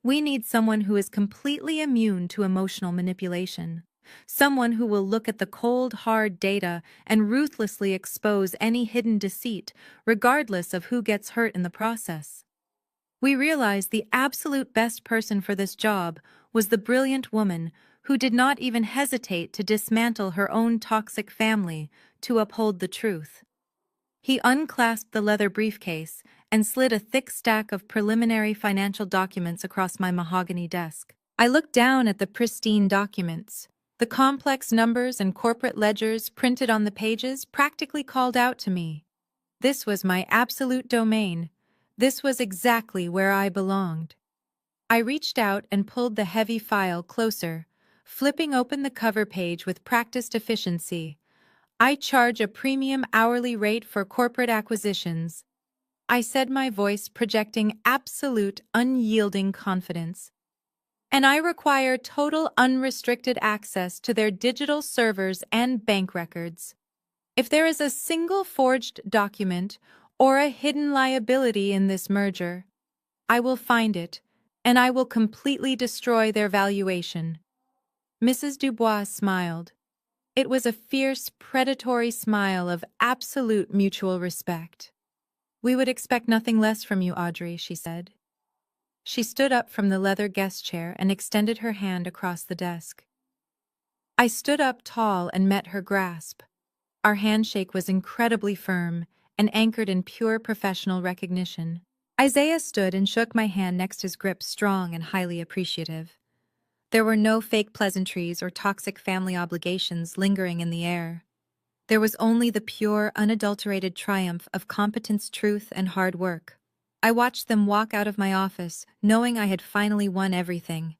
We need someone who is completely immune to emotional manipulation. Someone who will look at the cold, hard data and ruthlessly expose any hidden deceit, regardless of who gets hurt in the process. We realized the absolute best person for this job was the brilliant woman who did not even hesitate to dismantle her own toxic family to uphold the truth. He unclasped the leather briefcase and slid a thick stack of preliminary financial documents across my mahogany desk. I looked down at the pristine documents. The complex numbers and corporate ledgers printed on the pages practically called out to me. This was my absolute domain. This was exactly where I belonged. I reached out and pulled the heavy file closer, flipping open the cover page with practiced efficiency. I charge a premium hourly rate for corporate acquisitions. I said, my voice projecting absolute, unyielding confidence. And I require total unrestricted access to their digital servers and bank records. If there is a single forged document or a hidden liability in this merger, I will find it, and I will completely destroy their valuation. Mrs. Dubois smiled. It was a fierce, predatory smile of absolute mutual respect. We would expect nothing less from you, Audrey, she said. She stood up from the leather guest chair and extended her hand across the desk. I stood up tall and met her grasp. Our handshake was incredibly firm and anchored in pure professional recognition. Isaiah stood and shook my hand next, his grip strong and highly appreciative. There were no fake pleasantries or toxic family obligations lingering in the air. There was only the pure, unadulterated triumph of competence, truth, and hard work. I watched them walk out of my office, knowing I had finally won everything.